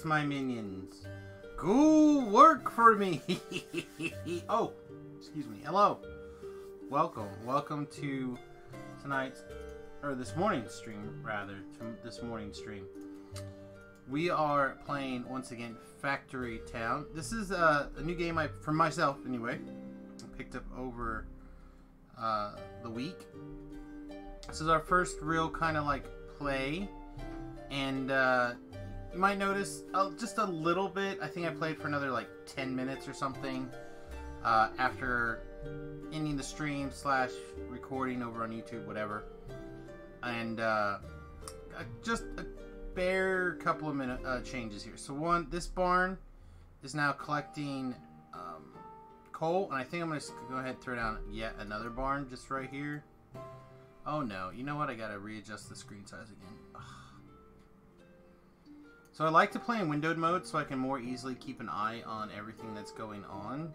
my minions. Go work for me. Oh, excuse me. Hello. Welcome to tonight's, or this morning's stream, rather. This morning's stream. We are playing, once again, Factory Town. This is a new game for myself, anyway. I picked up over the week. This is our first real kind of like play. And you might notice just a little bit. I think I played for another like 10 minutes or something after ending the stream / recording over on YouTube, whatever. And just a bare couple of minute changes here. So this barn is now collecting coal, and I think I'm going to go ahead and throw down yet another barn just right here. Oh no, you know what? I got to readjust the screen size again. Ugh. So I like to play in windowed mode so I can more easily keep an eye on everything that's going on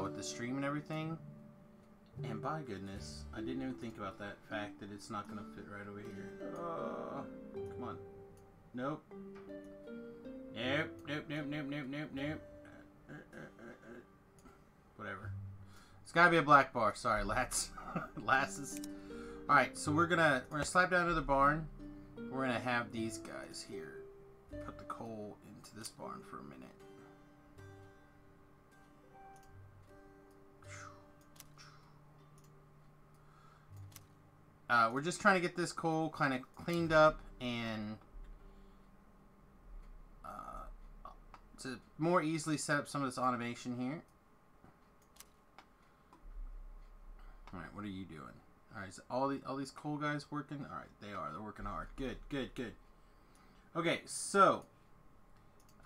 with the stream and everything. And by goodness, I didn't even think about that fact that it's not going to fit right over here. Come on. Nope. Nope. Whatever. It's got to be a black bar. Sorry, lads. Lasses. Alright, so we're gonna slap down to the barn. We're gonna have these guys here put the coal into this barn for a minute. We're just trying to get this coal kind of cleaned up and to more easily set up some of this automation here. Alright, what are you doing? Alright, so all these coal guys working? Alright, they are. They're working hard. Good. Okay, so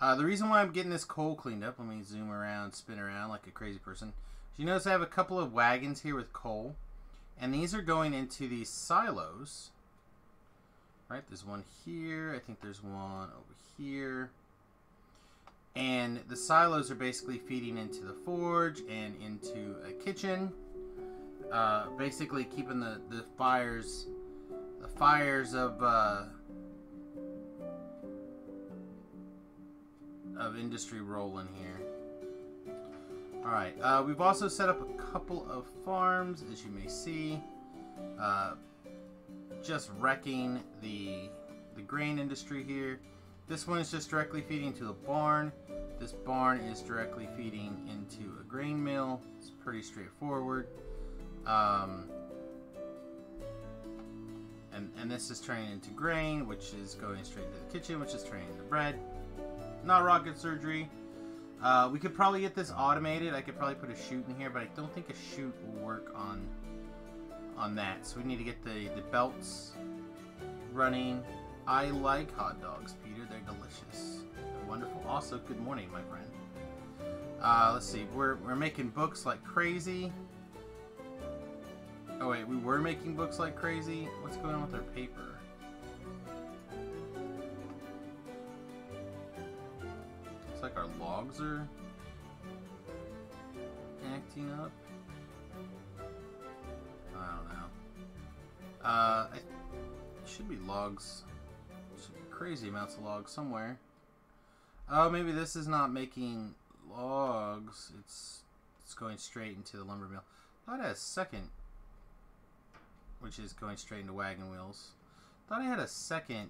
the reason why I'm getting this coal cleaned up, let me zoom around, spin around like a crazy person. So you notice I have a couple of wagons here with coal, and these are going into these silos. Right, there's one here. I think there's one over here. And the silos are basically feeding into the forge and into a kitchen. Basically keeping the fires of industry rolling here. Alright, we've also set up a couple of farms, as you may see, just wrecking the grain industry here. This one is just directly feeding to the barn. This barn is directly feeding into a grain mill. It's pretty straightforward. And this is turning into grain, which is going straight to the kitchen, which is turning into bread. Not rocket surgery. We could probably get this automated. I could probably put a chute in here, but I don't think a chute will work on that. So we need to get the belts running. I like hot dogs, Peter. They're delicious. They're wonderful. Also, good morning, my friend. Let's see. We're making books like crazy. Oh wait, we were making books like crazy? What's going on with our paper? Looks like our logs are acting up. I don't know. It should be logs. Should be crazy amounts of logs somewhere. Oh, maybe this is not making logs. It's going straight into the lumber mill. I thought it had a second, which is going straight into wagon wheels. Thought I had a second.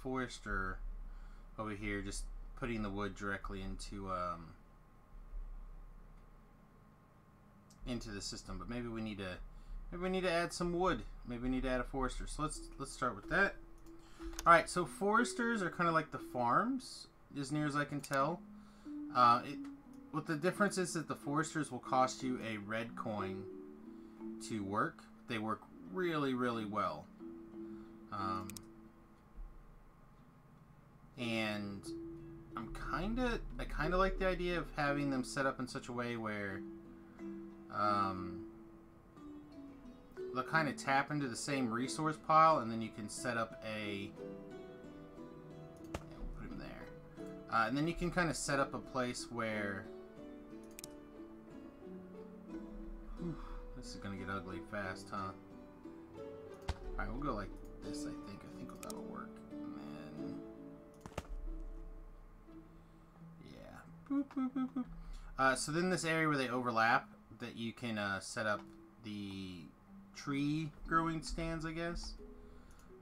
Forester over here, just putting the wood directly into the system. But maybe we need to add some wood. Maybe we need to add a forester. So let's start with that. All right. So foresters are kind of like the farms, as near as I can tell. What the difference is that the foresters will cost you a red coin to work. They work really, really well. And I kind of like the idea of having them set up in such a way where they'll kind of tap into the same resource pile, and then you can set up we'll put him there. And then you can kind of set up a place where This is gonna get ugly fast, huh? Alright, we'll go like this, I think. I think that'll work. And then... yeah. Boop, boop, boop, boop. So then this area where they overlap, that you can set up the tree growing stands, I guess.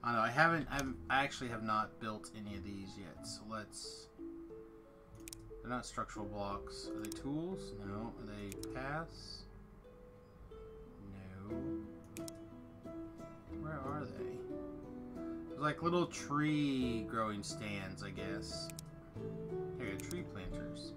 I don't know, I actually have not built any of these yet, so let's... They're not structural blocks. Are they tools? No. Are they paths? No. Where are they? There's like little tree growing stands, I guess. Here, tree planters.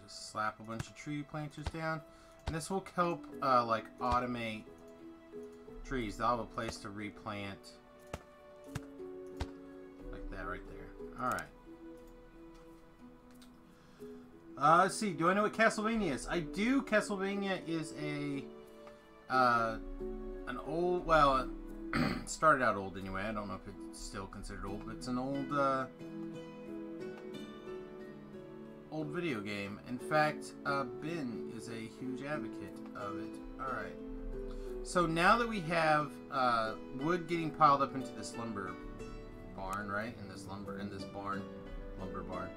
Just slap a bunch of tree planters down. And this will help, like, automate trees. They'll have a place to replant. Like that right there. Alright. Let's see. Do I know what Castlevania is? I do. Castlevania is an old, well, it started out old anyway. I don't know if it's still considered old, but it's an old video game. In fact, Ben is a huge advocate of it. Alright. So now that we have wood getting piled up into this lumber barn, right? In this barn. Lumber barn.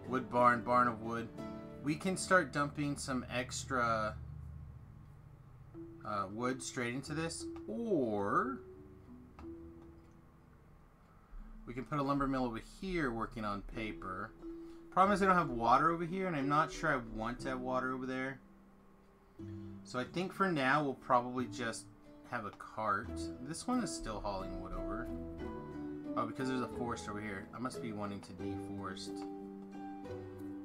Wood barn, barn of wood. We can start dumping some extra wood straight into this. Or we can put a lumber mill over here working on paper. Problem is I don't have water over here, and I'm not sure I want to have water over there. So I think for now we'll probably just have a cart. This one is still hauling wood over. Oh, because there's a forest over here. I must be wanting to deforest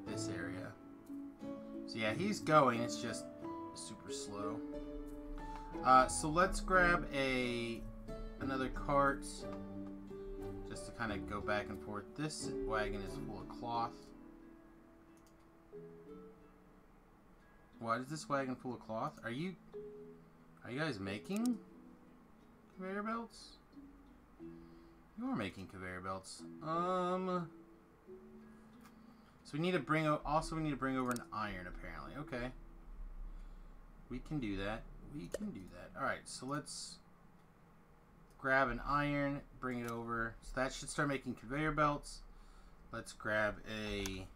this area. So yeah, he's going. It's just super slow. So let's grab another cart just to kind of go back and forth. This wagon is full of cloth. Why is this wagon full of cloth? Are you guys making conveyor belts? You are making conveyor belts. So we need to bring over an iron apparently. Okay. We can do that. We can do that. Alright, so let's grab an iron, bring it over. So that should start making conveyor belts. Let's grab a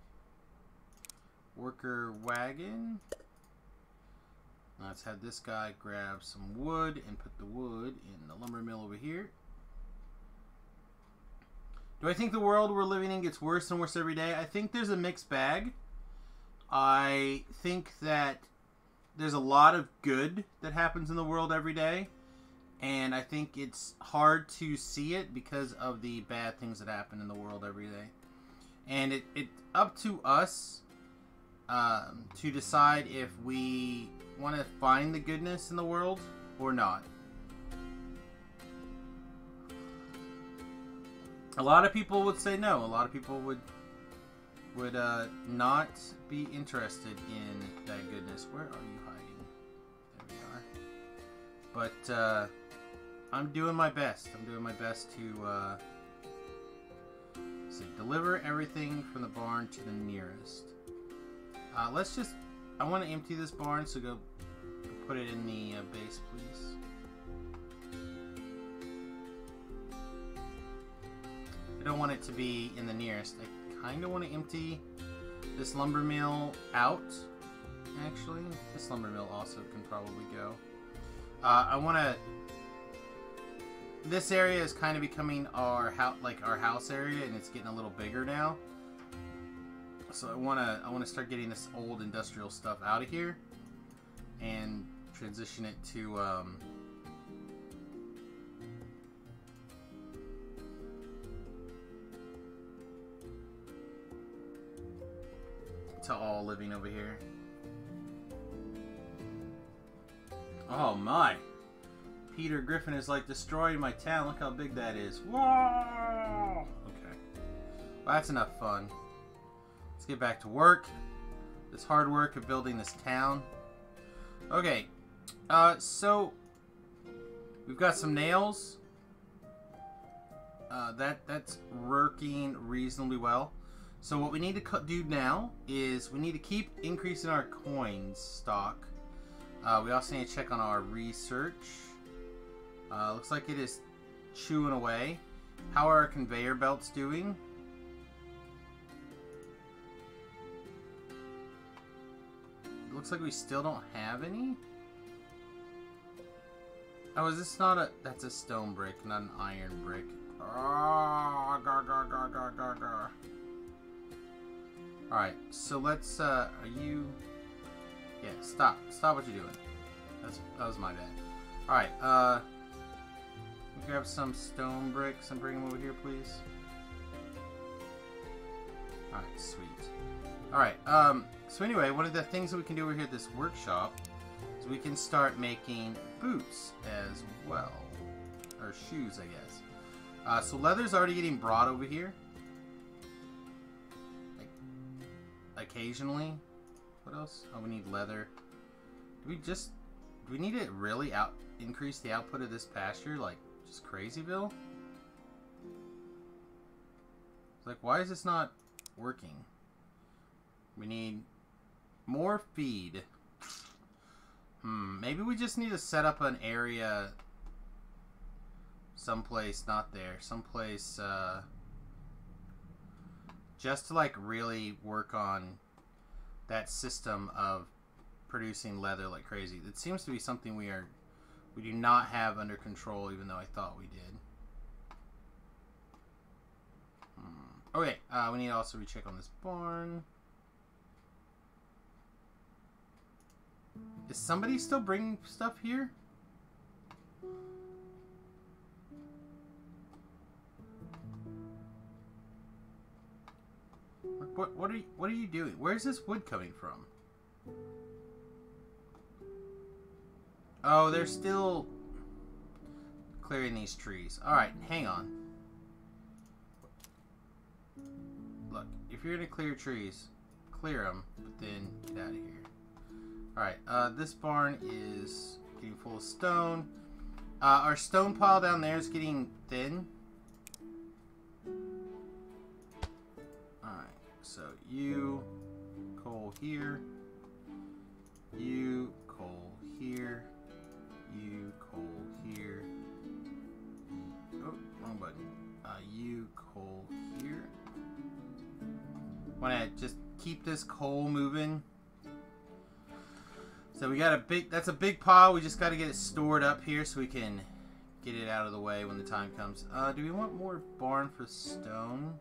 worker wagon. Let's have this guy grab some wood and put the wood in the lumber mill over here. Do I think the world we're living in gets worse and worse every day? I think there's a mixed bag. I think that there's a lot of good that happens in the world every day. And I think it's hard to see it because of the bad things that happen in the world every day. And it's up to us to decide if we want to find the goodness in the world or not. A lot of people would say no. A lot of people would not be interested in that goodness. Where are you hiding? There we are. But I'm doing my best. I'm doing my best to deliver everything from the barn to the nearest. Let's just... I want to empty this barn, so go put it in the base, please. I don't want it to be in the nearest. I kind of want to empty this lumber mill out. Actually, this lumber mill also can probably go. I want to... This area is kind of becoming our house area, and it's getting a little bigger now. So I want to start getting this old industrial stuff out of here and transition it to all living over here. Oh my! Peter Griffin is like destroying my town. Look how big that is. Whoa! Okay. Well, that's enough fun. Let's get back to work. This hard work of building this town. Okay. So we've got some nails. That's working reasonably well. So what we need to do now is we need to keep increasing our coins stock. We also need to check on our research. Looks like it is chewing away. How are our conveyor belts doing? It looks like we still don't have any. Oh, is this not a... That's a stone brick, not an iron brick. Oh, gar, gar, gar, gar, gar, gar. Alright, so let's, are you... Yeah, stop. Stop what you're doing. That was my bad. Alright, grab some stone bricks and bring them over here, please. Alright, sweet. Alright, so anyway, one of the things that we can do over here at this workshop is we can start making boots as well. Or shoes, I guess. So leather's already getting brought over here. Like, occasionally. What else? Oh, we need leather. Do we need to really increase the output of this pasture? Like, just crazyville? It's like, why is this not working? We need more feed. Maybe we just need to set up an area someplace, not there, someplace, just to, like, really work on that system of producing leather like crazy. It seems to be something we do not have under control, even though I thought we did. Okay, we need to also recheck on this barn. Is somebody still bringing stuff here? What are you doing? Where's this wood coming from? Oh, they're still clearing these trees. Alright, hang on. Look, if you're gonna clear trees, clear them, but then get out of here. Alright, this barn is getting full of stone. Our stone pile down there is getting thin. Alright, so you, coal here. You, coal here. You, coal here. Oh, wrong button. You, coal here. Want to just keep this coal moving. So we got that's a big pile. We just got to get it stored up here so we can get it out of the way when the time comes. Do we want more barn for stone?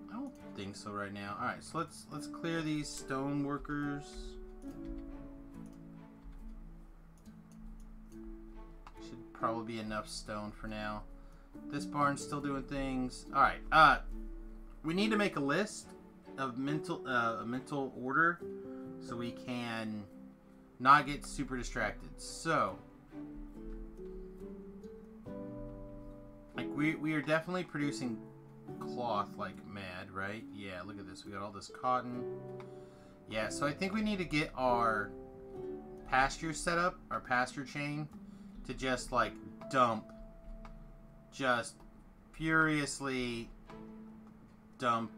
I don't think so right now. All right, so let's clear these stone workers. Should probably be enough stone for now. This barn's still doing things. All right. We need to make a list of a mental order, so we can not get super distracted. So, like, we are definitely producing cloth like mad, right? Yeah, look at this. We got all this cotton. Yeah, so I think we need to get our pasture set up, our pasture chain, to just, like, just furiously dump,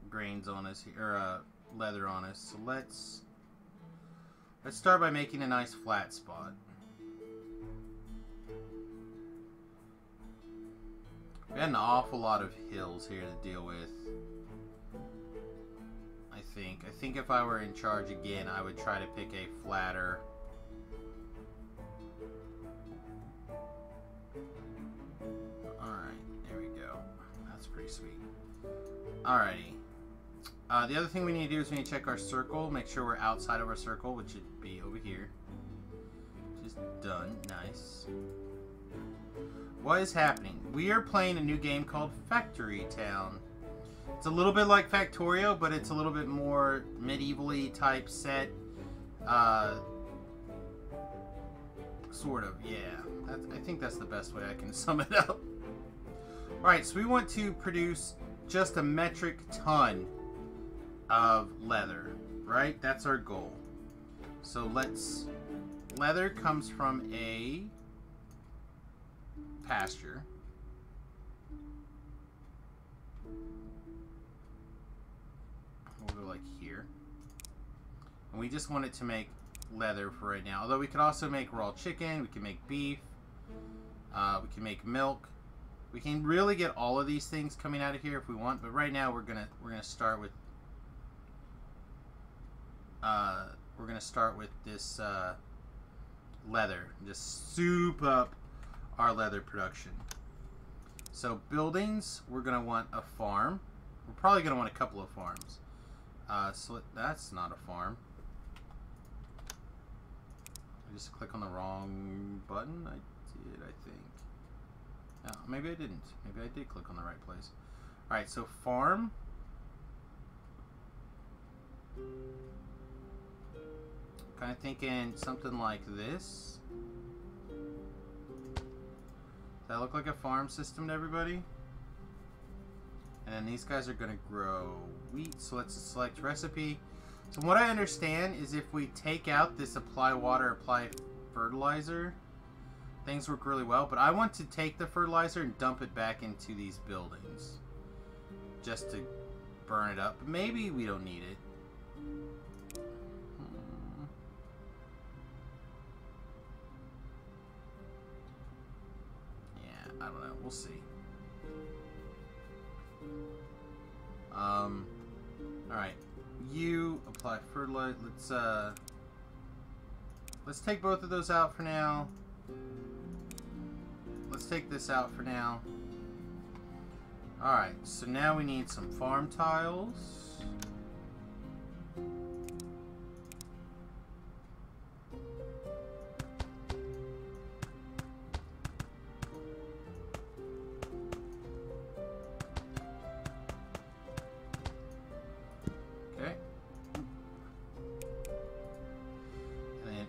grains on us here, or leather on us. So let's start by making a nice flat spot. We had an awful lot of hills here to deal with. I think if I were in charge again, I would try to pick a flatter. Alright, there we go. That's pretty sweet. Alrighty. The other thing we need to do is we need to check our circle, make sure we're outside of our circle, which should be over here. Just done. Nice. What is happening? We are playing a new game called Factory Town. It's a little bit like Factorio, but it's a little bit more medievally type set. Sort of, yeah. I think that's the best way I can sum it up. Alright, so we want to produce just a metric ton of leather, right? That's our goal. So leather comes from a pasture. We'll go like here. And we just want it to make leather for right now. Although we could also make raw chicken, we can make beef, we can make milk. We can really get all of these things coming out of here if we want, but right now we're gonna start with this leather. Just soup up our leather production. So buildings, we're gonna want a farm. We're probably gonna want a couple of farms. So that's not a farm. I just clicked on the wrong button. I did, I think. No, maybe I didn't. Maybe I did click on the right place. Alright, so farm. Kind of thinking something like this. Does that look like a farm system to everybody? And then these guys are going to grow wheat. So let's select recipe. So what I understand is if we take out this apply water, apply fertilizer, things work really well. But I want to take the fertilizer and dump it back into these buildings. Just to burn it up. But maybe we don't need it. Yeah, I don't know. We'll see. Alright. You apply fertilizer. Let's take both of those out for now. Let's take this out for now. Alright, so now we need some farm tiles.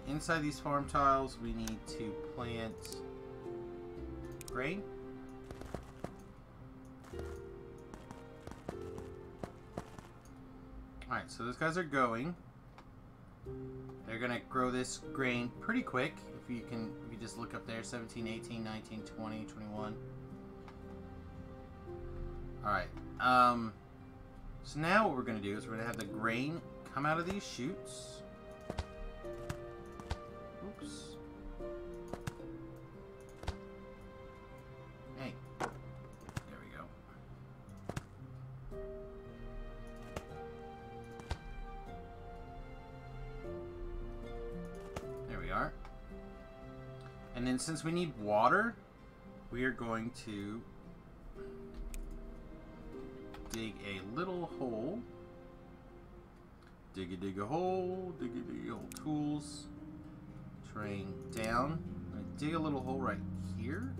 Inside these farm tiles, we need to plant grain. Alright, so those guys are going. They're going to grow this grain pretty quick. If you just look up there, 17, 18, 19, 20, 21. Alright, so now what we're going to do is we're going to have the grain come out of these chutes. Oops. Hey. There we go. There we are. And then since we need water, we are going to dig a little hole. Dig a hole. Dig a hole. Tools. Terrain down. I'm going to dig a little hole right here.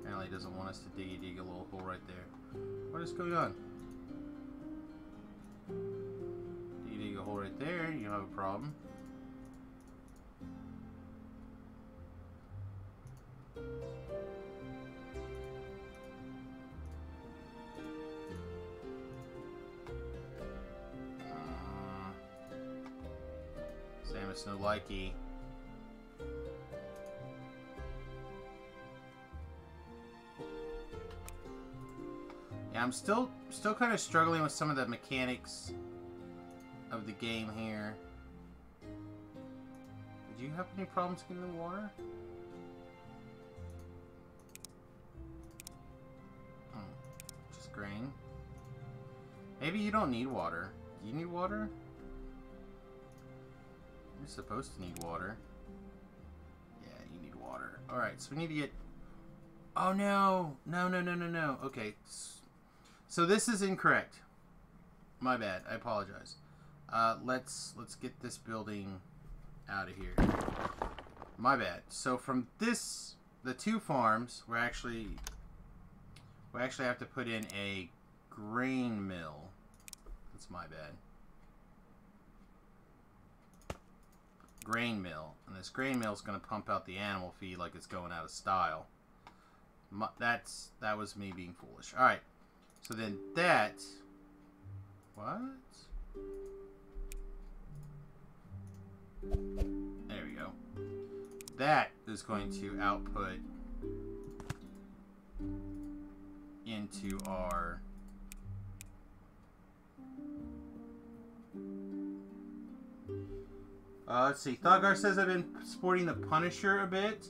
Apparently it doesn't want us to dig a little hole right there. What is going on? Dig a hole right there, you have a problem. Samius no likey. Yeah, I'm still kind of struggling with some of the mechanics of the game here. Did you have any problems getting the water? Oh, just grain. Maybe you don't need water. Do you need water? You're supposed to need water. Yeah, you need water. Alright, so we need to get... Oh, no. No. Okay. So this is incorrect. My bad. I apologize. Let's get this building out of here. My bad. So from this... The two farms, we actually have to put in a grain mill. That's my bad. Grain mill, and this grain mill is going to pump out the animal feed like it's going out of style. That was me being foolish. All right, so then that. What? that is going to output into our let's see. Thuggar says I've been sporting the Punisher a bit.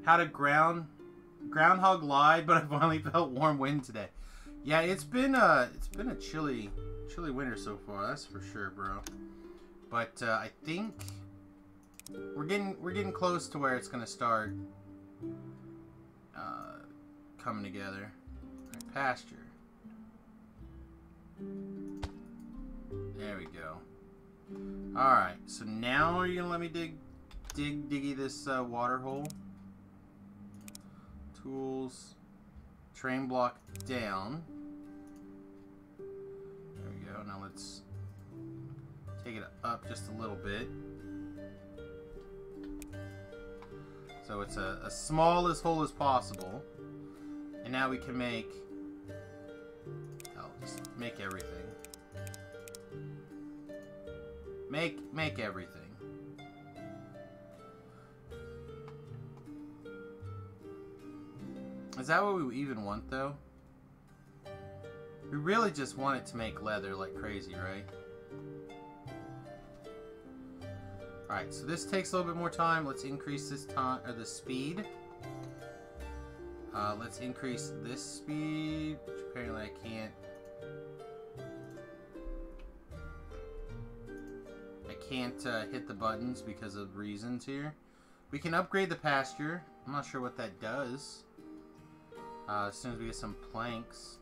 Had a groundhog lied, but I finally felt warm wind today. Yeah, it's been a chilly winter so far. That's for sure, bro. But I think we're getting close to where it's gonna start coming together. Right, pasture. There we go. All right. So now are you gonna let me diggy this water hole? Tools. Train block down. There we go. Now let's take it up just a little bit. So it's a smallest hole as possible. And now we can make... just make everything. Make everything. Is that what we even want, though? We really just want it to make leather like crazy, right? Alright, so this takes a little bit more time. Let's increase this time, or the speed. Let's increase this speed, which apparently I can't. I can't hit the buttons because of reasons here. We can upgrade the pasture. I'm not sure what that does. As soon as we get some planks.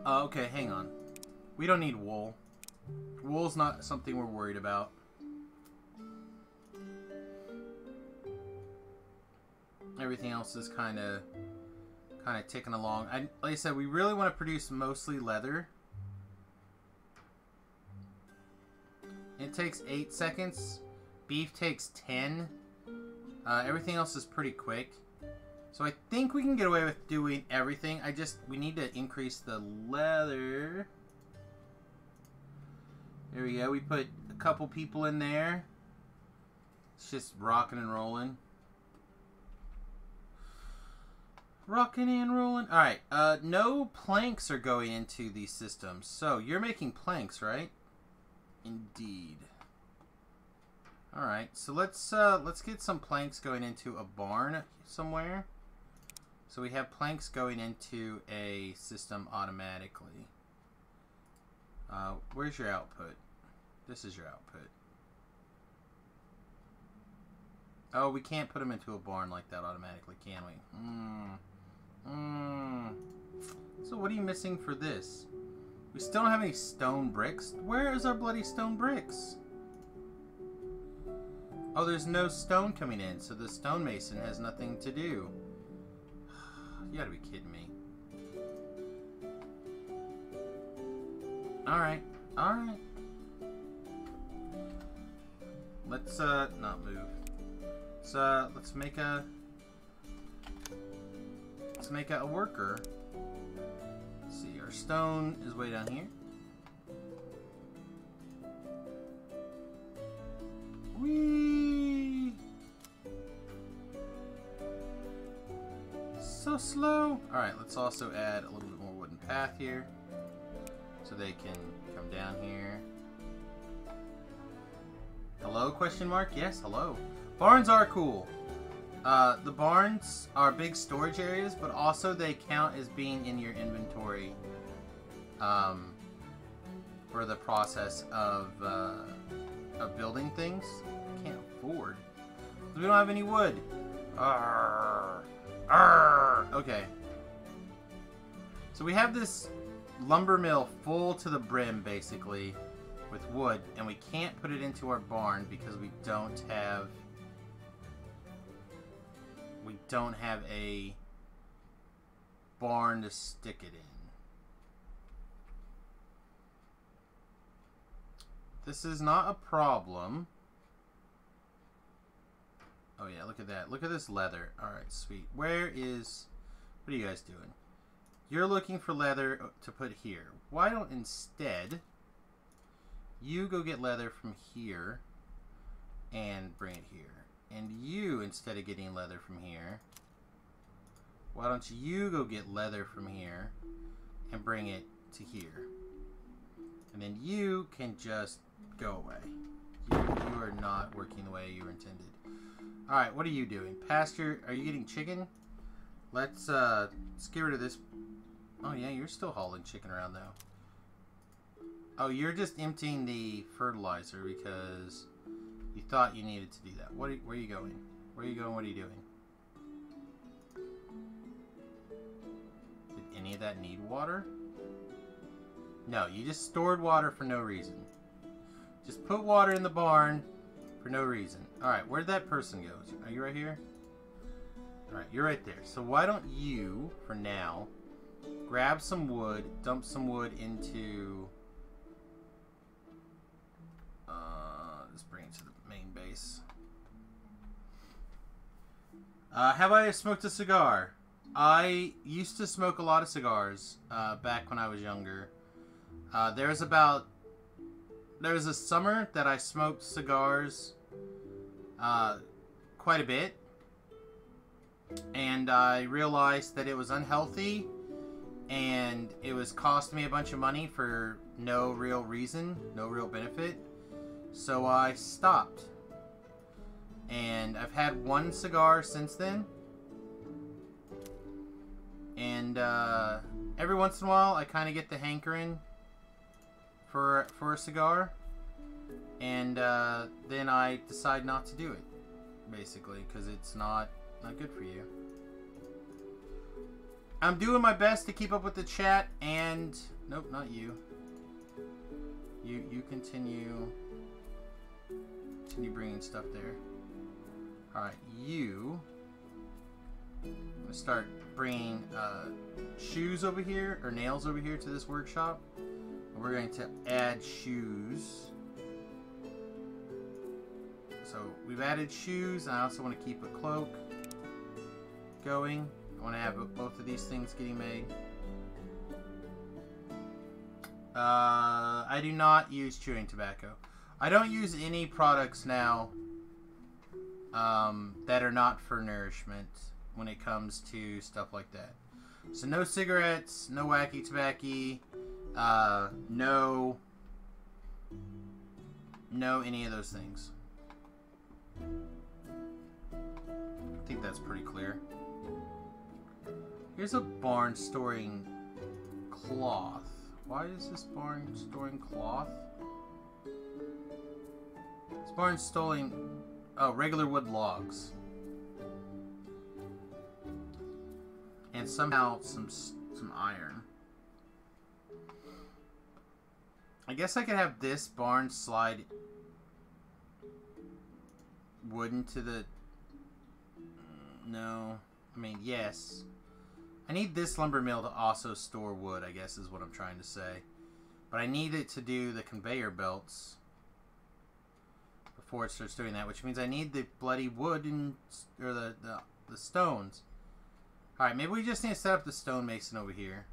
Okay, hang on. We don't need wool. Wool's not something we're worried about. Everything else is kind of ticking along. Like I said, we really want to produce mostly leather. It takes 8 seconds. Beef takes 10. Everything else is pretty quick. So I think we can get away with doing everything. We need to increase the leather. There we go. We put a couple people in there. It's just rocking and rolling. Rocking and rolling. Alright, no planks are going into these systems. So, you're making planks, right? Indeed. Alright, so let's get some planks going into a barn somewhere. So we have planks going into a system automatically. Where's your output? This is your output. Oh, we can't put them into a barn like that automatically, can we? So what are you missing for this? We still don't have any stone bricks. Where is our bloody stone bricks? Oh, there's no stone coming in, so the stonemason has nothing to do. You gotta be kidding me. Alright, alright. Let's not move. So let's make a worker. Let's see, our stone is way down here. Whee! So slow. Alright, let's also add a little bit more wooden path here. So they can come down here. Hello, question mark? Yes, hello. Barns are cool. The barns are big storage areas, but also they count as being in your inventory for the process of building things. I can't afford. We don't have any wood. Arrgh. Arrgh. Okay. So we have this lumber mill full to the brim, basically, with wood, and we can't put it into our barn because we don't have a barn to stick it in. This is not a problem. Oh yeah, look at that. Look at this leather. Alright, sweet. Where is What are you guys doing? You're looking for leather to put here. Why don't instead you go get leather from here and bring it here? And you, instead of getting leather from here, why don't you go get leather from here and bring it to here? And then you can just go away. You are not working the way you were intended. Alright, what are you doing? Pasture, are you getting chicken? Let's get rid of this. Oh yeah, you're still hauling chicken around though. Oh, you're just emptying the fertilizer because you thought you needed to do that. Where are you going? Where are you going? What are you doing? Did any of that need water? No, you just stored water for no reason. Just put water in the barn for no reason. Alright, where'd that person go? Are you right here? Alright, you're right there. So why don't you, for now, grab some wood, dump some wood into... let's bring it to the main base. Have I smoked a cigar? I used to smoke a lot of cigars back when I was younger. There was a summer that I smoked cigars quite a bit, and I realized that it was unhealthy and it was costing me a bunch of money for no real reason, no real benefit, so I stopped. And I've had one cigar since then, and every once in a while I kind of get the hankering for a cigar, and then I decide not to do it, basically, because it's not good for you. I'm doing my best to keep up with the chat, and nope, not you. You continue bringing stuff there. All right, I'm gonna start bringing shoes over here, or nails over here to this workshop. We're going to add shoes. So we've added shoes, and I also want to keep a cloak going. I want to have both of these things getting made. I do not use chewing tobacco. I don't use any products now that are not for nourishment when it comes to stuff like that. So no cigarettes, no wacky tobacco. No any of those things. I think that's pretty clear. Here's a barn storing cloth. Why is this barn storing cloth? This barn's storing regular wood logs. And somehow some iron. I guess I could have this barn slide wood into the... No. I mean, yes. I need this lumber mill to also store wood, I guess is what I'm trying to say. But I need it to do the conveyor belts before it starts doing that, which means I need the bloody wood or the stones. Alright, maybe we just need to set up the stonemason over here.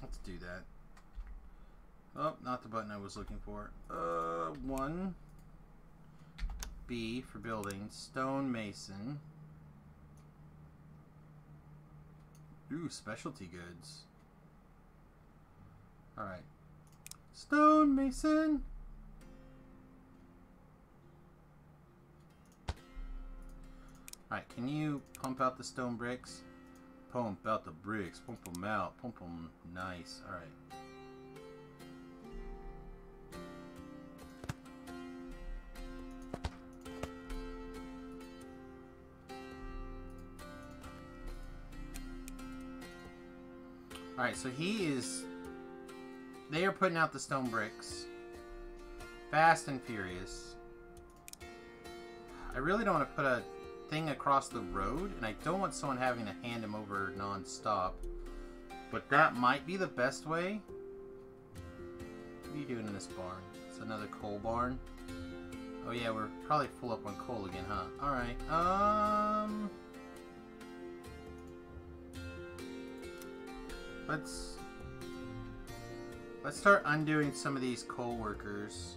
Let's do that. Oh, not the button I was looking for. 1. B for building. Stonemason. Ooh, specialty goods. Alright. Stonemason! Alright, can you pump out the stone bricks? Pump out the bricks. Pump them out. Pump them. Nice. Alright. Alright, so they are putting out the stone bricks. Fast and furious. I really don't want to put a thing across the road, and I don't want someone having to hand him over non-stop. But that might be the best way. What are you doing in this barn? It's another coal barn. Oh yeah, we're probably full up on coal again, huh? Alright, let's start undoing some of these coal workers.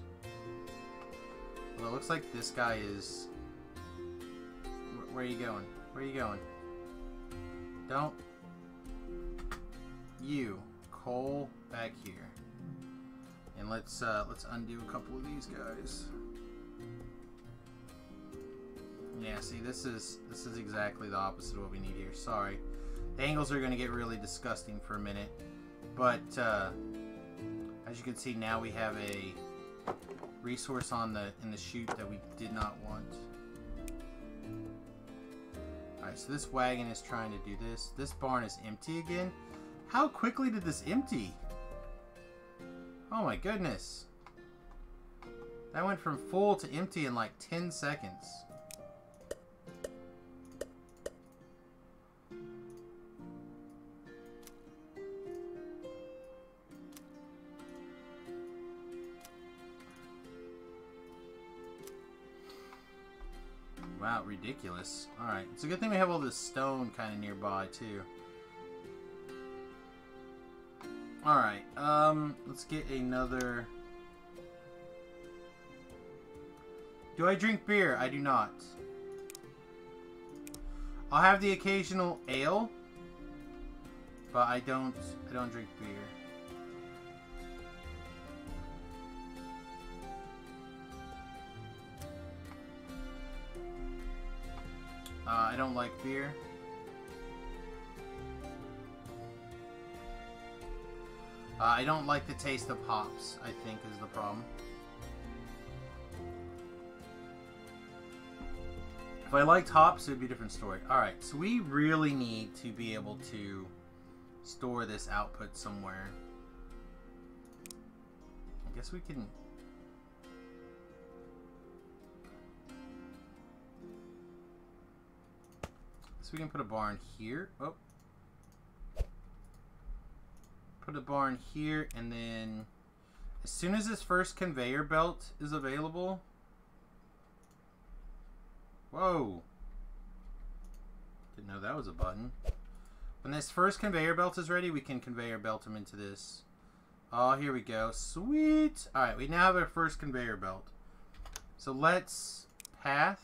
Well, it looks like this guy is... Where are you going? Where are you going? Don't... You. Coal back here. And let's undo a couple of these guys. Yeah, see, this is exactly the opposite of what we need here. Sorry. The angles are going to get really disgusting for a minute. But, as you can see, now we have a resource in the chute that we did not want. Alright, so this wagon is trying to do this. This barn is empty again. How quickly did this empty? Oh my goodness. That went from full to empty in like 10 seconds. Wow, ridiculous. Alright, it's a good thing we have all this stone kind of nearby, too. Alright, let's get another... Do I drink beer? I do not. I'll have the occasional ale, but I don't drink beer. I don't like beer. I don't like the taste of hops, I think, is the problem. If I liked hops, it would be a different story. Alright, so we really need to be able to store this output somewhere. I guess we can... So we can put a barn here. Oh. Put a barn here, and then as soon as this first conveyor belt is available... Whoa. Didn't know that was a button. When this first conveyor belt is ready, we can conveyor belt them into this. Oh, here we go. Sweet. Alright, we now have our first conveyor belt. So let's path.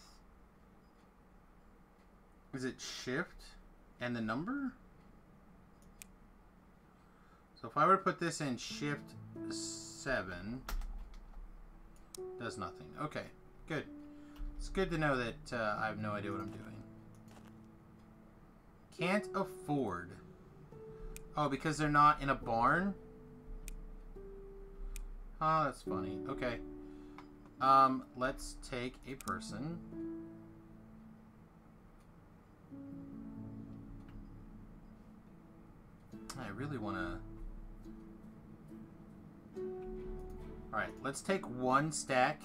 Is it shift and the number? So if I were to put this in shift 7, does nothing. Okay, good. It's good to know that I have no idea what I'm doing. Can't afford. Oh, because they're not in a barn? Oh, that's funny. Okay. Let's take a person. I really want to... Alright, let's take one stack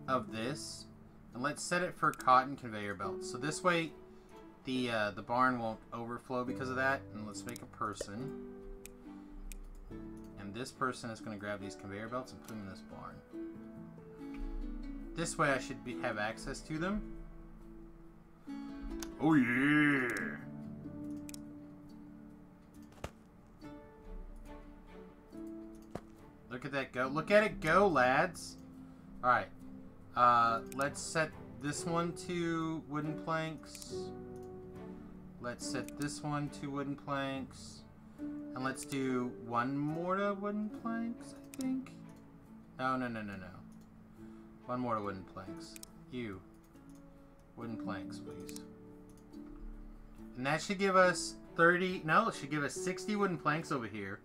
of this, and let's set it for cotton conveyor belts. So this way, the barn won't overflow because of that. And let's make a person. And this person is going to grab these conveyor belts and put them in this barn. This way I should have access to them. Oh yeah! Look at that go. Look at it go, lads. Alright. Let's set this one to wooden planks. Let's set this one to wooden planks. And let's do one more to wooden planks, I think. No. One more to wooden planks. You. Wooden planks, please. And that should give us 30... No, it should give us 60 wooden planks over here.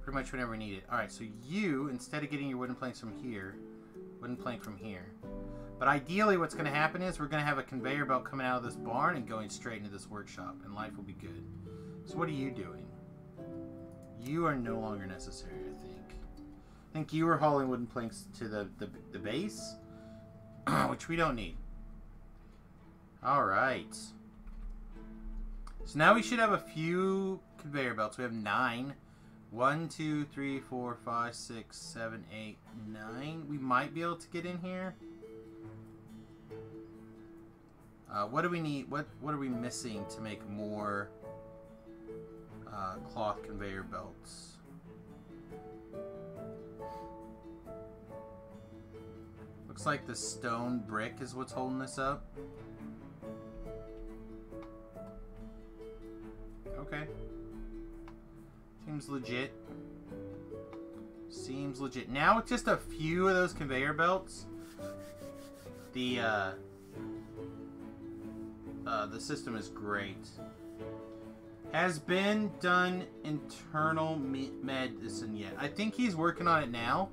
Pretty much whenever we need it. Alright, so you, instead of getting your wooden planks from here, wooden plank from here. But ideally what's going to happen is we're going to have a conveyor belt coming out of this barn and going straight into this workshop, and life will be good. So what are you doing? You are no longer necessary, I think. I think you are hauling wooden planks to the base, which we don't need. Alright. So now we should have a few conveyor belts. We have 9. 1, 2, 3, 4, 5, 6, 7, 8, 9. We might be able to get in here. What do we need? What are we missing to make more cloth conveyor belts. Looks like the stone brick is what's holding this up. Okay. Seems legit. Seems legit. Now with just a few of those conveyor belts, the system is great. Has been done internal medicine yet? I think he's working on it now.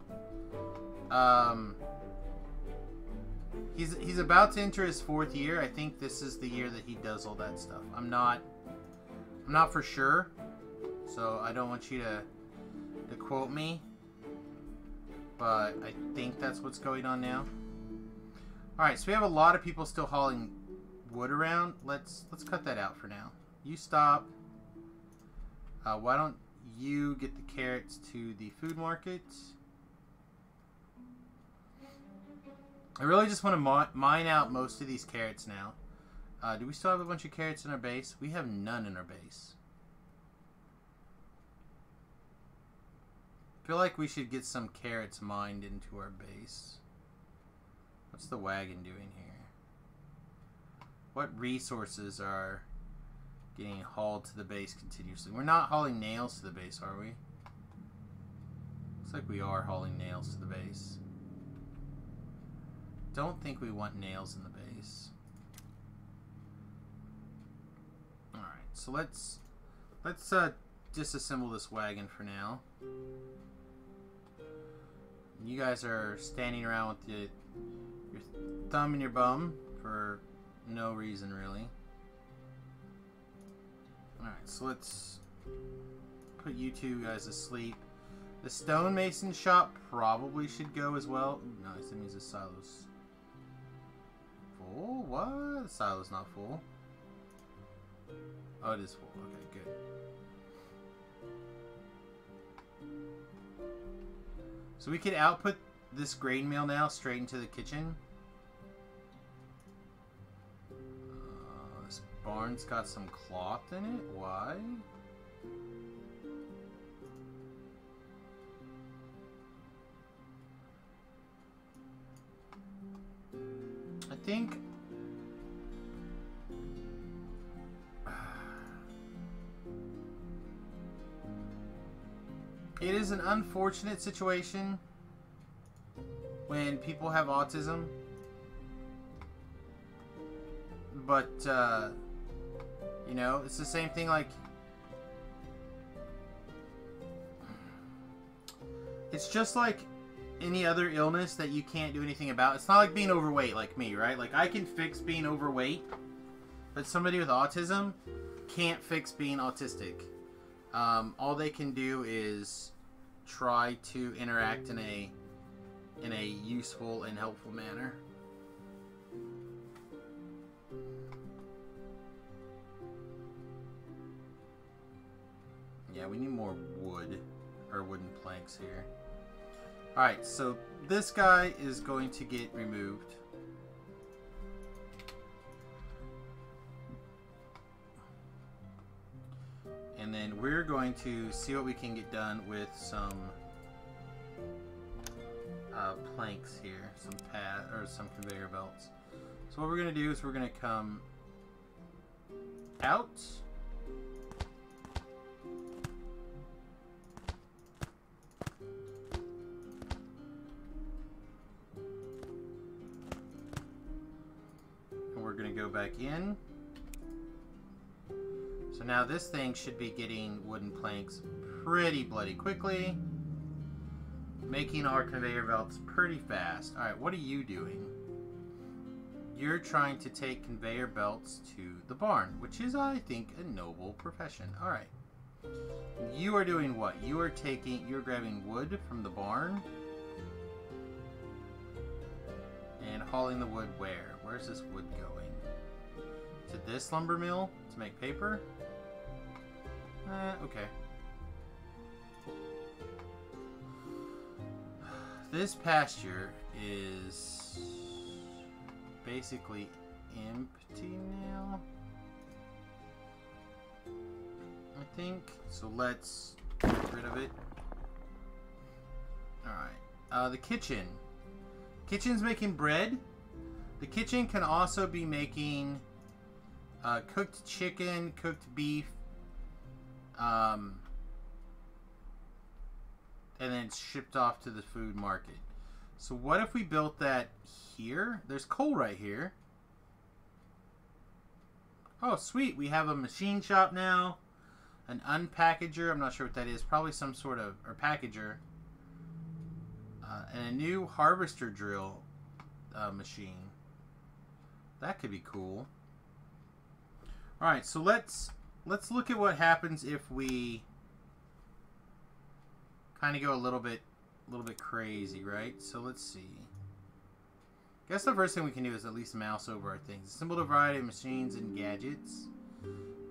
He's about to enter his 4th year. I think this is the year that he does all that stuff. I'm not for sure, so I don't want you to quote me, but I think that's what's going on now. All right, so we have a lot of people still hauling wood around. Let's cut that out for now. You stop. Why don't you get the carrots to the food market? I really just want to mine out most of these carrots now. Do we still have a bunch of carrots in our base? We have none in our base. I feel like we should get some carrots mined into our base. What's the wagon doing here? What resources are getting hauled to the base continuously? We're not hauling nails to the base, are we? Looks like we are hauling nails to the base. Don't think we want nails in the base. Alright, so let's disassemble this wagon for now. You guys are standing around with your thumb in your bum for no reason, really. Alright, so let's put you two guys to sleep. The stonemason shop probably should go as well. Ooh, nice, that means the silo's full? What? The silo's not full. Oh, it is full. Okay, good. So we could output this grain mill now straight into the kitchen. This barn's got some cloth in it. Why? I think it is an unfortunate situation when people have autism, but you know, it's the same thing. Like, it's just like any other illness that you can't do anything about. It's not like being overweight like me, right? Like, I can fix being overweight, but somebody with autism can't fix being autistic. All they can do is try to interact in a useful and helpful manner. Yeah, we need more wood, or wooden planks here. Alright, so this guy is going to get removed. And then we're going to see what we can get done with some planks here, some conveyor belts. So what we're going to do is we're going to come out. And we're going to go back in. So now this thing should be getting wooden planks pretty bloody quickly, making our conveyor belts pretty fast. Alright, what are you doing? You're trying to take conveyor belts to the barn, which is, I think, a noble profession. Alright. You are doing what? You're grabbing wood from the barn and hauling the wood where? Where's this wood going? To this lumber mill to make paper? Okay. This pasture is basically empty now. I think. So let's get rid of it. Alright. The kitchen. Kitchen's making bread. The kitchen can also be making cooked chicken, cooked beef, and then it's shipped off to the food market. So what if we built that here? There's coal right here. Oh, sweet. We have a machine shop now. An unpackager. I'm not sure what that is. Probably some sort of... or packager. And a new harvester drill machine. That could be cool. Alright, so let's look at what happens if we kind of go a little bit crazy, right? So let's see. I guess the first thing we can do is at least mouse over our things. Assemble a variety of machines and gadgets.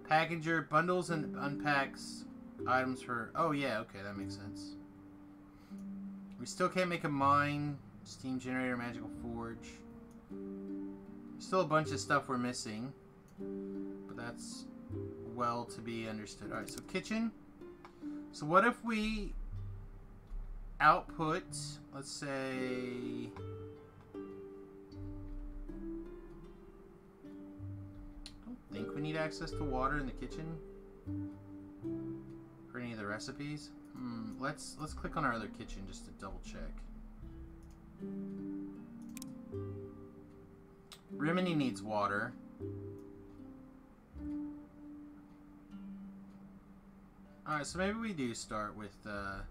Packager bundles and unpacks items for... oh yeah, okay, that makes sense. We still can't make a mine, steam generator, magical forge. Still a bunch of stuff we're missing, but that's well to be understood. Alright, so kitchen. So what if we output, let's say... I don't think we need access to water in the kitchen for any of the recipes. Let's click on our other kitchen just to double check. Rimini needs water. Alright, so maybe we do start with the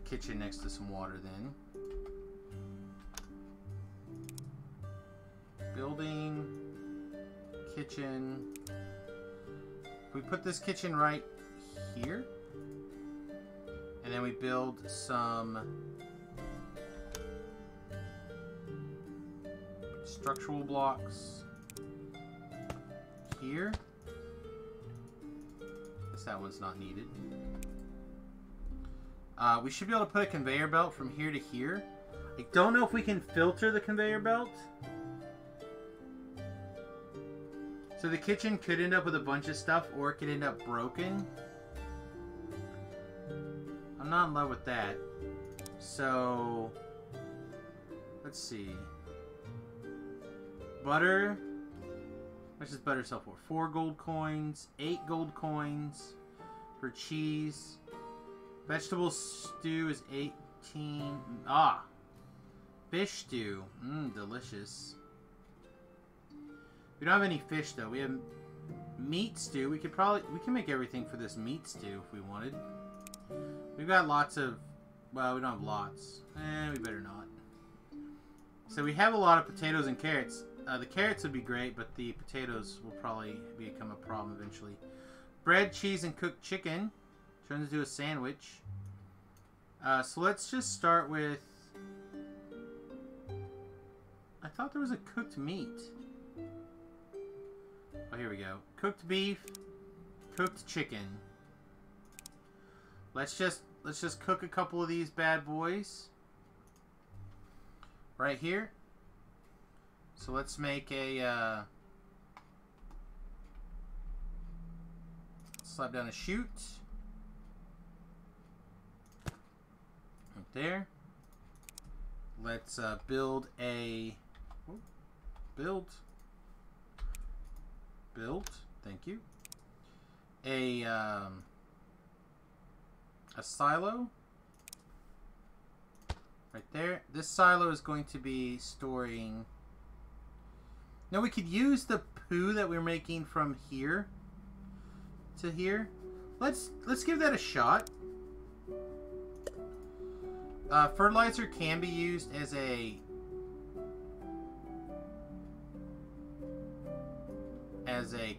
kitchen next to some water then. Building, kitchen. If we put this kitchen right here, and then we build some structural blocks here. Guess that one's not needed. We should be able to put a conveyor belt from here to here. I don't know if we can filter the conveyor belt. So the kitchen could end up with a bunch of stuff, or it could end up broken. I'm not in love with that. So, let's see. Butter. How much does butter sell for? 4 gold coins, 8 gold coins for cheese. Vegetable stew is 18. Ah! Fish stew. Delicious. We don't have any fish though. We have meat stew. We can make everything for this meat stew if we wanted. We've got lots of, well, we don't have lots. We better not. So we have a lot of potatoes and carrots. The carrots would be great, but the potatoes will probably become a problem eventually. Bread, cheese, and cooked chicken. Turns into a sandwich. So let's just start with... I thought there was a cooked meat. Oh, here we go. Cooked beef, cooked chicken. Let's just cook a couple of these bad boys right here. So let's make a slap down a chute right there. Let's build a build. Thank you. A silo right there. This silo is going to be storing... Now we could use the poo that we're making from here to here. Let's give that a shot. Fertilizer can be used as a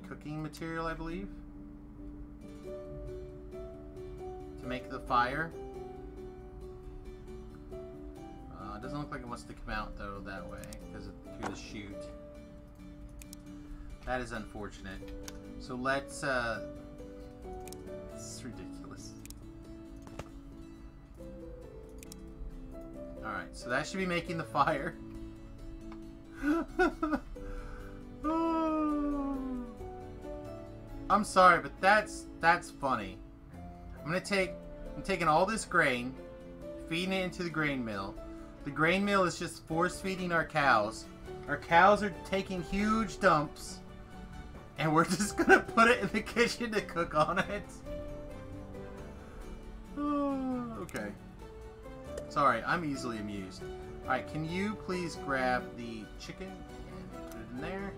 cooking material, I believe, to make the fire. It doesn't look like it wants to come out though that way because through the chute. That is unfortunate. So let's this is ridiculous. Alright, so that should be making the fire. I'm sorry, but that's funny. I'm taking all this grain, feeding it into the grain mill. The grain mill is just force feeding our cows. Our cows are taking huge dumps, and we're just gonna put it in the kitchen to cook on it. Okay. Sorry, I'm easily amused. Alright, can you please grab the chicken and put it in there?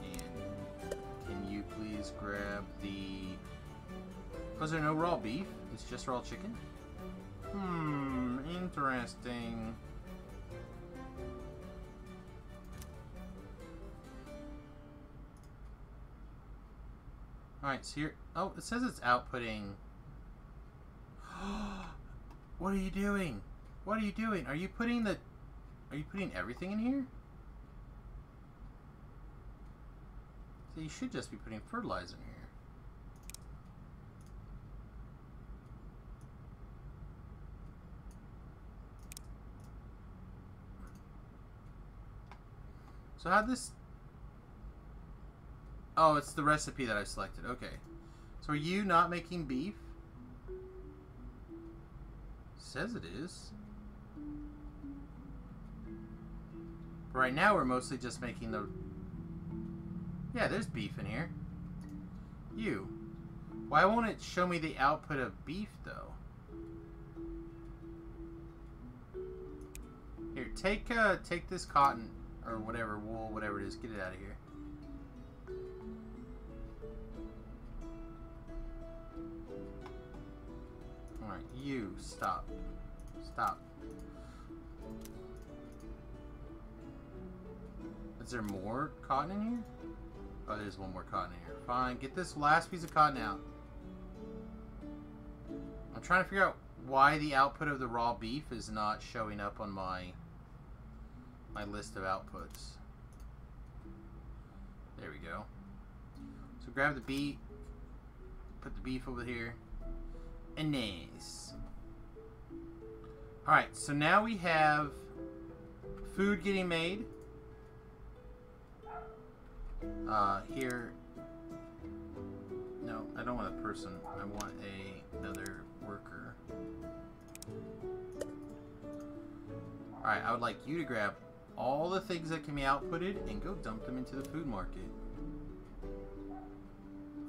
And can you please grab the... Was there no raw beef? It's just raw chicken? Interesting. Alright, so here... Oh, it says it's outputting... What are you doing? What are you doing? Are you putting the... Are you putting everything in here? So you should just be putting fertilizer in here. So how'd this... Oh, it's the recipe that I selected. Okay. So are you not making beef? Says it is. But right now we're mostly just making the... Yeah, there's beef in here. You. Why won't it show me the output of beef, though? Here, take this cotton, or whatever, wool, whatever it is. Get it out of here. Alright, you, stop. Stop. Is there more cotton in here? Oh, there's one more cotton in here. Fine, get this last piece of cotton out. I'm trying to figure out why the output of the raw beef is not showing up on my list of outputs. There we go. So grab the beef, put the beef over here, and nice. Alright, so now we have food getting made. Here. No, I don't want a person. I want another worker. Alright, I would like you to grab all the things that can be outputted and go dump them into the food market.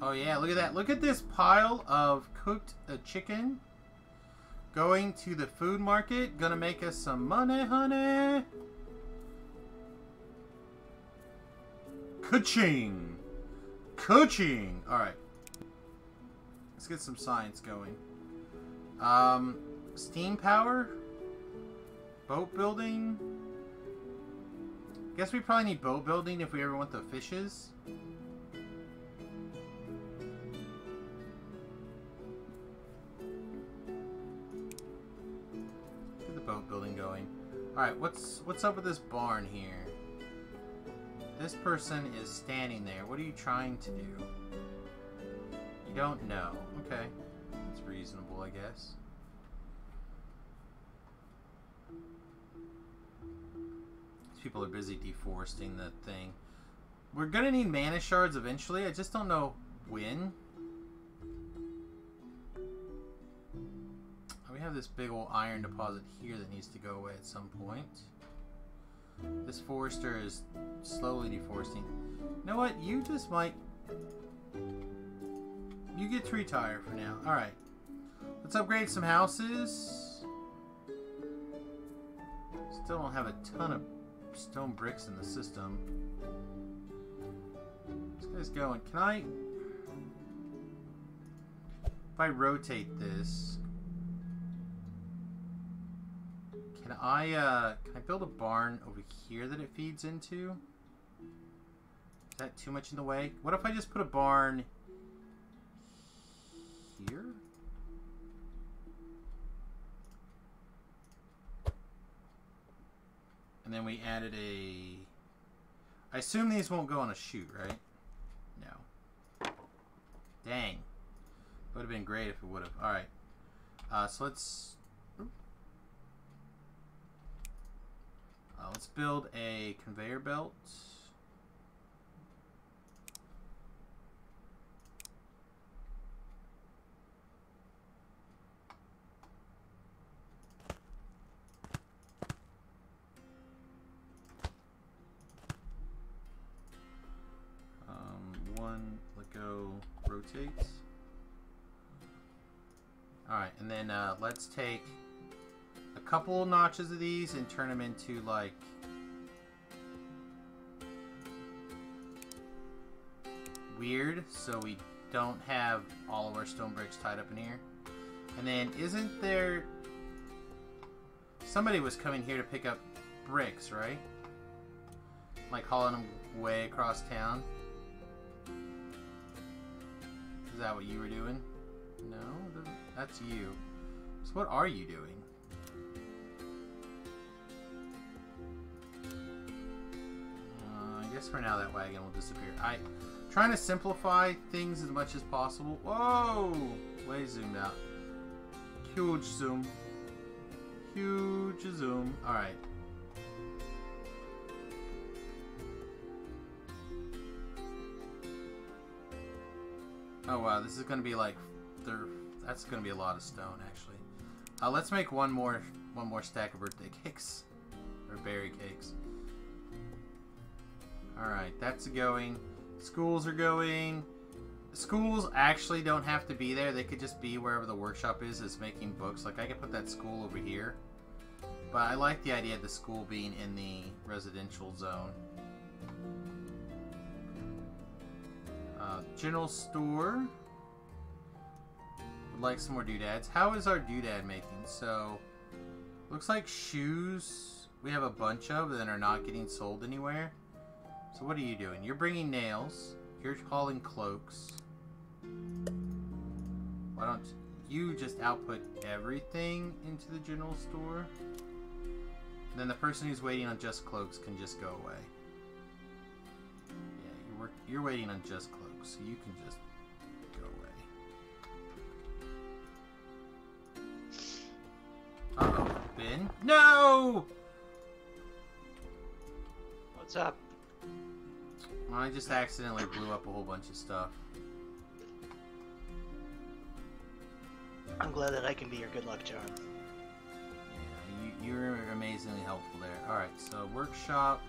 Oh yeah, look at that. Look at this pile of cooked chicken going to the food market. Gonna make us some money, honey. Ka-ching! Ka-ching! Alright. Let's get some science going. Steam power? Boat building? Guess we probably need boat building if we ever want the fishes. Get the boat building going. Alright, what's up with this barn here? This person is standing there. What are you trying to do? You don't know. Okay. That's reasonable, I guess. These people are busy deforesting the thing. We're gonna need mana shards eventually. I just don't know when. We have this big old iron deposit here that needs to go away at some point. This forester is slowly deforesting. You know what? You just might... You get to retire for now. Alright. Let's upgrade some houses. Still don't have a ton of stone bricks in the system. This guy's going. Can I... If I rotate this... Can I build a barn over here that it feeds into? Is that too much in the way? What if I just put a barn here? And then we added a... I assume these won't go on a chute, right? No. Dang. Would have been great if it would have. Alright. So let's build a conveyor belt. and then let's take a couple notches of these and turn them into like weird, so we don't have all of our stone bricks tied up in here. And then isn't there... Somebody was coming here to pick up bricks, right? Like hauling them way across town. Is that what you were doing? No, that's you. So what are you doing? I guess for now that wagon will disappear. Trying to simplify things as much as possible. Whoa! Way zoomed out. Huge zoom. Huge zoom. Alright. Oh wow, this is going to be like... That's going to be a lot of stone, actually. Let's make one more stack of birthday cakes. Or berry cakes. Alright, that's going. Schools are going. Schools actually don't have to be there. They could just be wherever the workshop is making books. Like, I could put that school over here. But I like the idea of the school being in the residential zone. General store. Would like some more doodads. How is our doodad making? So, looks like shoes we have a bunch of that are not getting sold anywhere. So what are you doing? You're bringing nails. You're hauling cloaks. Why don't you just output everything into the general store? And then the person who's waiting on just cloaks can just go away. Yeah, you're waiting on just cloaks, so you can just go away. Uh-oh. Ben? No! What's up? Well, I just accidentally blew up a whole bunch of stuff. I'm glad that I can be your good luck charm. Yeah, you're amazingly helpful there. Alright, so workshop.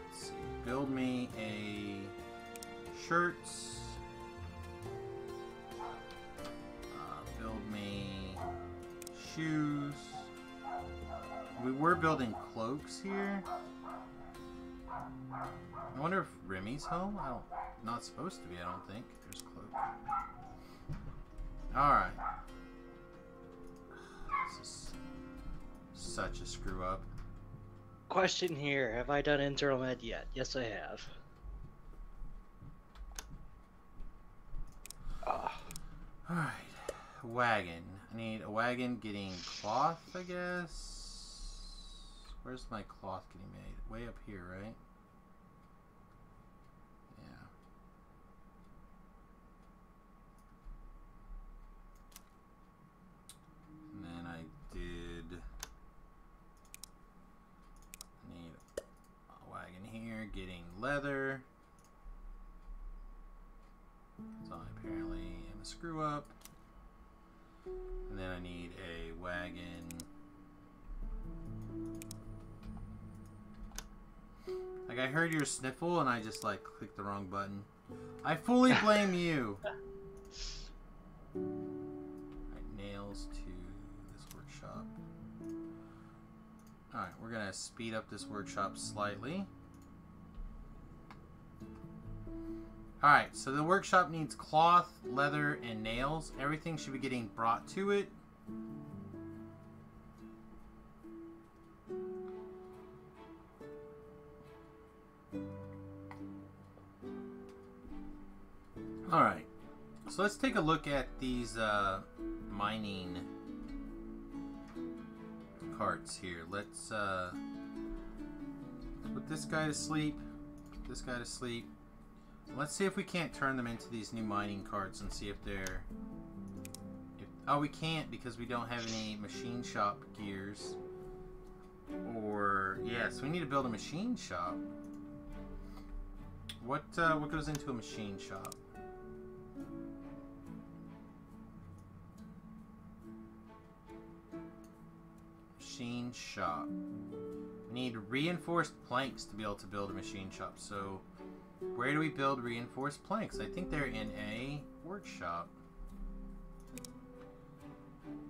Let's see. Build me a shirts. Build me shoes. We were building cloaks here. I wonder if Remy's home? Not supposed to be, I don't think. There's cloak. Alright. This is such a screw up. Question here, have I done internal med yet? Yes, I have. Alright. Wagon. I need a wagon getting cloth, I guess. Where's my cloth getting made? Way up here, right? Yeah. And then I need a wagon here getting leather. So I apparently am a screw up. And then I need a wagon. Like, I heard your sniffle and I just like clicked the wrong button. I fully blame you. Alright, nails to this workshop. Alright, we're gonna speed up this workshop slightly. Alright, so the workshop needs cloth, leather, and nails. Everything should be getting brought to it. Alright, so let's take a look at these mining carts here. Let's put this guy to sleep, put this guy to sleep. Let's see if we can't turn them into these new mining carts and see if they're... oh, we can't because we don't have any machine shop gears. Or, yes, we need to build a machine shop. What goes into a machine shop? Machine shop. We need reinforced planks to be able to build a machine shop, so Where do we build reinforced planks? I think they're in a workshop.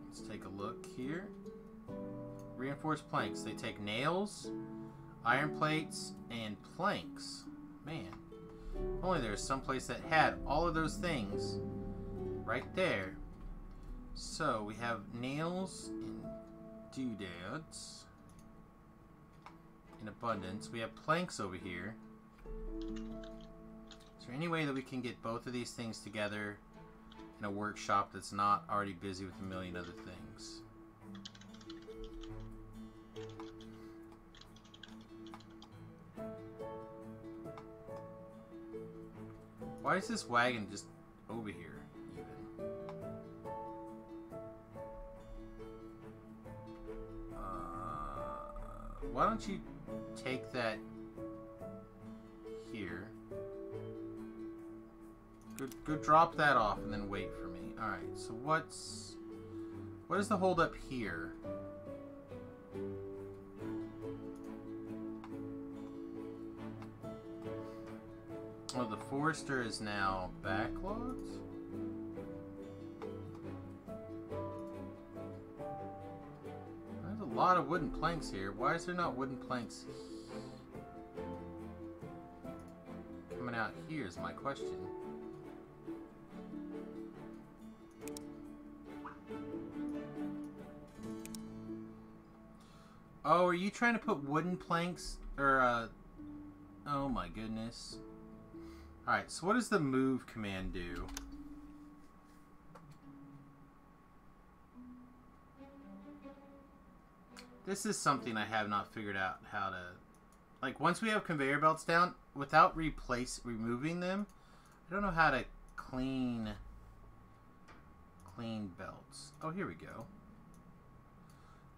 Let's take a look here. Reinforced planks. They take nails, iron plates, and planks. Man, if only there was some place that had all of those things right there. So we have nails and doodads in abundance. We have planks over here. Is there any way that we can get both of these things together in a workshop that's not already busy with a million other things? Why is this wagon just over here, even? Why don't you take that here? Go drop that off and then wait for me. Alright, so what is the hold up here? Oh, the Forester is now backlogged? There's a lot of wooden planks here. Why is there not wooden planks coming out here is my question. Oh, are you trying to put wooden planks? Or, oh my goodness. Alright, so what does the move command do? This is something I have not figured out how to... Like, once we have conveyor belts down, without removing them, I don't know how to clean belts. Oh, here we go.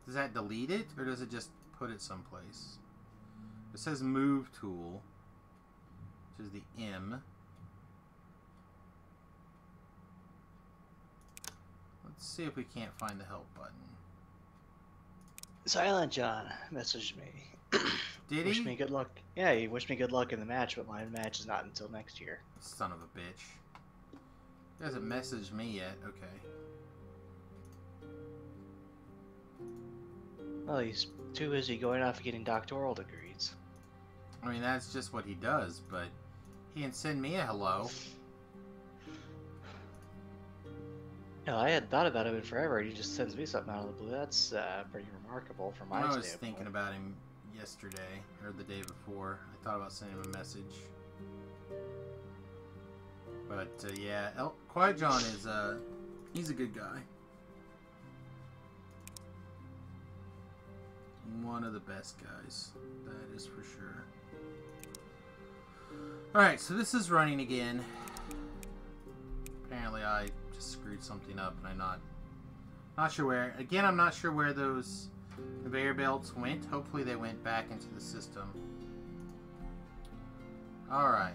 Does that delete it, or does it just put it someplace? It says move tool, which is the M. Let's see if we can't find the help button. Silent John messaged me. Did Wish he? me good luck. Yeah, he wished me good luck in the match, but my match is not until next year. Son of a bitch. He hasn't messaged me yet. Okay. Well, he's too busy going off getting doctoral degrees. I mean, that's just what he does, but he didn't send me a hello. No, I had thought about him in forever, and he just sends me something out of the blue. That's pretty remarkable from my I standpoint. was thinking about him yesterday, or the day before. I thought about sending him a message. But, yeah, Quiet John is, he's a good guy. One of the best guys. That is for sure. Alright, so this is running again. Apparently I just screwed something up and I'm not sure where. Again, I'm not sure where those conveyor belts went. Hopefully they went back into the system. Alright,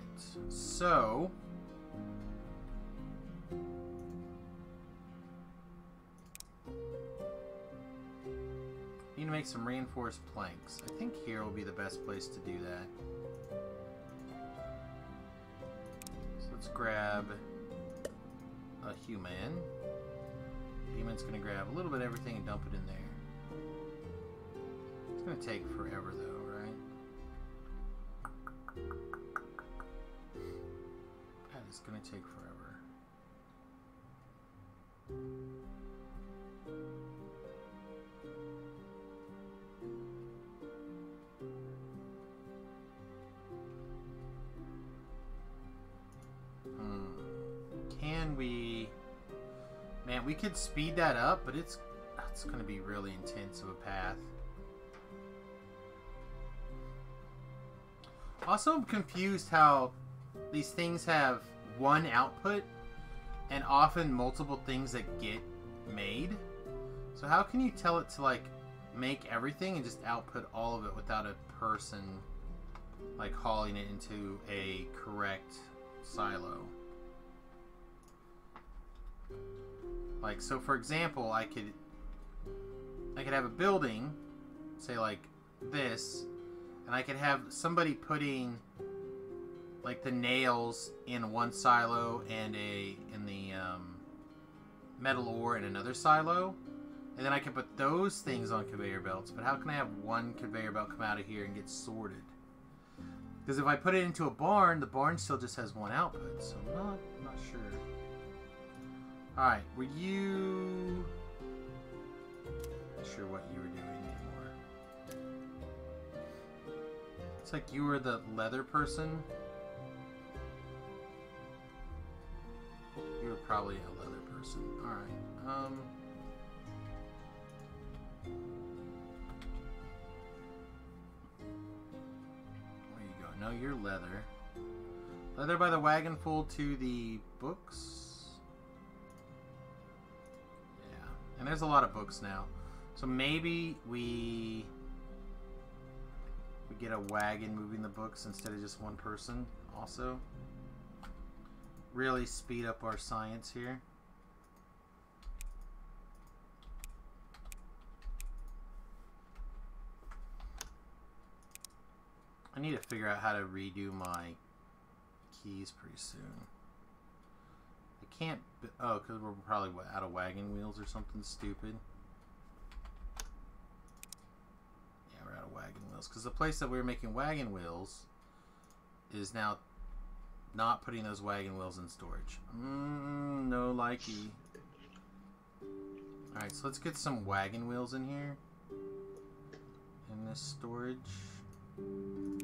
so... need to make some reinforced planks. I think here will be the best place to do that. So let's grab a human. Human's gonna grab a little bit of everything and dump it in there. It's gonna take forever though, right? That is gonna take forever. Can we... Man, we could speed that up, but it's going to be really intense of a path. Also, I'm confused how these things have one output and often multiple things that get made. So how can you tell it to, like, make everything and just output all of it without a person, like, hauling it into a correct silo? Like, so for example, I could have a building, say like this, and I could have somebody putting like the nails in one silo and in the metal ore in another silo, and then I can put those things on conveyor belts. But how can I have one conveyor belt come out of here and get sorted? Because if I put it into a barn, the barn still just has one output, so I'm not sure. Alright, were you... Not sure what you were doing anymore. It's like you were the leather person. You were probably a leather person. Alright, No, you're leather. Leather by the wagonful to the books. Yeah, and there's a lot of books now. So maybe we get a wagon moving the books instead of just one person also. Really speed up our science here. I need to figure out how to redo my keys pretty soon. I can't... Oh, because we're probably out of wagon wheels or something stupid. Yeah, we're out of wagon wheels. Because the place that we were making wagon wheels is now not putting those wagon wheels in storage. No likey. Alright, so let's get some wagon wheels in here. In this storage. And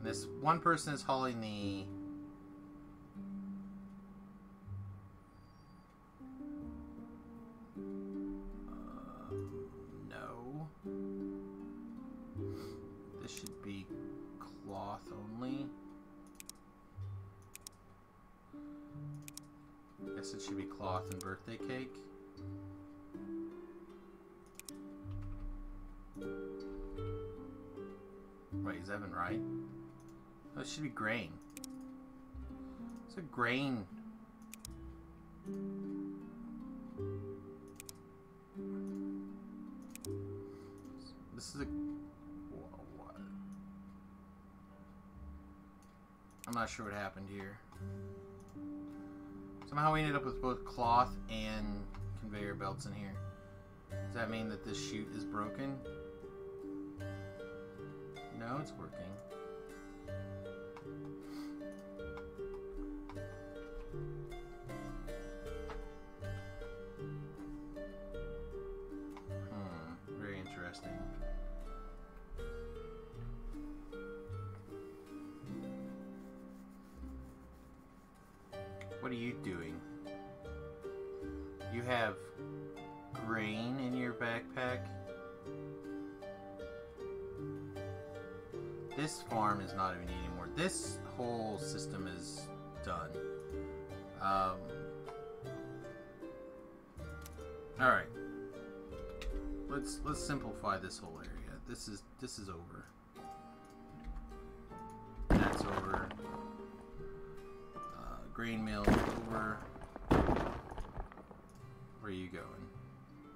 this one person is hauling the no. This should be cloth only. I guess it should be cloth and birthday cake. Wait, is Evan right? Oh, it should be grain. It's a grain. This is a... What? I'm not sure what happened here. Somehow we ended up with both cloth and conveyor belts in here. Does that mean that this chute is broken? No, it's working. Very interesting. What are you doing? You have grain in your backpack? This farm is not even anymore. This whole system is done. All right. Let's simplify this whole area. This is over. That's over. Grain mill over. Where are you going?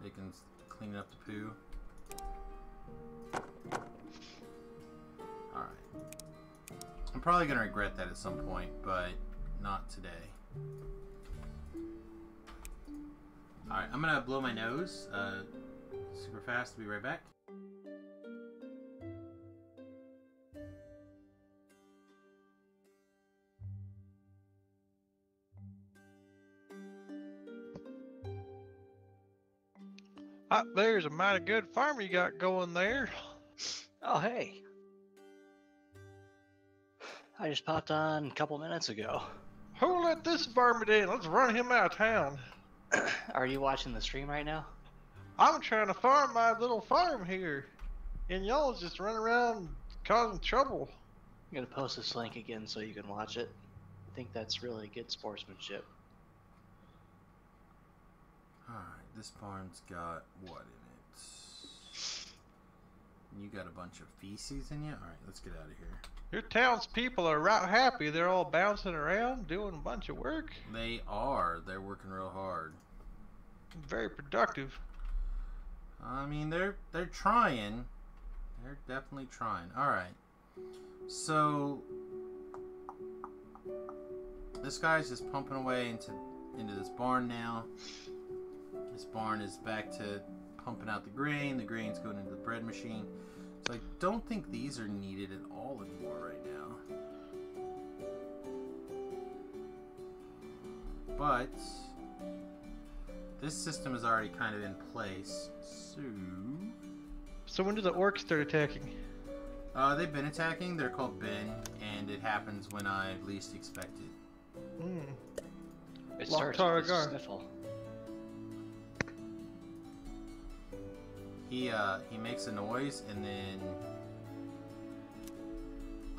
They can clean up the poo. Alright. I'm probably going to regret that at some point, but not today. Alright, I'm going to blow my nose super fast. I'll be right back. There's a mighty good farm you got going there. Oh, hey. I just popped on a couple minutes ago. Who let this varmint in? Let's run him out of town. Are you watching the stream right now? I'm trying to farm my little farm here, and y'all just run around causing trouble. I'm gonna post this link again so you can watch it. I think that's really good sportsmanship. Alright, this barn's got what in it? You got a bunch of feces in you? Alright, let's get out of here. Your townspeople are right happy. They're all bouncing around, doing a bunch of work. They are. They're working real hard. Very productive. I mean, they're trying. They're definitely trying. Alright. So this guy's just pumping away into this barn now. This barn is back to pumping out the grain. The grain's going into the bread machine. So I don't think these are needed at all anymore right now. But this system is already kind of in place. So when do the orcs start attacking? They've been attacking. They're called Ben, and it happens when I least expect it. It starts Loktar with a Agar. sniffle. He makes a noise, and then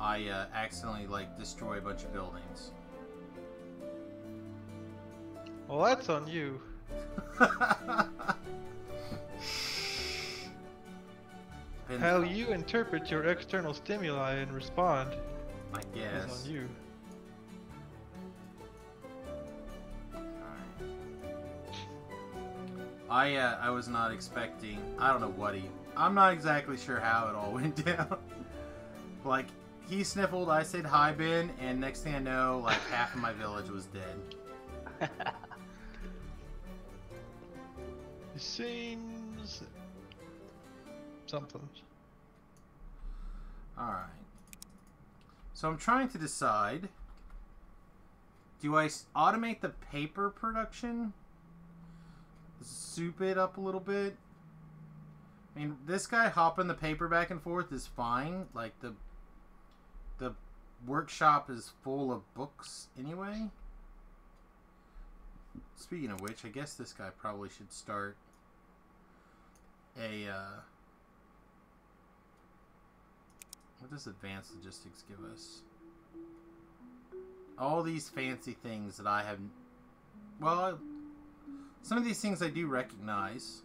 I accidentally destroy a bunch of buildings. Well, that's on you. How you interpret your external stimuli and respond I guess. is on you. I was not expecting. I don't know what I'm not exactly sure how it all went down. Like, he sniffled, I said hi, Ben, and next thing I know, like half of my village was dead. It seems something. Alright. So I'm trying to decide. Do I automate the paper production? Soup it up a little bit? I mean, this guy hopping the paper back and forth is fine. Like, the workshop is full of books anyway. Speaking of which, I guess this guy probably should start a, what does advanced logistics give us? All these fancy things that I have, well, some of these things I do recognize.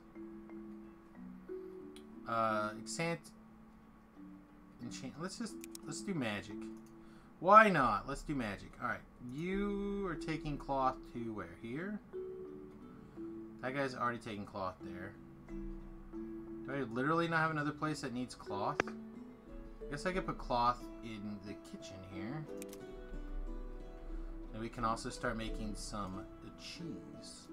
Enchant. Let's do magic. Why not? Let's do magic. Alright. You are taking cloth to where? Here? That guy's already taking cloth there. Do I literally not have another place that needs cloth? I guess I could put cloth in the kitchen here. And we can also start making some cheese.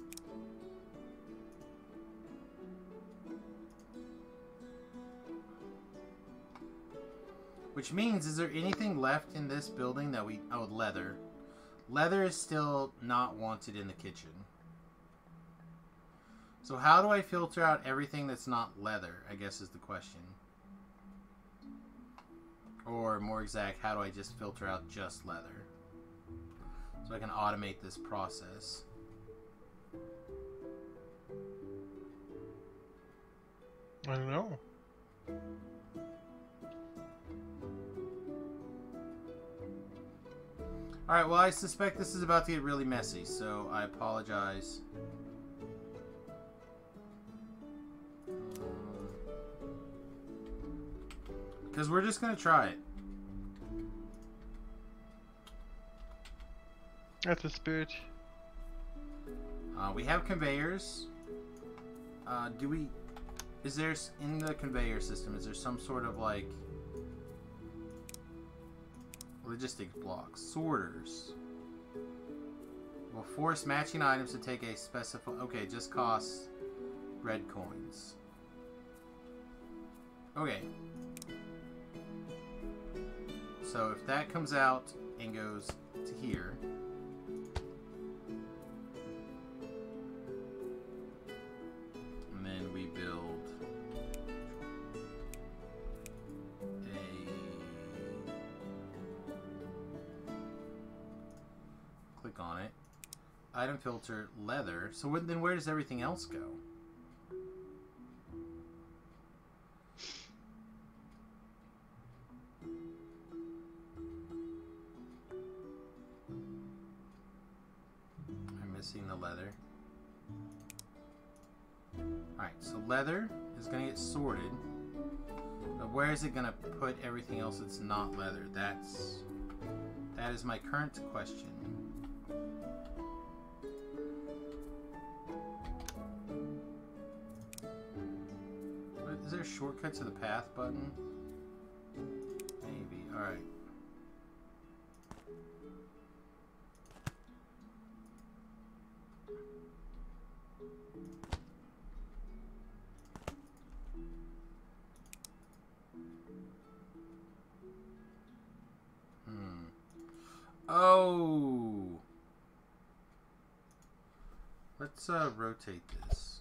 Which means, is there anything left in this building that we... Oh, leather. Leather is still not wanted in the kitchen. So how do I filter out everything that's not leather, I guess is the question. Or, more exact, how do I just filter out just leather? So I can automate this process. I don't know. Alright, well, I suspect this is about to get really messy, so I apologize. Because we're just going to try it. That's a spirit. We have conveyors. Is there, in the conveyor system, is there some sort of, like, logistics blocks? Sorters. Will force matching items to take a specified... Okay, just costs red coins. Okay. So if that comes out and goes to here... And then we build click on it. Item filter, leather. So then where does everything else go? I'm missing the leather. Alright, so leather is going to get sorted. But where is it going to put everything else that's not leather? That is my current question. Is there a shortcut to the path button? Alright. Oh! Let's rotate this.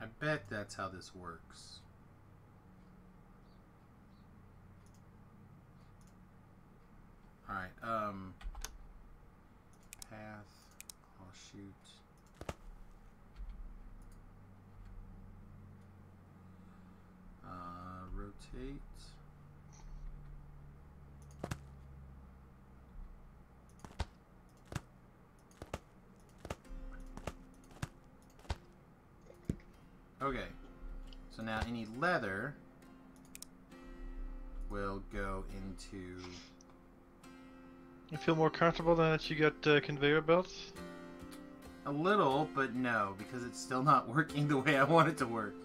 I bet that's how this works. Alright, path, I'll shoot. Rotate. Okay, so now any leather will go into... You feel more comfortable now that you got conveyor belts? A little, but no, because it's still not working the way I want it to work.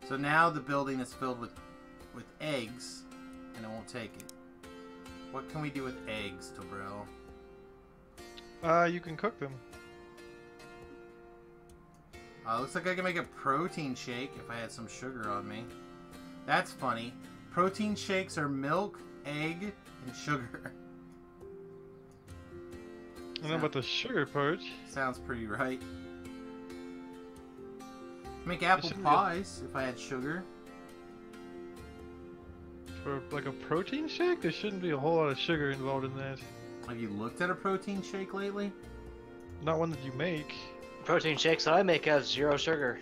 So now the building is filled with eggs, and it won't take it. What can we do with eggs, Tobrel? You can cook them. Looks like I can make a protein shake if I had some sugar on me. That's funny. Protein shakes are milk, egg, and sugar. I don't know about the sugar part. Sounds pretty right. Make apple pies if I had sugar. For like a protein shake, there shouldn't be a whole lot of sugar involved in that. Have you looked at a protein shake lately? Not one that you make. Protein shakes that I make have 0 sugar.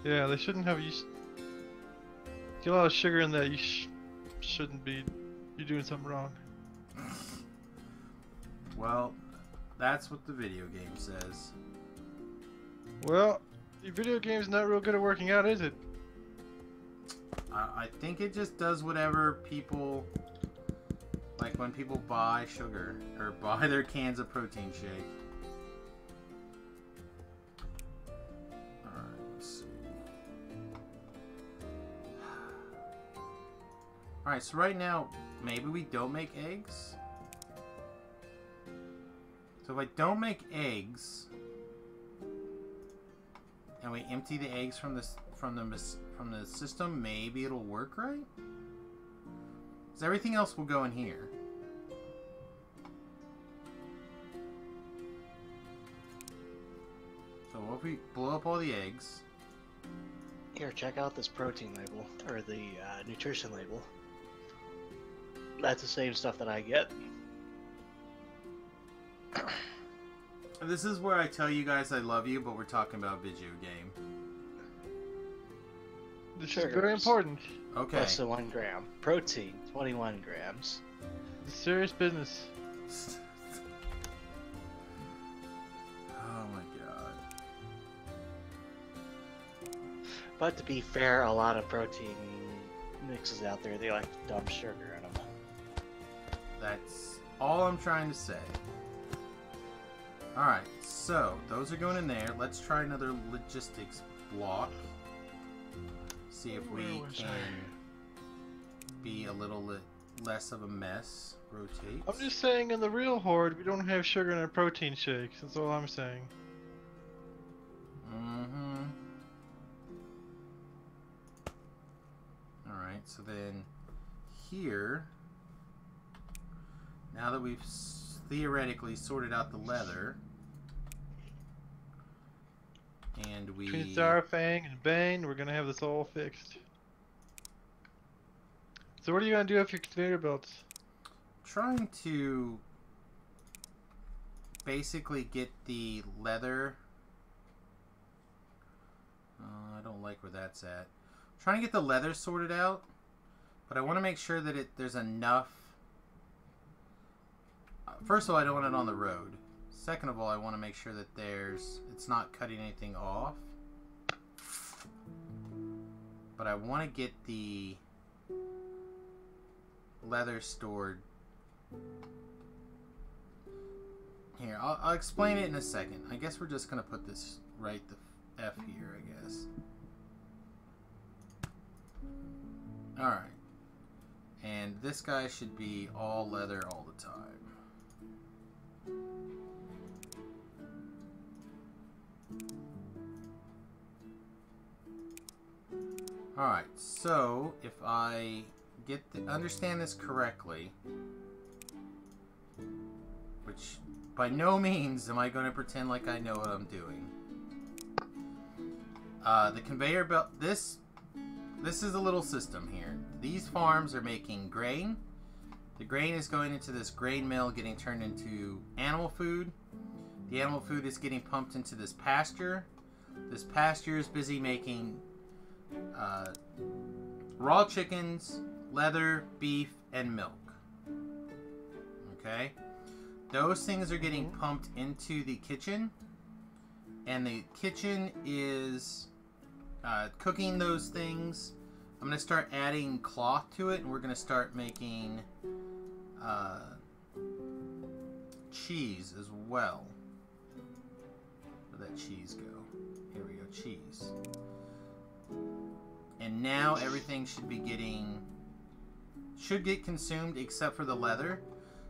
Yeah, they shouldn't have. You get a lot of sugar in that. You shouldn't be. You're doing something wrong. Well, that's what the video game says. Well, your video game's not real good at working out, is it? I think it just does whatever people like when people buy sugar or buy their cans of protein shake. Alright, so right now, maybe we don't make eggs? So if I don't make eggs, and we empty the eggs from the system, maybe it'll work right? Because everything else will go in here. So what if we blow up all the eggs? Here, check out this protein label, or the nutrition label. That's the same stuff that I get. This is where I tell you guys I love you, but we're talking about video game. This is very important. Okay. Less than 1 gram. Protein, 21 grams. It's serious business. Oh my god. But to be fair, a lot of protein mixes out there, they like to dump sugar in them. That's all I'm trying to say. Alright, so those are going in there. Let's try another logistics block. See if we can be a little less of a mess. Rotate. I'm just saying, in the real horde, we don't have sugar in our protein shakes. That's all I'm saying. Mm-hmm. Alright, so then here, now that we've theoretically sorted out the leather, and we... Between Starfang and Bane, we're gonna have this all fixed. So what are you gonna do with your conveyor belts? Trying to basically get the leather... I don't like where that's at. Trying to get the leather sorted out, but I want to make sure that there's enough... First of all, I don't want it on the road. Second of all, I want to make sure that it's not cutting anything off. But I want to get the leather stored. Here, I'll explain it in a second. I guess we're just going to put this right the F here, I guess. Alright, And this guy should be all leather all the time. Alright, so if I understand this correctly, which by no means am I going to pretend like I know what I'm doing. The conveyor belt, this is a little system here. These farms are making grain. The grain is going into this grain mill, getting turned into animal food. The animal food is getting pumped into this pasture. This pasture is busy making raw chickens, leather, beef, and milk. Okay? Those things are getting pumped into the kitchen. And the kitchen is cooking those things. I'm going to start adding cloth to it, and we're going to start making cheese as well. Where'd that cheese go? Here we go, cheese. And now everything should get consumed except for the leather.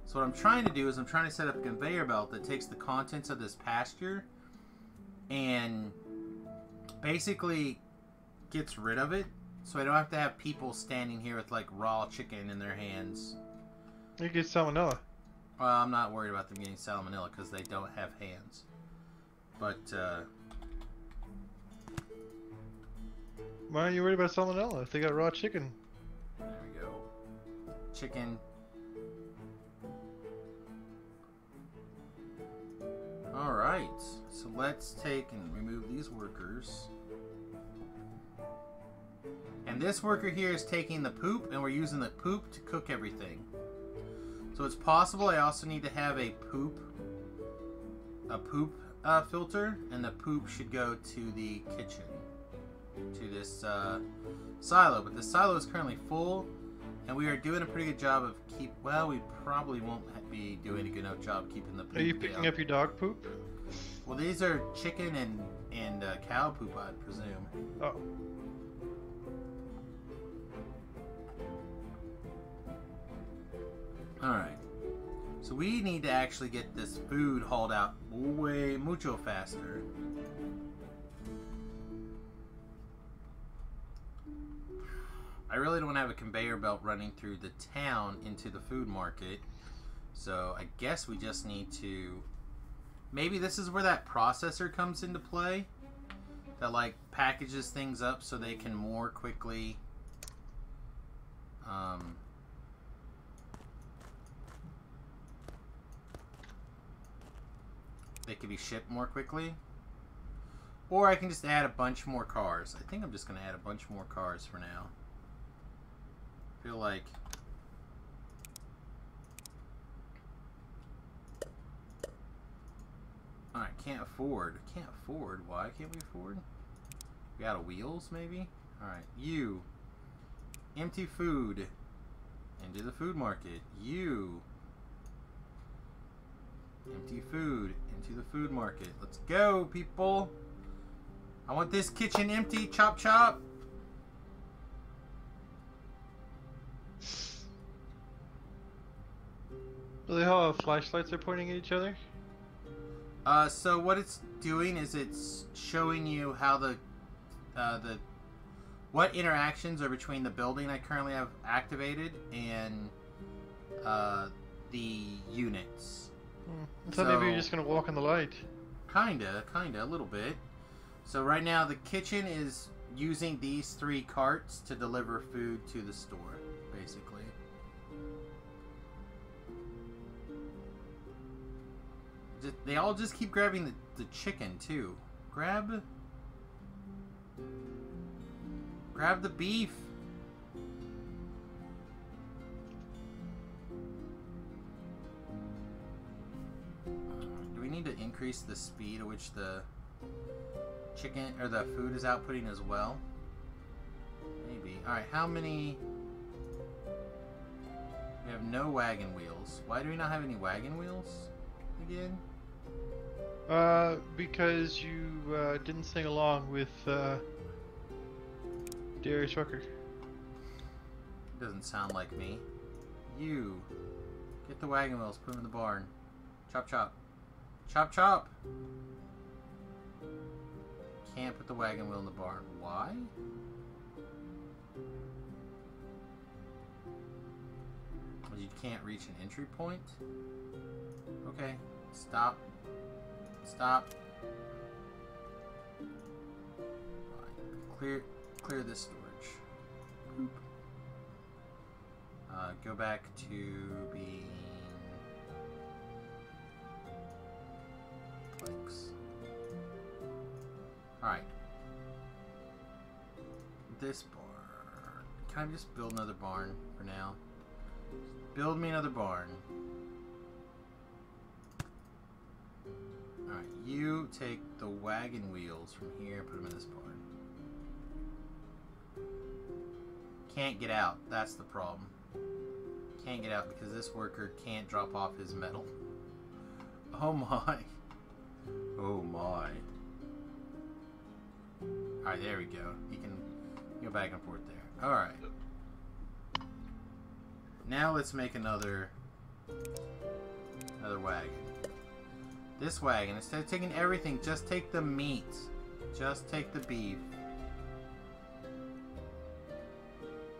So what I'm trying to do is I'm trying to set up a conveyor belt that takes the contents of this pasture and basically gets rid of it, so I don't have to have people standing here with like raw chicken in their hands. You get salmonella. Well, I'm not worried about them getting salmonella because they don't have hands. But why are you worried about salmonella if they got raw chicken? there we go. Chicken. Alright, so let's take and remove these workers. And this worker here is taking the poop, and we're using the poop to cook everything. So it's possible I also need to have a poop filter, and the poop should go to the kitchen, to this silo. But the silo is currently full, and we are doing a pretty good job of well, we probably won't be doing a good enough job keeping the poop. Are you picking up your dog poop? Well, these are chicken and cow poop, I'd presume. Oh. Alright. So we need to actually get this food hauled out way mucho faster. I really don't have a conveyor belt running through the town into the food market. So I guess we just need to... Maybe this is where that processor comes into play. That like packages things up so they can more quickly... they could be shipped more quickly. Or I can just add a bunch more cars. I think I'm just going to add a bunch more cars for now. I feel like... Alright, can't afford. Can't afford. Why can't we afford? We out of wheels, maybe? Alright, you. Empty food. Into the food market. You. Empty food into the food market. Let's go, people. I want this kitchen empty. Chop, chop. Do they all have flashlights they're pointing at each other? So what it's doing is it's showing you how what interactions are between the building I currently have activated and the units. So maybe you're just gonna walk in the light. Kinda, a little bit. So right now the kitchen is using these 3 carts to deliver food to the store, basically. They all just keep grabbing the chicken too. Grab the beef. Do we need to increase the speed at which the chicken or the food is outputting as well? Maybe. Alright, how many? We have no wagon wheels. Why do we not have any wagon wheels again? Because you didn't sing along with Darius Rucker. Doesn't sound like me. You. Get the wagon wheels, put them in the barn. Chop chop. Chop chop! Can't put the wagon wheel in the barn. Why? Well, you can't reach an entry point? Okay. Stop. Stop. Fine. Clear this storage. Boop. Go back to being planks. Alright. This barn. Can I just build another barn for now? Build me another barn. Alright, you take the wagon wheels from here and put them in this barn. Can't get out. That's the problem. Can't get out because this worker can't drop off his metal. Oh my. Oh my. Alright, there we go. He can go back and forth there. Alright. Now let's make another wagon. This wagon, instead of taking everything, just take the meat. Just take the beef.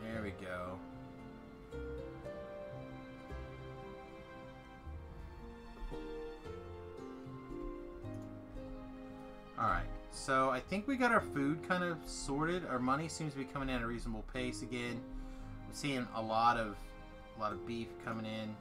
There we go. Alright, so I think we got our food kind of sorted. Our money seems to be coming in at a reasonable pace again. I'm seeing a lot of beef coming in.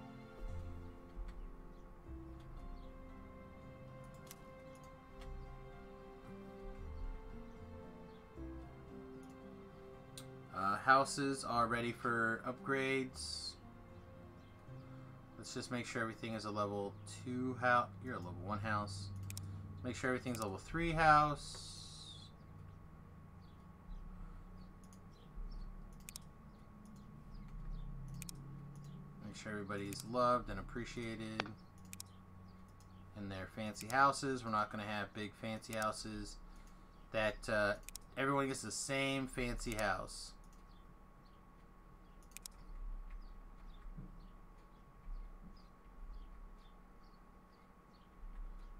Houses are ready for upgrades. Let's just make sure everything is a level 2 house. You're a level 1 house. Make sure everything's level 3 house. Make sure everybody's loved and appreciated in their fancy houses. We're not going to have big fancy houses that everyone gets the same fancy house.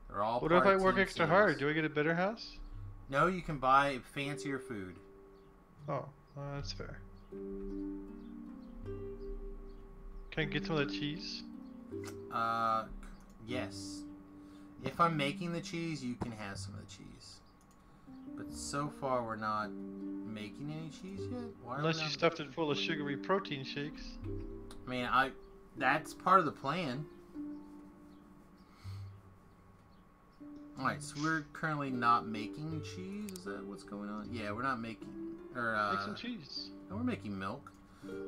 They're all what if I parts work and extra teams. hard? Do I get a better house? No, you can buy fancier food. Oh, that's fair. Can I get some of the cheese? Yes. If I'm making the cheese, you can have some of the cheese. But so far, we're not making any cheese yet. Why Unless you stuffed it full of sugary protein shakes. I mean, that's part of the plan. Alright, so we're currently not making cheese? Is that what's going on? Yeah, we're not making... Make some cheese. No, we're making milk.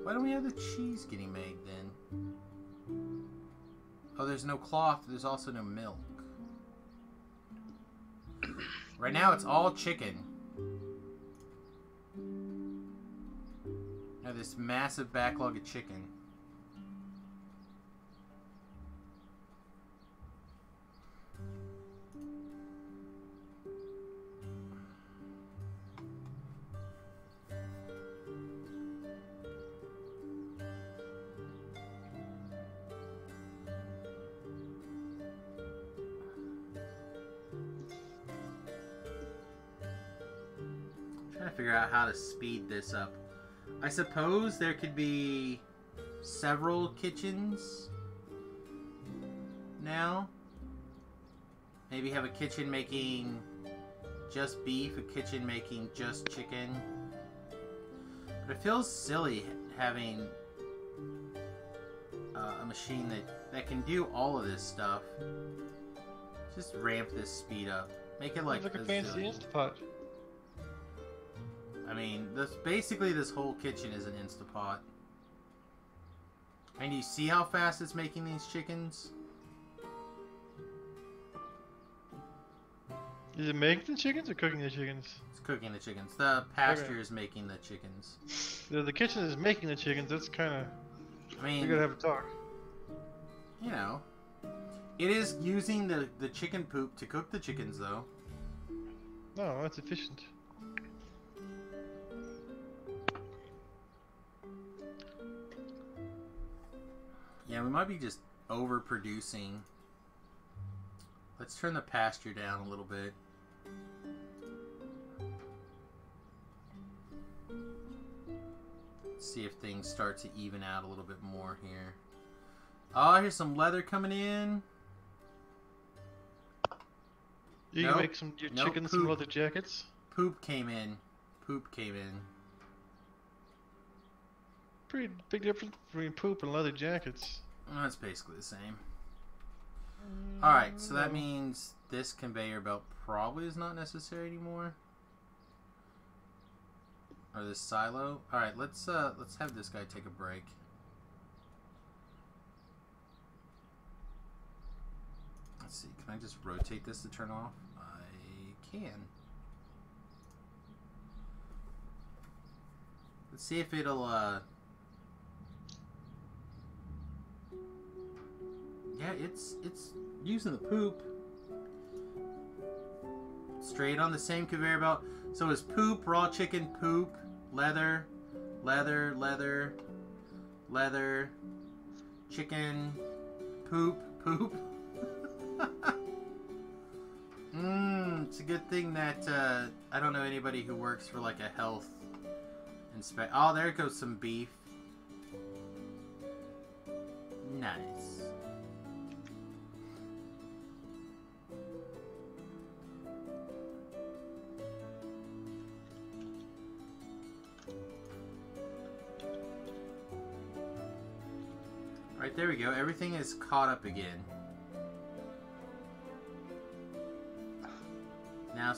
Why don't we have the cheese getting made, then? Oh, there's no cloth. There's also no milk. Right now, it's all chicken. I have this massive backlog of chicken. Trying to figure out how to speed this up. I suppose there could be several kitchens now. Maybe have a kitchen making just beef, a kitchen making just chicken. But it feels silly having a machine that can do all of this stuff. Just ramp this speed up. Make it like a fancy Instapot. I mean, basically this whole kitchen is an Instapot. And you see how fast it's making these chickens? Is it making the chickens or cooking the chickens? It's cooking the chickens. The pasture is making the chickens. The kitchen is making the chickens. That's kind of... I mean... We gotta have a talk. You know. It is using the chicken poop to cook the chickens, though. No, that's efficient. Yeah, we might be just overproducing. Let's turn the pasture down a little bit. See if things start to even out a little bit more here. Oh, here's some leather coming in. You can make some your chickens some leather jackets. Poop came in. Poop came in. Pretty big difference between poop and leather jackets. Well, that's basically the same. Alright, so that means this conveyor belt probably is not necessary anymore. Or this silo. Alright, let's have this guy take a break. Let's see, can I just rotate this to turn off? I can. Let's see if it'll yeah, it's using the poop. Straight on the same conveyor belt. So it's poop, raw chicken, poop, leather, leather, leather, leather, chicken, poop, poop. It's a good thing that I don't know anybody who works for like a health inspect. Oh, there goes some beef. Nice. Alright, there we go. Everything is caught up again. Now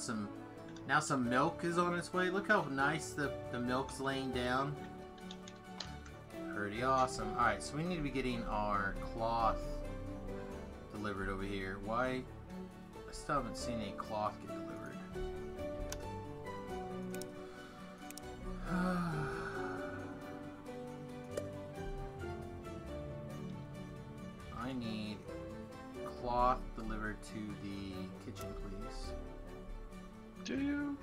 some milk is on its way. Look how nice the milk's laying down. Pretty awesome. Alright, so we need to be getting our cloth delivered over here. Why? I still haven't seen any cloth get delivered. I need cloth delivered to the kitchen, please. Do you?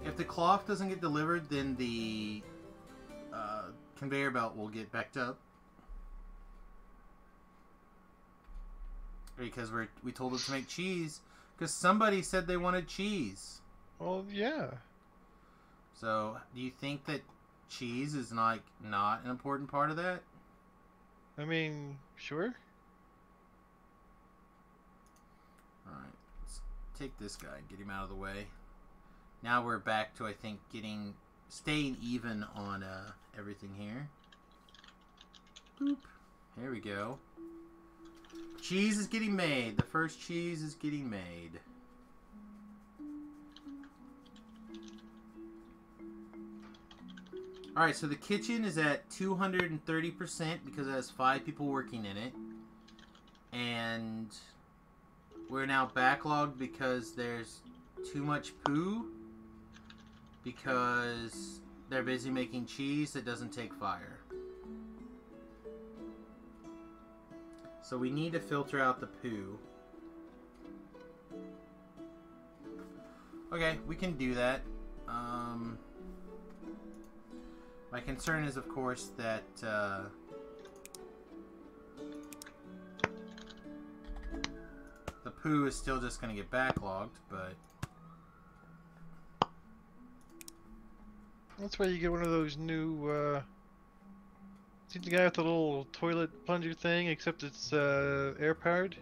If the cloth doesn't get delivered, then the conveyor belt will get backed up. Because we told it to make cheese. Because somebody said they wanted cheese. Well, yeah. So, do you think that cheese is not an important part of that? I mean, sure. Alright, let's take this guy and get him out of the way. Now we're back to, I think, staying even on everything here. Boop. Here we go. Cheese is getting made. The first cheese is getting made. Alright, so the kitchen is at 230% because it has 5 people working in it. And we're now backlogged because there's too much poo. Because they're busy making cheese that doesn't take fire. So we need to filter out the poo. Okay, we can do that. My concern is, of course, that the poo is still just going to get backlogged, but that's why you get one of those new, see the guy with the little toilet plunger thing, except it's air-powered?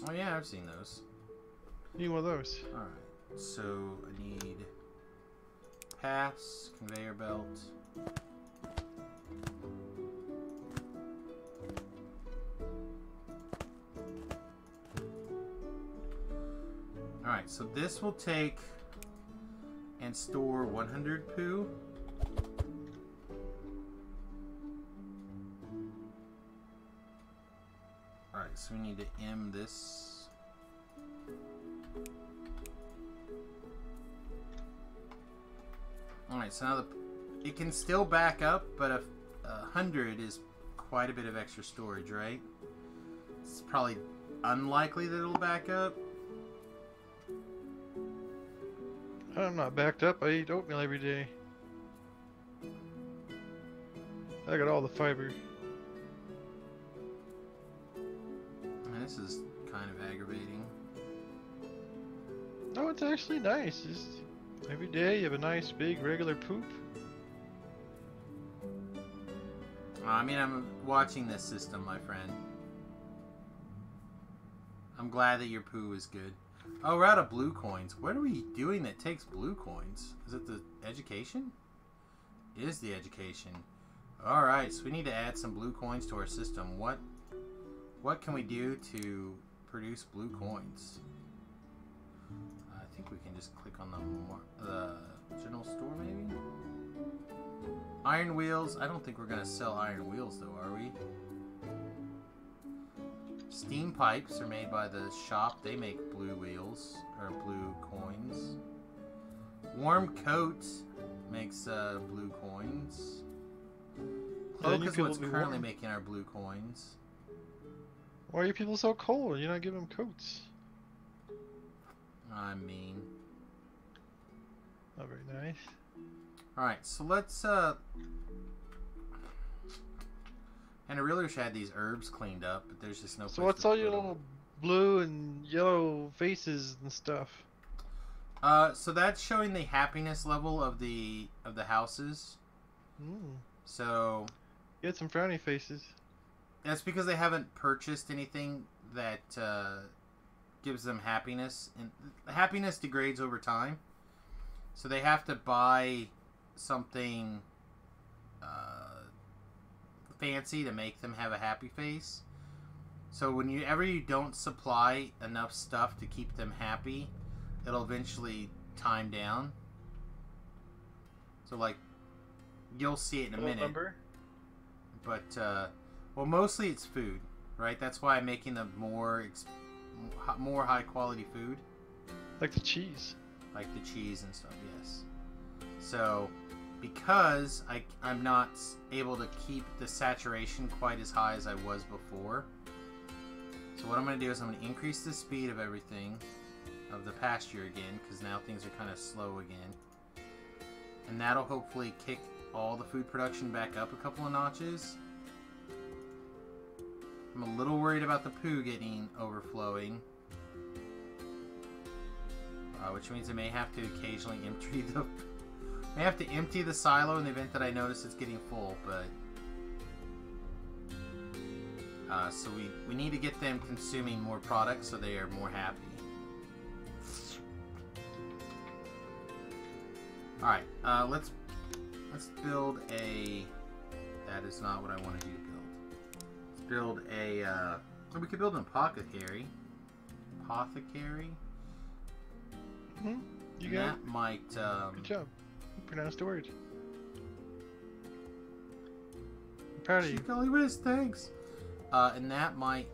Oh yeah, I've seen those. You need one of those. Alright, so I need paths, conveyor belt. Alright, so this will take and store 100 poo. Alright, so we need to M this. Alright, so now it can still back up, but 100 is quite a bit of extra storage, right? It's probably unlikely that it'll back up. I'm not backed up. I eat oatmeal every day. I got all the fiber. This is kind of aggravating. No, it's actually nice. Just every day you have a nice big regular poop. I mean, I'm watching this system, my friend. I'm glad that your poo is good. Oh, we're out of blue coins. What are we doing that takes blue coins? Is it the education? It is the education. Alright, so we need to add some blue coins to our system. What can we do to produce blue coins? I think we can just click on the general store, maybe? Iron wheels. I don't think we're going to sell iron wheels, though, are we? Steam pipes are made by the shop. They make blue wheels, or blue coins. Warm coat makes blue coins. Cloak is what's currently making our blue coins. Why are you people so cold? You're not giving them coats. I mean... Not very nice. Alright, so let's, and I really wish I had these herbs cleaned up, but there's just no place So what's to all put your them. little blue and yellow faces and stuff? So that's showing the happiness level of the houses. So... You had some frowny faces. That's because they haven't purchased anything that gives them happiness. And happiness degrades over time. So they have to buy something fancy to make them have a happy face. So whenever you don't supply enough stuff to keep them happy, it'll eventually time down. So like, you'll see it in a minute. Number? But, well, mostly it's food, right? That's why I'm making them more high quality food. Like the cheese. Like the cheese and stuff, yes. So, because I'm not able to keep the saturation quite as high as I was before. So what I'm going to do is I'm going to increase the speed of everything, of the pasture again, because now things are kind of slow again. And that'll hopefully kick all the food production back up a couple of notches. I'm a little worried about the poo getting overflowing. Which means I may have to occasionally empty the silo in the event that I notice it's getting full, but so we need to get them consuming more products so they are more happy. Alright, let's build a... That is not what I wanted you to build. Let's build a... we could build an apothecary. Apothecary? You got that might... Good job. You pronounced the word. I'm proud of you. Golly whiz, thanks. And that might...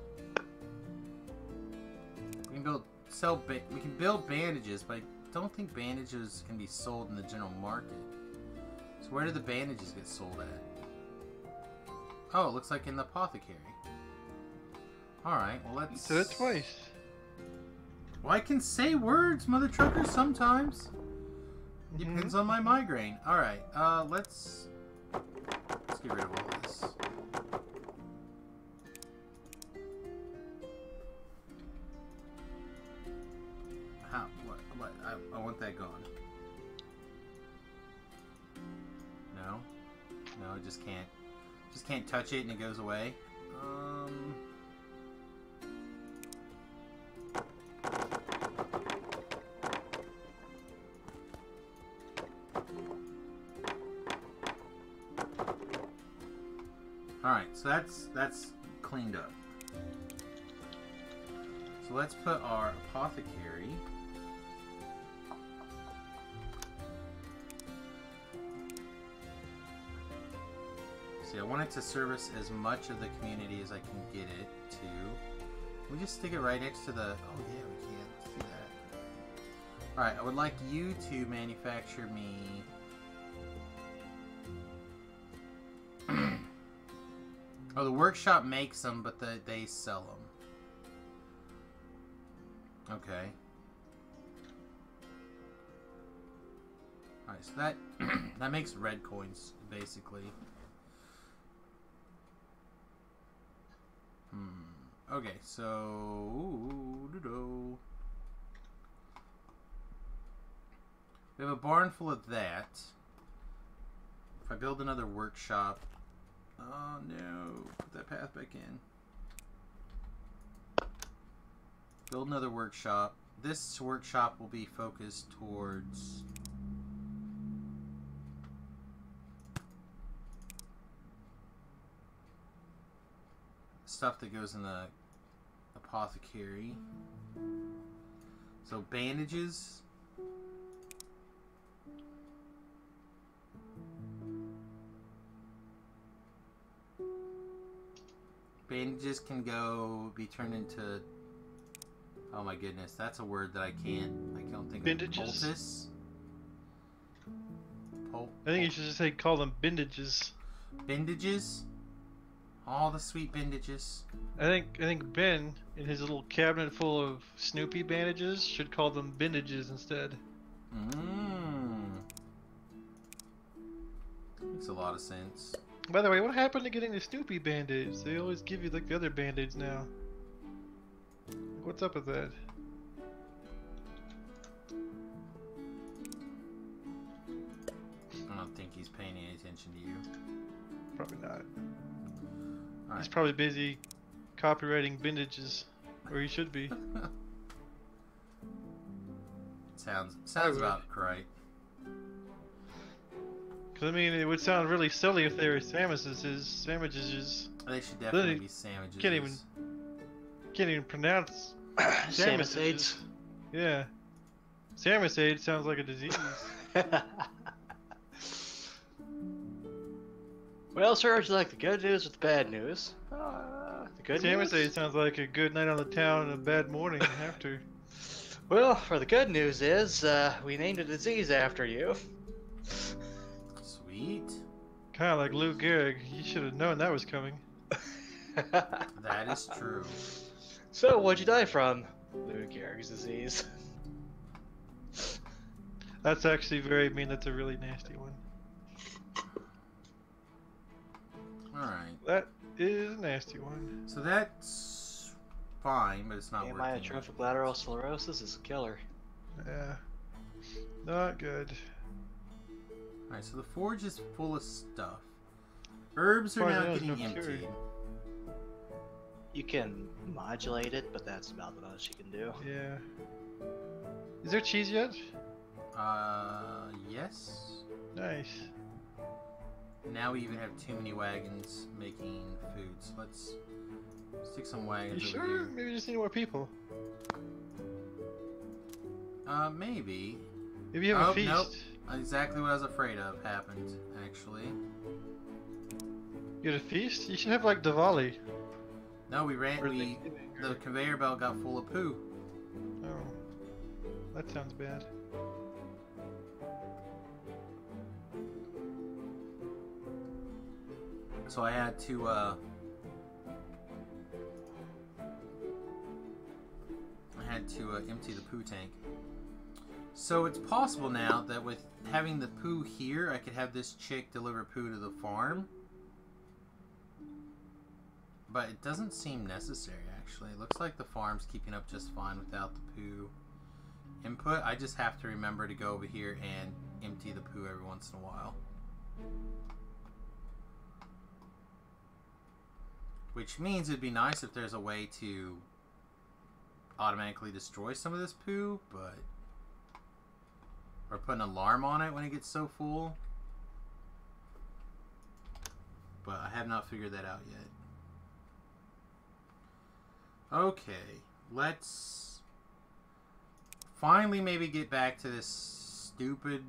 We can build bandages, but I don't think bandages can be sold in the general market. So where do the bandages get sold at? Oh, it looks like in the apothecary. Alright, well let's... So that's twice. Well, I can say words, mother truckers, sometimes. Depends on my migraine. Alright, let's get rid of all this. How? What? I want that gone. No? No, I just can't touch it and it goes away. Alright, so that's cleaned up. So let's put our apothecary. See, I want it to service as much of the community as I can get it to. We just stick it right next to the... Oh yeah, we can. Let's do that. Alright, I would like you to manufacture me... Oh, the workshop makes them, but they sell them. Okay. Alright, so that makes red coins, basically. Okay, so... We have a barn full of that. If I build another workshop... Oh no, put that path back in. Build another workshop. This workshop will be focused towards... stuff that goes in the apothecary. So bandages. Bandages can be turned into... Oh my goodness, that's a word that I don't think Bandages? of. Poultice? I think you should just say call them bindages. Bandages? All the sweet bandages. I think Ben, in his little cabinet full of Snoopy bandages, should call them bindages instead. Makes a lot of sense. By the way, what happened to getting the Snoopy band-aids? They always give you like the other band-aids now. What's up with that? I don't think he's paying any attention to you. Probably not. All He's right. probably busy copywriting bandages, or he should be. Sounds about right. Because I mean, it would sound really silly if they were Samus's. Sandwiches. They should definitely be sandwiches. Can't even pronounce Samus AIDS. Yeah. Samus AIDS sounds like a disease. Well, sir, would you like the good news or the bad news? The good Samus news? AIDS sounds like a good night on the town and a bad morning after. Well, for the good news is, we named a disease after you. Sweet. Kind of like Lou Gehrig. You should have known that was coming. That is true. So, what'd you die from? Lou Gehrig's disease. That's actually very mean. That's a really nasty one. Alright. That is a nasty one. So that's fine, but it's not working. Amyotrophic lateral sclerosis is a killer. Yeah. Not good. Alright, so the forge is full of stuff. Herbs are Far now as I know, getting there's no cure. emptied. You can modulate it, but that's about the most you can do. Yeah. Is there cheese yet? Yes. Nice. Now we even have too many wagons making food, so let's stick some You wagons over sure? here. Maybe we just need more people. Maybe. Maybe you have Oh, a feast. nope. Exactly what I was afraid of happened, actually. You had a feast? You should have like Diwali. No, we ran. Or The Thanksgiving. conveyor belt got full of poo. Oh. That sounds bad. So I had to empty the poo tank. So it's possible now that with having the poo here, I could have this chick deliver poo to the farm. But it doesn't seem necessary, actually. It looks like the farm's keeping up just fine without the poo input. I just have to remember to go over here and empty the poo every once in a while. Which means it'd be nice if there's a way to automatically destroy some of this poo, but... or put an alarm on it when it gets so full. But I have not figured that out yet. Okay, let's finally maybe get back to this stupid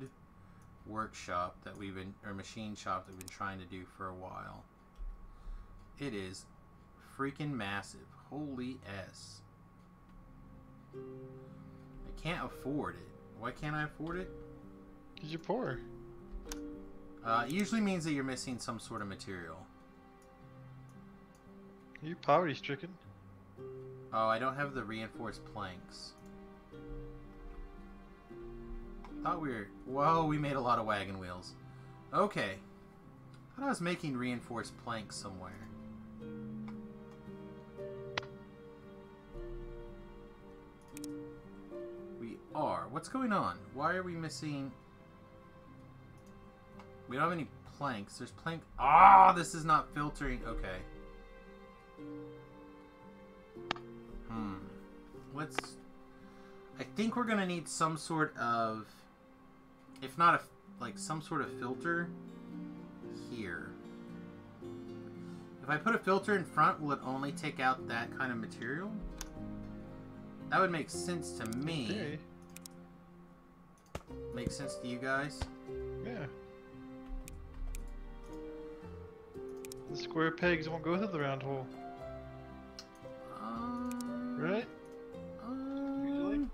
workshop that we've been, or machine shop that we've been trying to do for a while. It is freaking massive. Holy S. I can't afford it. Why can't I afford it? Because you're poor. It usually means that you're missing some sort of material. You're poverty stricken. Oh, I don't have the reinforced planks. Thought we were... Whoa, we made a lot of wagon wheels. Okay. Thought I was making reinforced planks somewhere. are. What's going on? Why are we missing... We don't have any planks. There's plank... Ah, this is not filtering. Okay. Let's... I think we're going to need some sort of... If not a... Like, some sort of filter here. If I put a filter in front, will it only take out that kind of material? That would make sense to me. Okay. Make sense to you guys? Yeah. The square pegs won't go through the round hole. Right? Usually?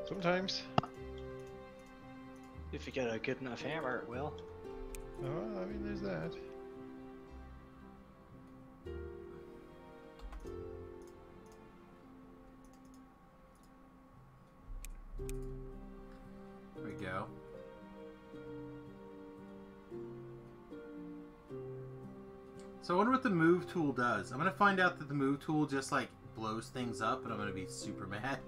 Sometimes. If you get a good enough hammer, it will. Oh, I mean, there's that. There we go. So I wonder what the move tool does. I'm going to find out that the move tool just like blows things up and I'm going to be super mad.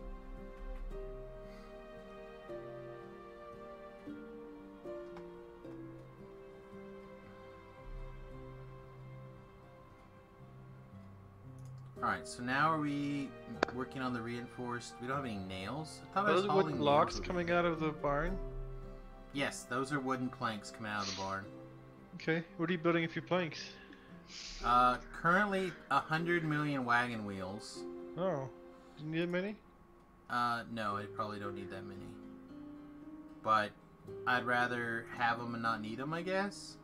Alright, so now are we working on the reinforced? We don't have any nails? I thought I was Those hauling wooden nails locks over coming here. out of the barn? Yes, those are wooden planks coming out of the barn. Okay, what are you building a few planks? Currently 100 million wagon wheels. Oh, didn't you need many? No, I probably don't need that many. But I'd rather have them and not need them, I guess.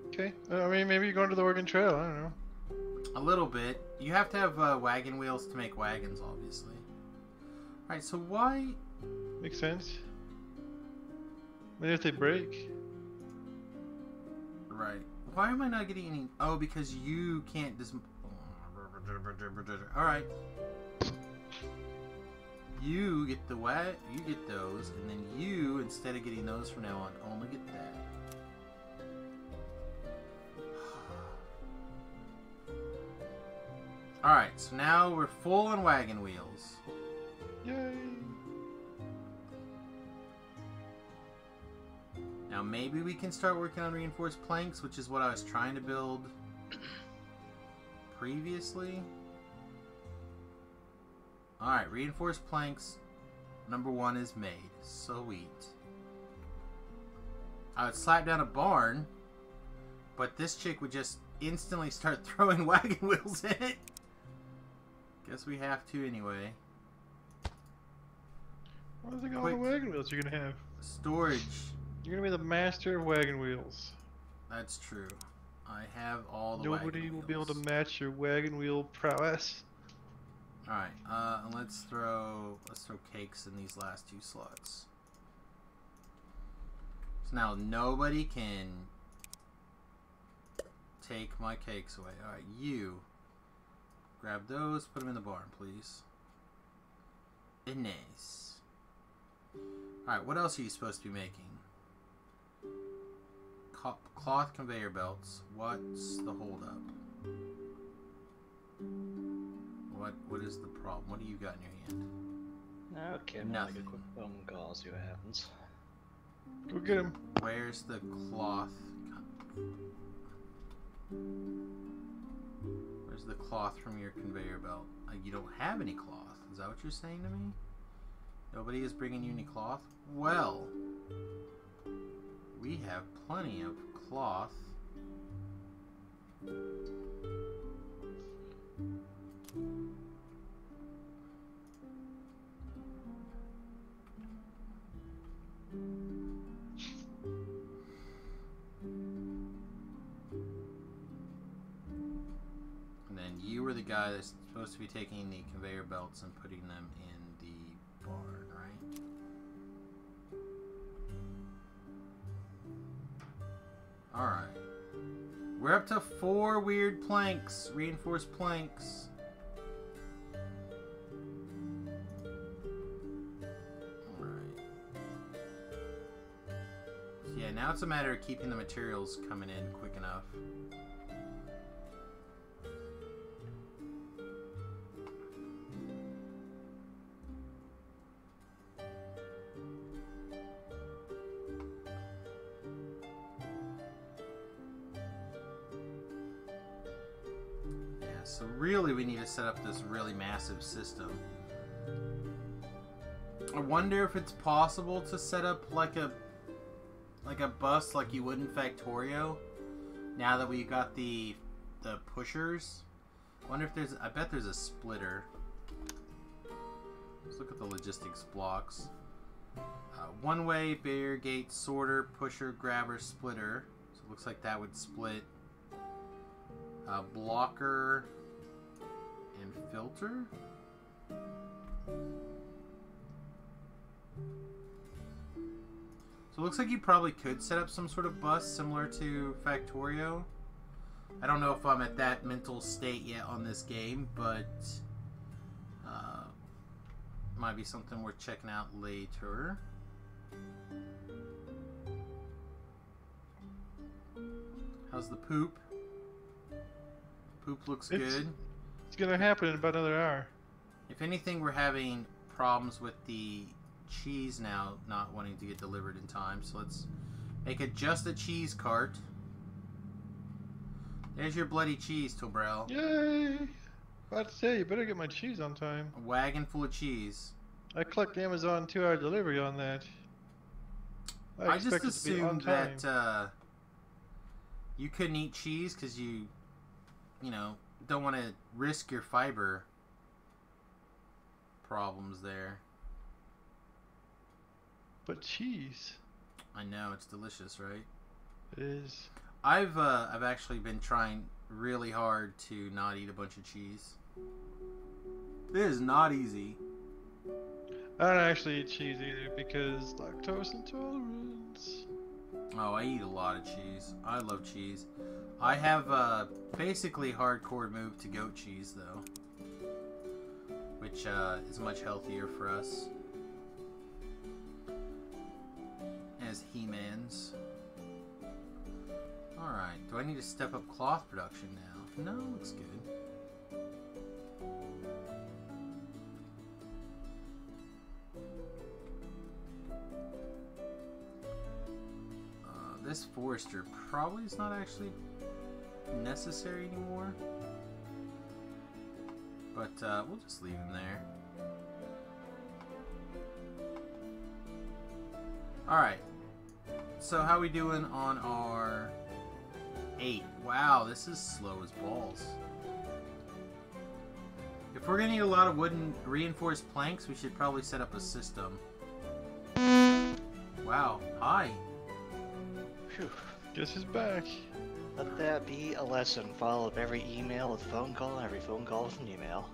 Okay, I mean, maybe you're going to the Oregon Trail, I don't know. A little bit. You have to have wagon wheels to make wagons, obviously. Alright, so why... Makes sense. Maybe if they break. Right. Why am I not getting any... Oh, because you can't dis... Alright. You get the you get those, and then you, instead of getting those from now on, only get that. Alright, so now we're full on wagon wheels. Yay! Now maybe we can start working on reinforced planks, which is what I was trying to build previously. Alright, reinforced planks number 1 is made. Sweet. I would slap down a barn, but this chick would just instantly start throwing wagon wheels in it. Guess we have to anyway. What do you think all the wagon wheels you're gonna have? Storage. You're gonna be the master of wagon wheels. That's true. I have all the Nobody wagon will be able to wheels. match your wagon wheel prowess. Alright, and let's throw cakes in these last 2 slots. So now nobody can take my cakes away. Alright, you grab those, put them in the barn, please. Nice. Alright, what else are you supposed to be making? Cloth conveyor belts. What's the holdup? What is the problem? What do you got in your hand? Okay, I'm gonna make a quick phone call, see what happens. Go get him. Where's the cloth? Where's the cloth from your conveyor belt? You don't have any cloth. Is that what you're saying to me? Nobody is bringing you any cloth? Well, we have plenty of cloth. And then you were the guy that's supposed to be taking the conveyor belts and putting them in the barn, right? Alright. We're up to 4 weird planks. Reinforced planks. Alright. Yeah, now it's a matter of keeping the materials coming in quick enough. So really we need to set up this really massive system. I wonder if it's possible to set up like a bus like you would in Factorio. Now that we got the pushers. I wonder if there's, I bet there's a splitter. Let's look at the logistics blocks. One way, barrier, gate, sorter, pusher, grabber, splitter. So it looks like that would split blocker and filter. So it looks like you probably could set up some sort of bus similar to Factorio. I don't know if I'm at that mental state yet on this game, but might be something worth checking out later. How's the poop? Poop looks good. It's gonna happen in about another hour. If anything, we're having problems with the cheese now not wanting to get delivered in time, so let's make it just a cheese cart. There's your bloody cheese, Tobrel. Yay! About to say, you better get my cheese on time. A wagon full of cheese. I clicked Amazon 2-hour delivery on that. I just expect it to be on assumed time. that you couldn't eat cheese because you know, don't want to risk your fiber problems there. But cheese. I know, it's delicious, right? It is. I've actually been trying really hard to not eat a bunch of cheese. It is not easy. I don't actually eat cheese either because lactose intolerance. Oh, I eat a lot of cheese. I love cheese. I have basically hardcore move to goat cheese though, which is much healthier for us as He-Mans. Alright, do I need to step up cloth production now? No, looks good. This forester probably is not actually necessary anymore, but we'll just leave him there. Alright, so how we doing on our 8? Wow, this is slow as balls. If we're gonna need a lot of wooden reinforced planks, we should probably set up a system. Wow, hi. Phew. Guess he's back. Let that be a lesson. Follow up every email with a phone call, every phone call with an email.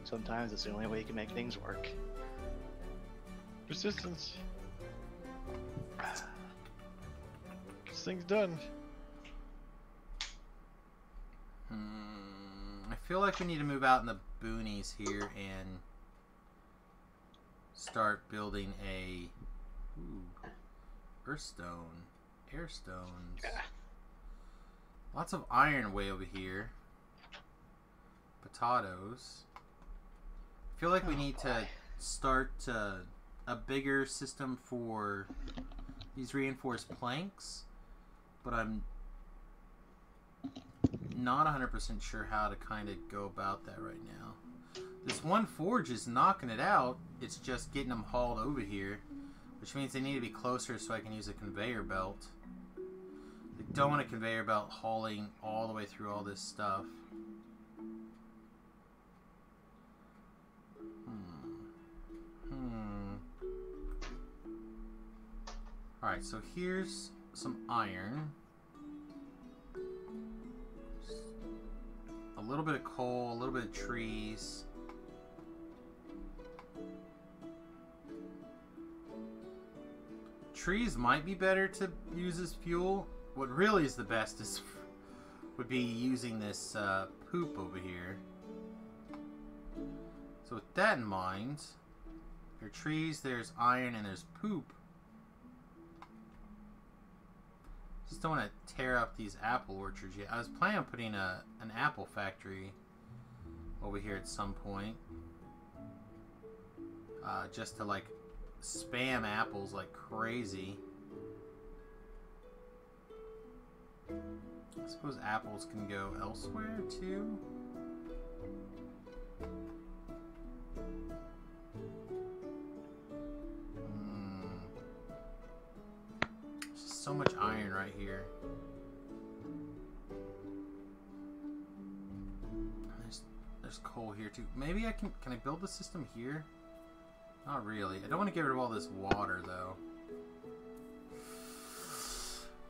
Sometimes it's the only way you can make things work. Persistence. This thing's done. I feel like we need to move out in the boonies here and start building a earthstone, air stones. Yeah. Lots of iron way over here. Potatoes. I feel like we need to start a bigger system for these reinforced planks, but I'm not 100% sure how to kind of go about that right now. This one forge is knocking it out. It's just getting them hauled over here, which means they need to be closer so I can use a conveyor belt. I don't want a conveyor belt hauling all the way through all this stuff. Alright, so here's some iron. A little bit of coal, a little bit of trees. Trees might be better to use as fuel. What really is the best is would be using this poop over here. So with that in mind, there are trees, there's iron, and there's poop. Just don't want to tear up these apple orchards yet. I was planning on putting an apple factory over here at some point. Just to like spam apples like crazy. I suppose apples can go elsewhere too. There's just so much iron right here. There's coal here too. Maybe I can I build the system here? Not really. I don't want to get rid of all this water though.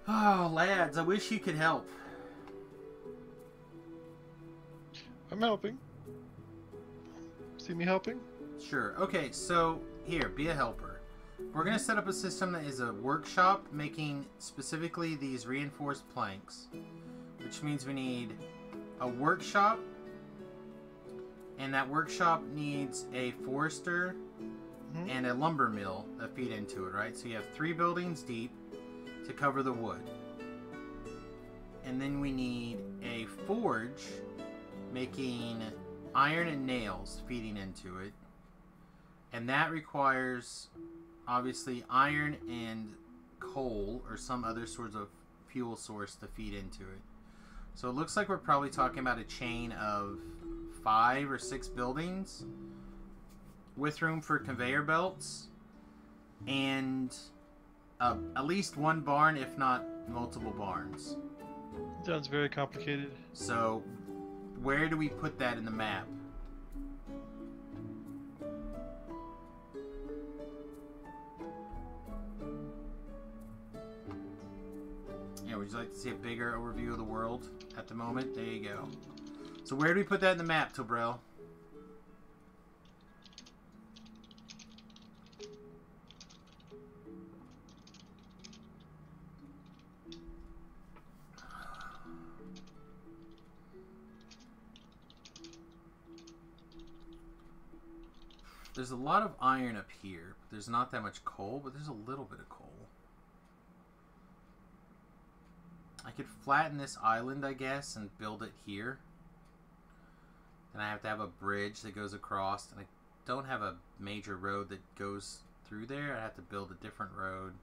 Oh, lads, I wish you could help. I'm helping. See me helping? Sure. Okay, so here, be a helper. We're going to set up a system that is a workshop making specifically these reinforced planks, which means we need a workshop, and that workshop needs a forester and a lumber mill that feed into it, right? So you have 3 buildings deep to cover the wood. And then we need a forge making iron and nails feeding into it. And that requires, obviously, iron and coal or some other sort of fuel source to feed into it. So it looks like we're probably talking about a chain of 5 or 6 buildings with room for conveyor belts and at least 1 barn, if not multiple barns. Sounds very complicated. So where do we put that in the map? Yeah, would you like to see a bigger overview of the world at the moment? There you go. So where do we put that in the map, Tobrel? There's a lot of iron up here. There's not that much coal, but there's a little bit of coal. I could flatten this island, I guess, and build it here. Then I have to have a bridge that goes across, and I don't have a major road that goes through there. I have to build a different road.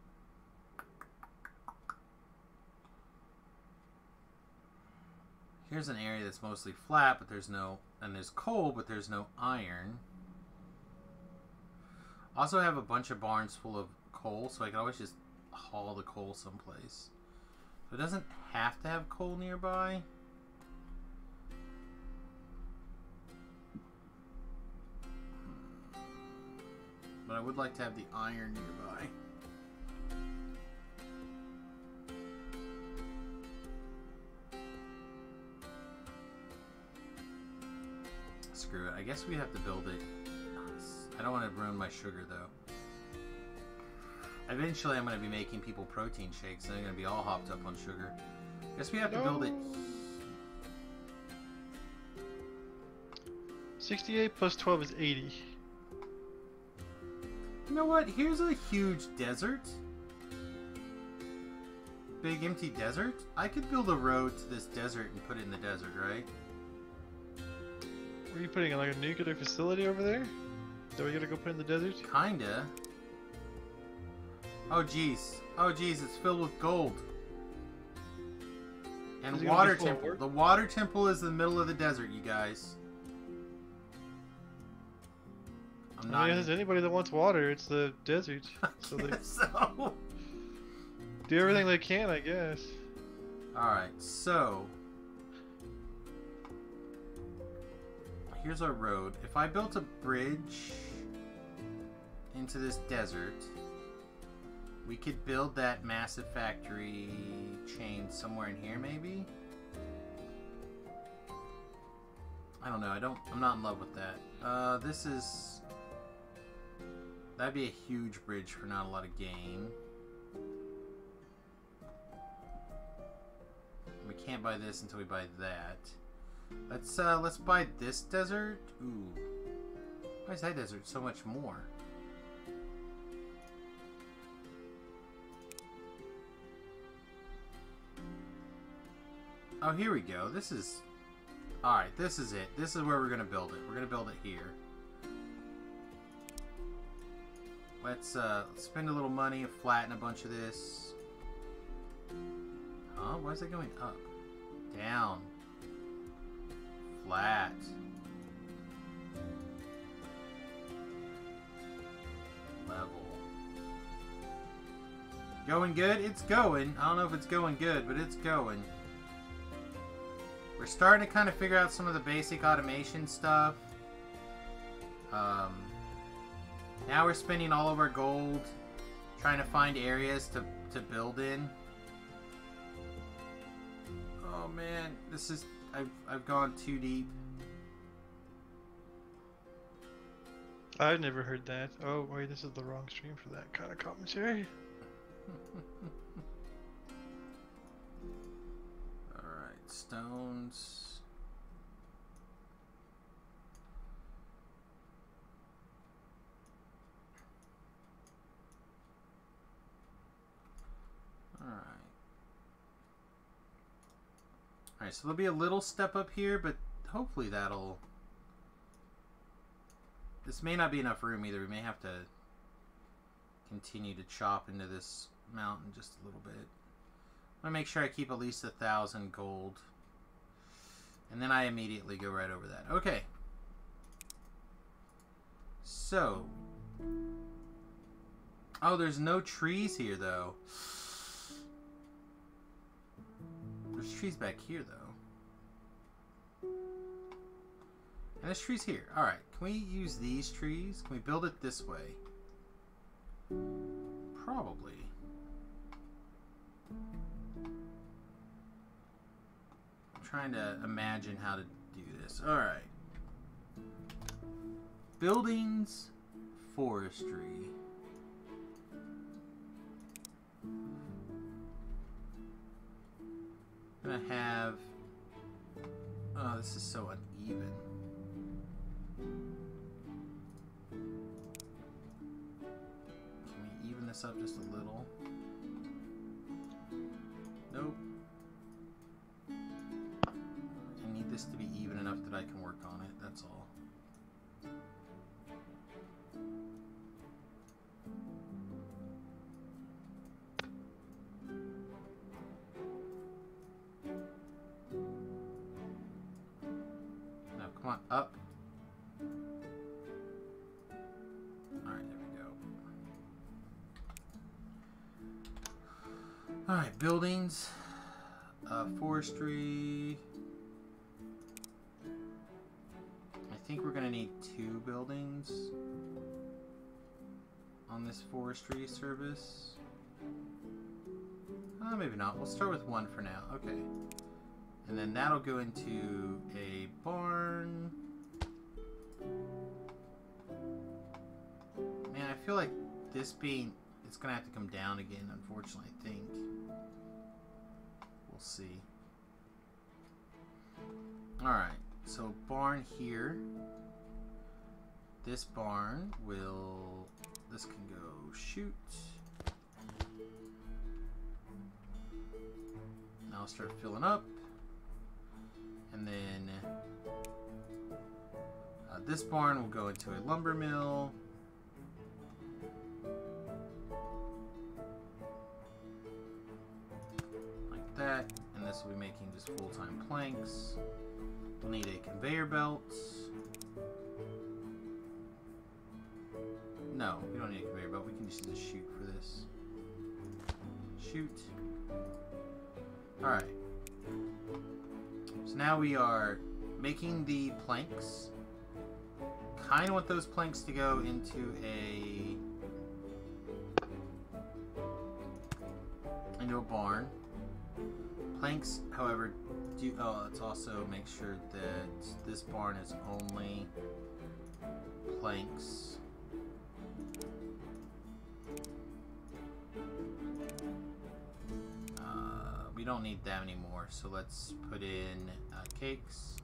Here's an area that's mostly flat, but there's no, and there's coal, but there's no iron. Also, I have a bunch of barns full of coal, so I can always just haul the coal someplace. So it doesn't have to have coal nearby. But I would like to have the iron nearby. Screw it. I guess we have to build it. I don't want to ruin my sugar, though. Eventually, I'm going to be making people protein shakes, and they're going to be all hopped up on sugar. Guess we have to build it. 68 plus 12 is 80. You know what? Here's a huge desert. Big empty desert. I could build a road to this desert and put it in the desert, right? Were you putting like a nuclear facility over there? Is that what you're gonna go put in the desert? Kinda. Oh jeez. Oh jeez, it's filled with gold. And water temple. The water temple is the middle of the desert, you guys. I'm not. I mean, if there's anybody that wants water, it's the desert. So they so. do everything they can, I guess. Alright, so here's our road. If I built a bridge into this desert, we could build that massive factory chain somewhere in here, maybe? I don't know. I'm not in love with that. This is... That'd be a huge bridge for not a lot of gain. We can't buy this until we buy that. Let's buy this desert. Ooh. Why is that desert so much more? Oh, here we go. This is... Alright, this is it. This is where we're going to build it. We're going to build it here. Let's spend a little money and flatten a bunch of this. Huh? Why is it going up? Down. Flat. Level. Going good? It's going. I don't know if it's going good, but it's going. We're starting to kind of figure out some of the basic automation stuff. Now we're spending all of our gold trying to find areas to build in. Oh man, this is... I've gone too deep. I've never heard that. Oh wait, this is the wrong stream for that kind of commentary. Alright, stones. Alright, so there'll be a little step up here, but hopefully that'll... This may not be enough room either. We may have to continue to chop into this mountain just a little bit. I'm going to make sure I keep at least 1,000 gold. And then I immediately go right over that. Okay. So. Oh, there's no trees here, though. There's trees back here, though. And there's trees here. Alright, can we use these trees? Can we build it this way? Probably. I'm trying to imagine how to do this. Alright. Buildings, forestry. I'm gonna have... Oh, this is so uneven. Can we even this up just a little? Nope. I need this to be even enough that I can work on it, that's all. Now, come on, up. Alright, there we go. Alright, buildings. Forestry. I think we're going to need 2 buildings on this forestry service. Maybe not. We'll start with 1 for now. Okay. And then that'll go into a barn. Man, I feel like this being... It's going to have to come down again, unfortunately, I think. We'll see. Alright, so barn here. This barn will... This can go shoot. Now I'll start filling up. And then this barn will go into a lumber mill. Like that. And this will be making just full-time planks. We'll need a conveyor belt. No, we don't need a conveyor belt. We can just use a chute for this. Chute. Alright. So now we are making the planks. Kind of want those planks to go into a barn. Planks, however, let's also make sure that this barn is only planks. We don't need that anymore, so let's put in cakes.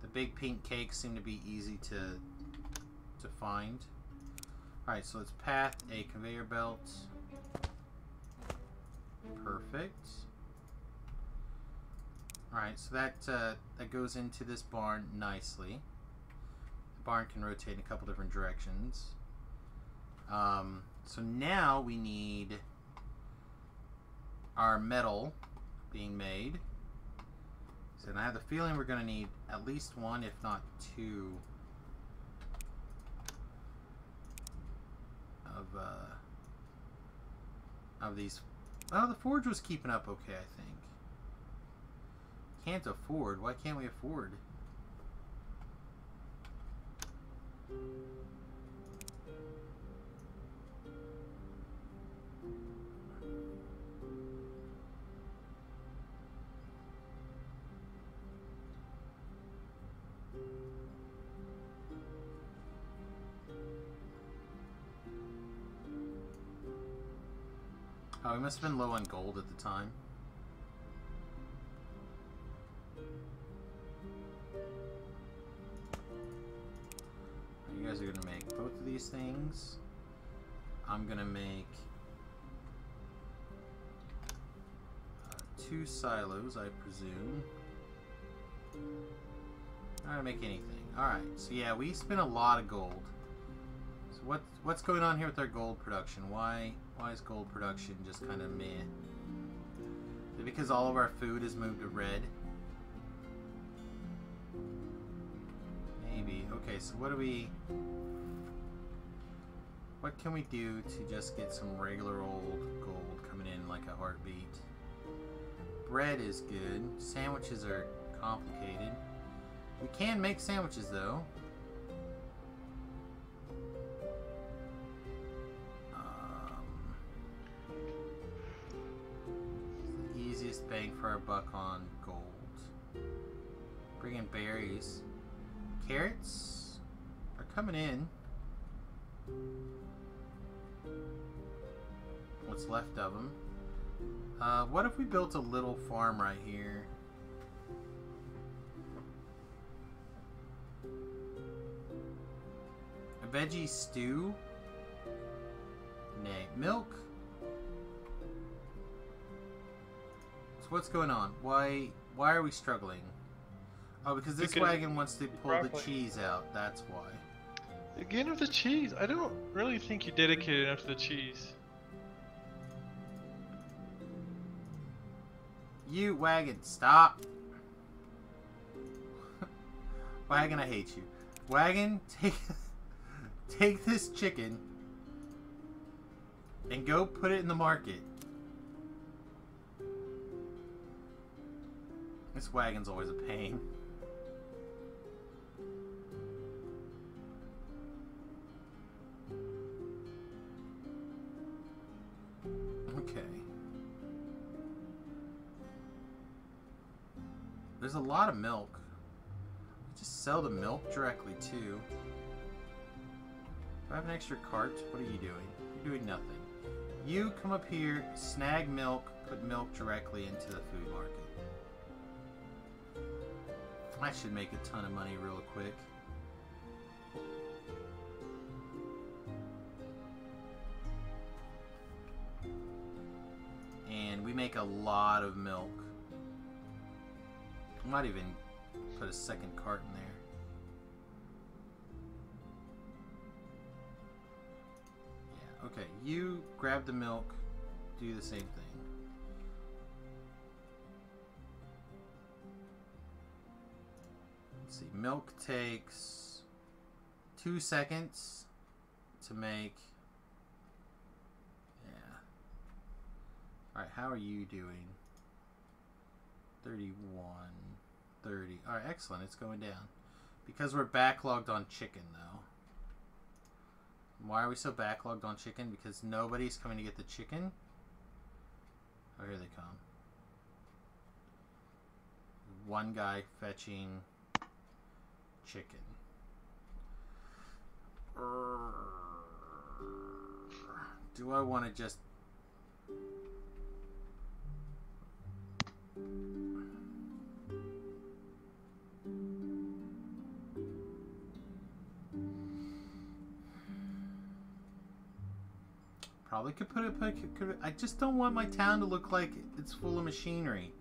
The big pink cakes seem to be easy to find. Alright, so let's path a conveyor belt. Perfect. Alright, so that goes into this barn nicely. The barn can rotate in a couple different directions. So now we need our metal being made. So I have the feeling we're going to need at least one, if not two, of these. Oh, the forge was keeping up okay, I think. Can't afford. Why can't we afford? Oh, we must have been low on gold at the time. You guys are gonna make both of these things. I'm gonna make 2 silos, I presume. Not gonna make anything. Alright, so yeah, we spent a lot of gold. So what's going on here with our gold production? Why is gold production just kind of meh? Is it because all of our food has moved to red? Maybe. Okay, so what can we do to just get some regular old gold coming in like a heartbeat? Bread is good. Sandwiches are complicated. We can make sandwiches though. The easiest bang for our buck on gold. Bring in berries. Carrots are coming in. What's left of them. What if we built a little farm right here? A veggie stew? Nay. Milk? So what's going on? Why are we struggling? Oh, because this wagon wants to pull the cheese out. That's why. Again with the cheese. I don't really think you're dedicated enough to the cheese. You wagon, stop. Wagon, I hate you. Wagon, take this chicken and go put it in the market. This wagon's always a pain. Okay. There's a lot of milk. Just sell the milk directly too. Do I have an extra cart? What are you doing? You're doing nothing. You come up here, snag milk, put milk directly into the food market. I should make a ton of money real quick. And we make a lot of milk. I might even put a second cart in there. Yeah, okay. You grab the milk, do the same thing. Let's see. Milk takes 2 seconds to make. Yeah. Alright, how are you doing? 31, 30. Alright, excellent. It's going down. Because we're backlogged on chicken, though. Why are we so backlogged on chicken? Because nobody's coming to get the chicken? Oh, here they come. One guy fetching chicken. Do I want to just... Probably could put it. I just don't want my town to look like it's full of machinery.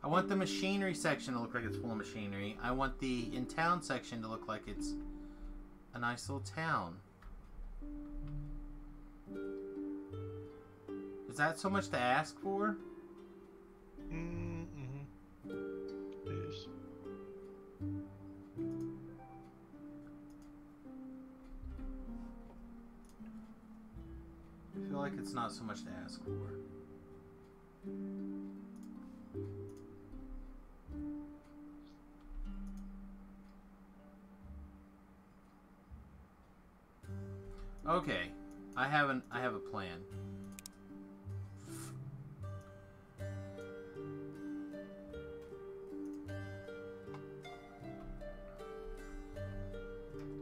I want the machinery section to look like it's full of machinery. I want the in-town section to look like it's a nice little town. Is that so much to ask for? like it's not so much to ask for. Okay, I have a plan.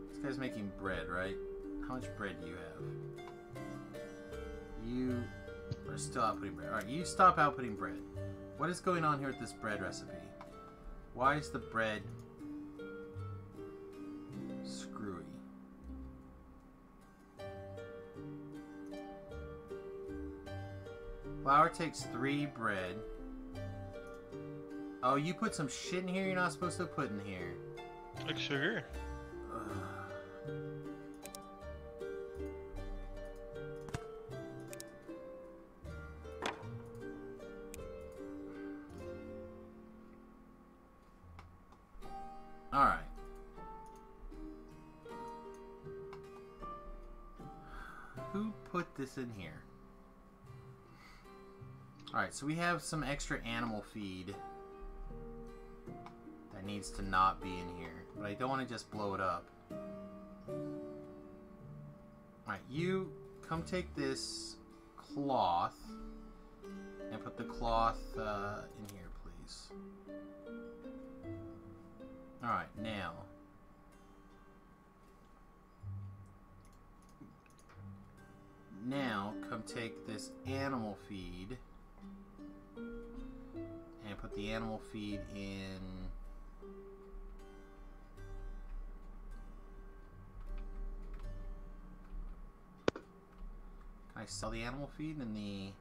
This guy's making bread, right? How much bread do you have? You are still outputting bread. Alright, you stop outputting bread. What is going on here with this bread recipe? Why is the bread screwy? Flour takes 3 bread. Oh, you put some shit in here you're not supposed to put in here. Like sugar. Alright. Who put this in here? Alright, so we have some extra animal feed that needs to not be in here. But I don't want to just blow it up. Alright, you come take this cloth and put the cloth in here, please. Alright, now. Now, come take this animal feed and put the animal feed in. Can I sell the animal feed in the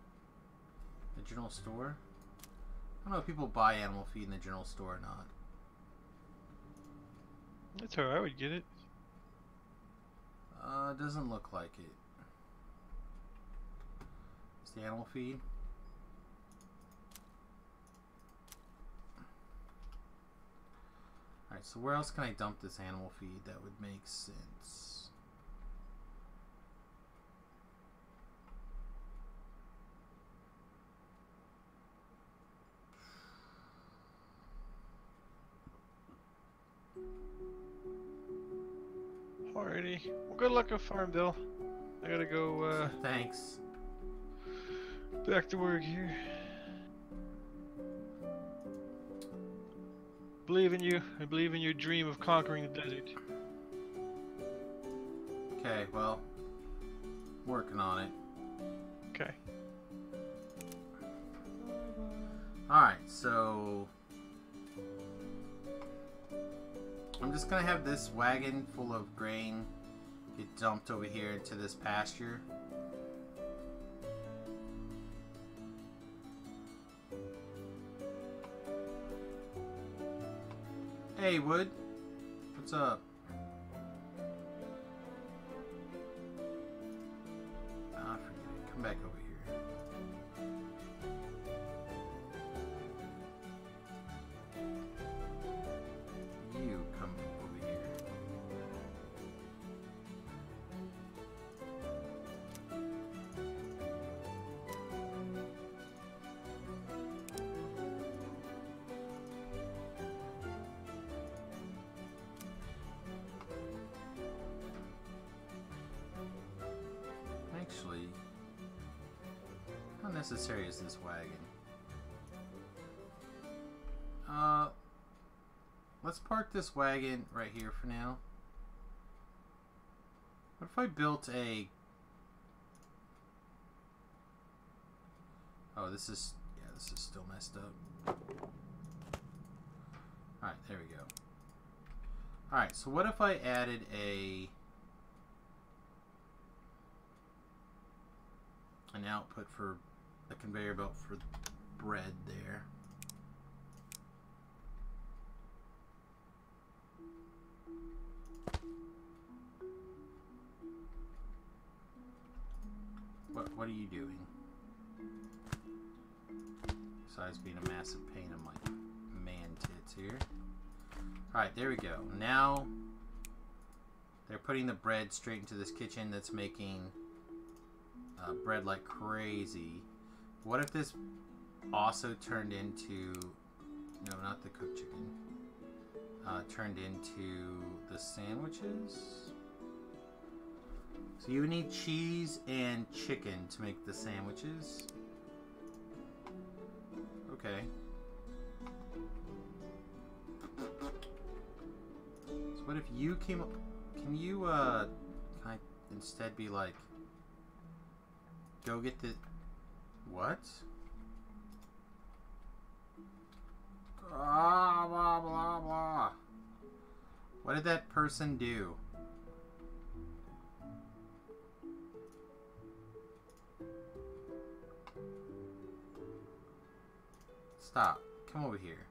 general store? I don't know if people buy animal feed in the general store or not. That's how I would get it. Doesn't look like it. It's the animal feed. Alright, so where else can I dump this animal feed that would make sense? Alrighty. Well, good luck at Farmville. I gotta go, Thanks. back to work here. Believe in you. I believe in your dream of conquering the desert. Okay, well, working on it. Okay. Alright, so I'm just gonna have this wagon full of grain get dumped over here into this pasture. Hey, Wood. What's up? Ah, forget it. Come back over here. You come over here. Actually, how necessary is this wagon? Let's park this wagon right here for now. What if I built a... Oh, this is... Yeah, this is still messed up. Alright, there we go. Alright, so what if I added an output for a conveyor belt for bread there? What are you doing? Besides being a massive pain in my man tits here. Alright, there we go. Now they're putting the bread straight into this kitchen that's making bread like crazy. What if this also turned into... No, not the cooked chicken. Turned into the sandwiches? So you would need cheese and chicken to make the sandwiches. Okay. So what if you came up... Can you, can I instead be like... Go get the... What? Blah, blah, blah, blah. What did that person do? Stop. Come over here.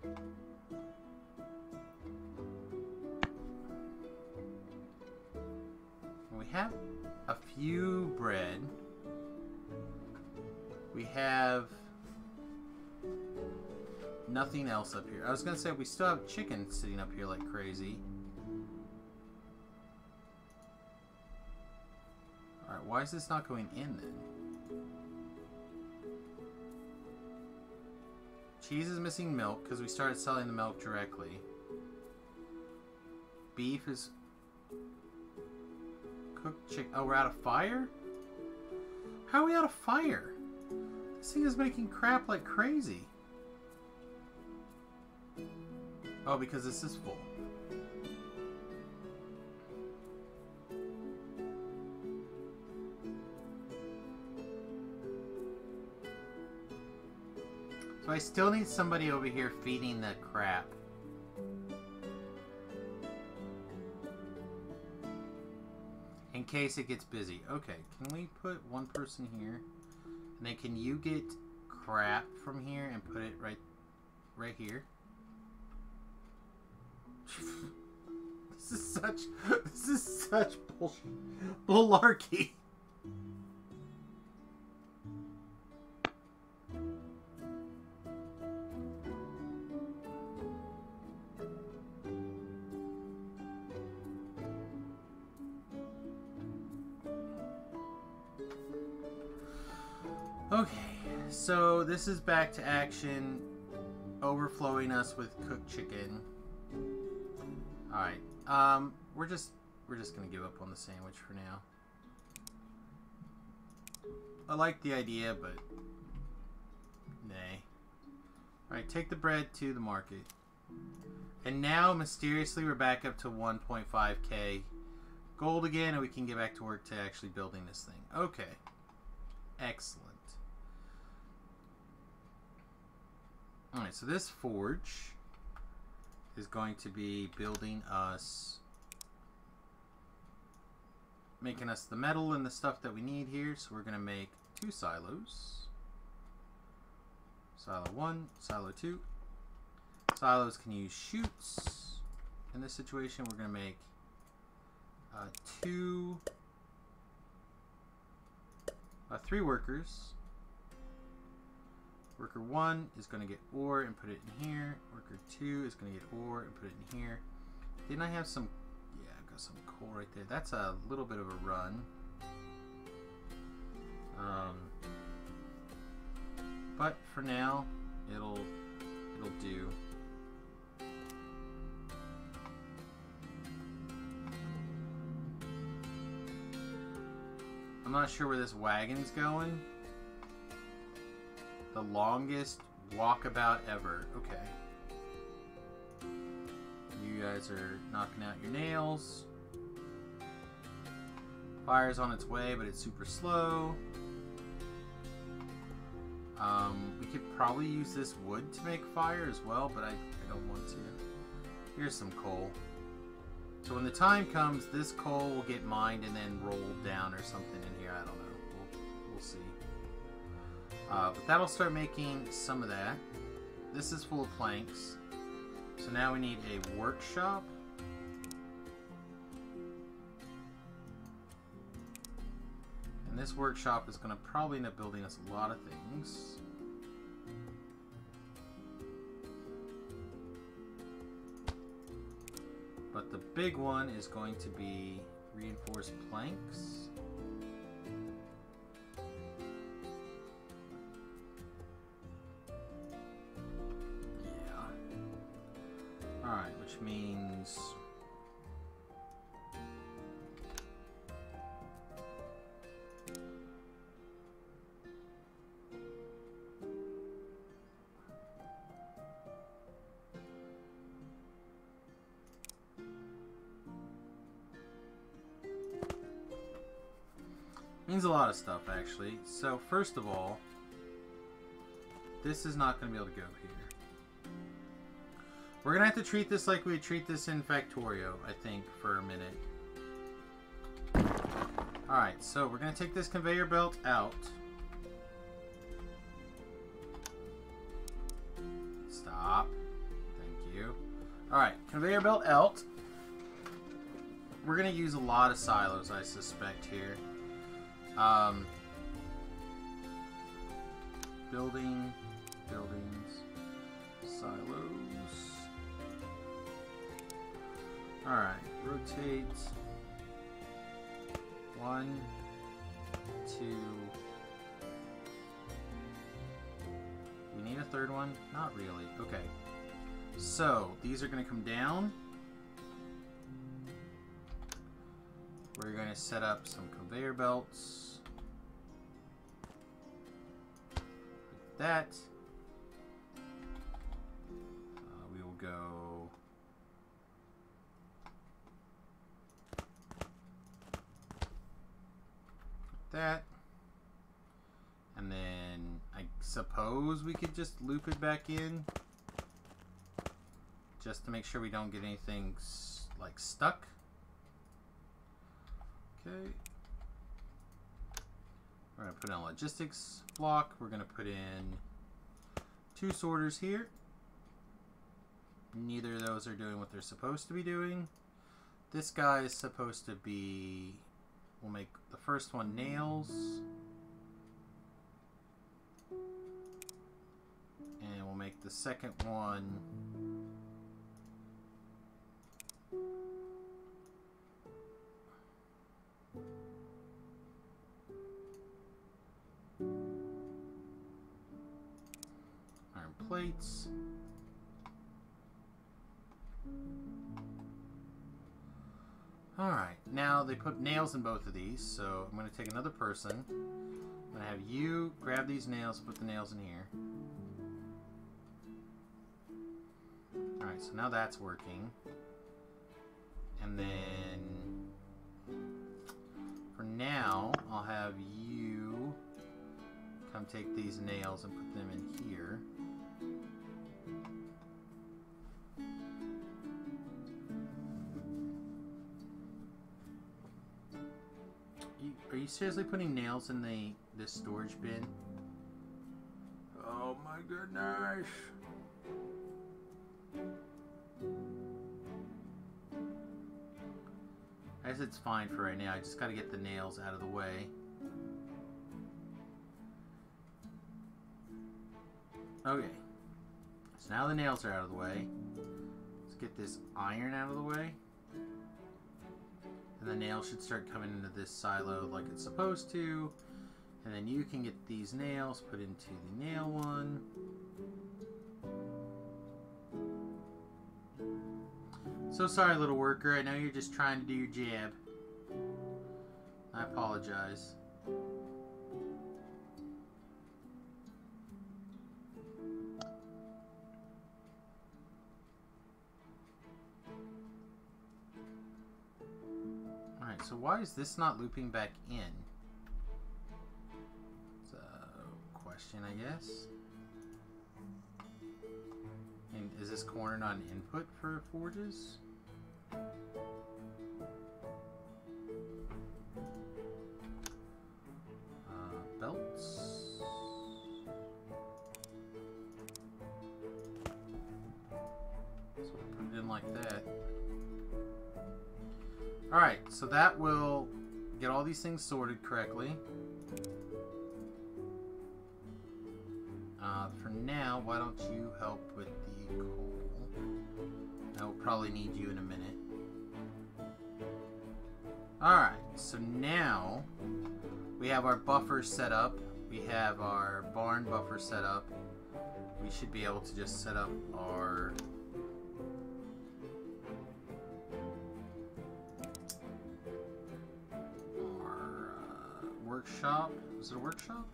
We have a few bread. We have nothing else up here. I was gonna say we still have chicken sitting up here like crazy. Alright, why is this not going in then? Cheese is missing milk because we started selling the milk directly. Beef is cooked chicken. Oh, we're out of fire? How are we out of fire? This thing is making crap like crazy. Oh, because this is full. So I still need somebody over here feeding the crap. In case it gets busy. Okay, can we put one person here? And then can you get crap from here and put it right here? This is such bullshit. Bularchy. Okay, so this is back to action, overflowing us with cooked chicken. Alright, we're just gonna give up on the sandwich for now. I like the idea, but nay. Alright, take the bread to the market. And now, mysteriously, we're back up to 1.5k gold again, and we can get back to work to actually building this thing. Okay. Excellent. Alright, so this forge is going to be building us, making us the metal and the stuff that we need here. So we're going to make 2 silos. Silo 1, silo 2. Silos can use chutes. In this situation, we're going to make 3 workers. Worker 1 is going to get ore and put it in here. Worker 2 is going to get ore and put it in here. Didn't I have some... Yeah, I've got some coal right there. That's a little bit of a run. But for now, it'll do. I'm not sure where this wagon's going. The longest walkabout ever. Okay. You guys are knocking out your nails. Fire's on its way, but it's super slow. We could probably use this wood to make fire as well, but I don't want to. Here's some coal. So when the time comes, this coal will get mined and then rolled down or something in here. I don't know. We'll see. But that'll start making some of that. This is full of planks. So now we need a workshop. And this workshop is going to probably end up building us a lot of things. But the big one is going to be reinforced planks. Means a lot of stuff, actually. So, first of all, this is not going to be able to go here. We're going to have to treat this like we treat this in Factorio, I think, for a minute. Alright, so we're going to take this conveyor belt out. Stop. Thank you. Alright, conveyor belt out. We're going to use a lot of silos, I suspect, here. Buildings, silos. Alright, rotate. 1, 2. We need a third one? Not really. Okay. So, these are going to come down. We're going to set up some conveyor belts. Like that. We will go... like that. And then I suppose we could just loop it back in. Just to make sure we don't get anything like stuck. Okay. We're going to put in a logistics block. We're going to put in 2 sorters here. Neither of those are doing what they're supposed to be doing. This guy is supposed to be... We'll make the first one nails. And we'll make the second one... iron plates. Alright, now they put nails in both of these, so I'm going to take another person. I'm going to have you grab these nails and put the nails in here. Alright, so now that's working. And then for now, I'll have you come take these nails and put them in here. Are you seriously putting nails in this storage bin? Oh my goodness! I guess it's fine for right now. I just gotta get the nails out of the way. Okay. So now the nails are out of the way. Let's get this iron out of the way. And the nail should start coming into this silo like it's supposed to. And then you can get these nails put into the nail one. So sorry, little worker. I know you're just trying to do your job. I apologize. Alright, so why is this not looping back in? It's a question, I guess. And is this corner not an input for forges? Belts. So put it in like that. Alright, so that will get all these things sorted correctly. For now, why don't you help with the coal? I will probably need you in a minute. Alright, so now we have our buffer set up. We have our barn buffer set up. We should be able to just set up our workshop. Is it a workshop?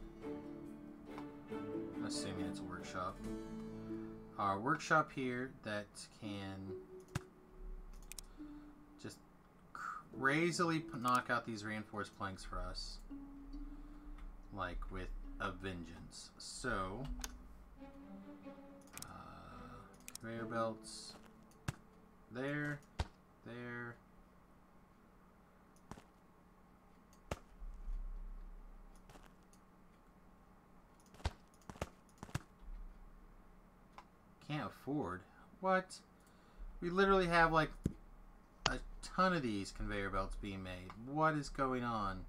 I'm assuming it's a workshop. Our workshop here that can just crazily knock out these reinforced planks for us. like with a vengeance. So, conveyor belts there, there. Can't afford. What? We literally have like a ton of these conveyor belts being made. What is going on?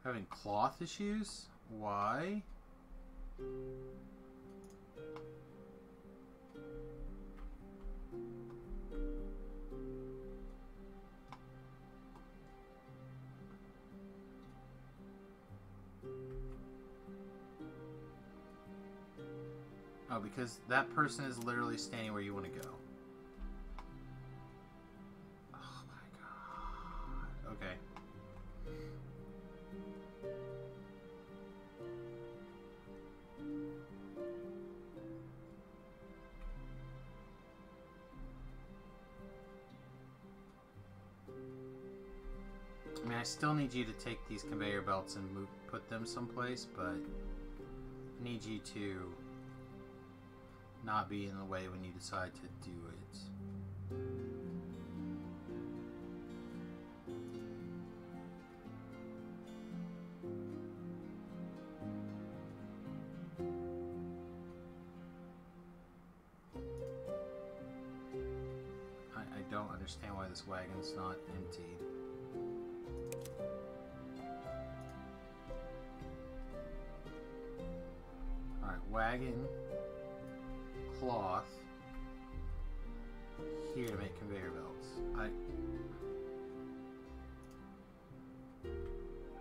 Having cloth issues? Why? Oh, because that person is literally standing where you want to go. Oh my god. Okay. I mean, I still need you to take these conveyor belts and put them someplace, but I need you to not be in the way when you decide to do it. I don't understand why this wagon's not emptied. Alright, wagon, cloth, here to make conveyor belts.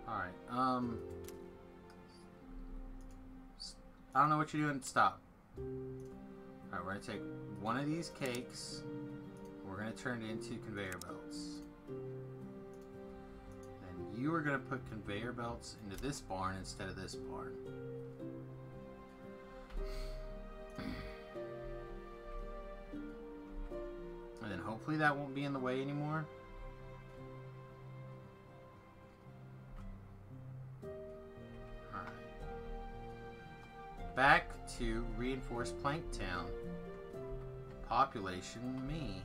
Alright, I don't know what you're doing. Stop. Alright, we're gonna take one of these cakes. We're gonna turn it into conveyor belts. And you are gonna put conveyor belts into this barn instead of this barn. And then hopefully that won't be in the way anymore. Alright. Back to reinforced Plank Town. Population me.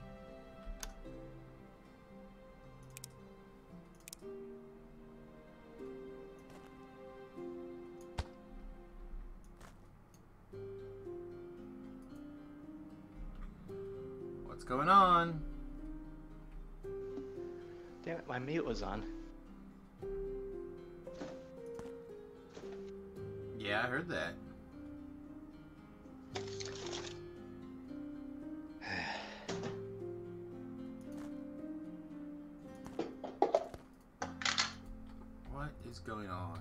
What's going on? Damn it, my mute was on. Yeah, I heard that. What is going on?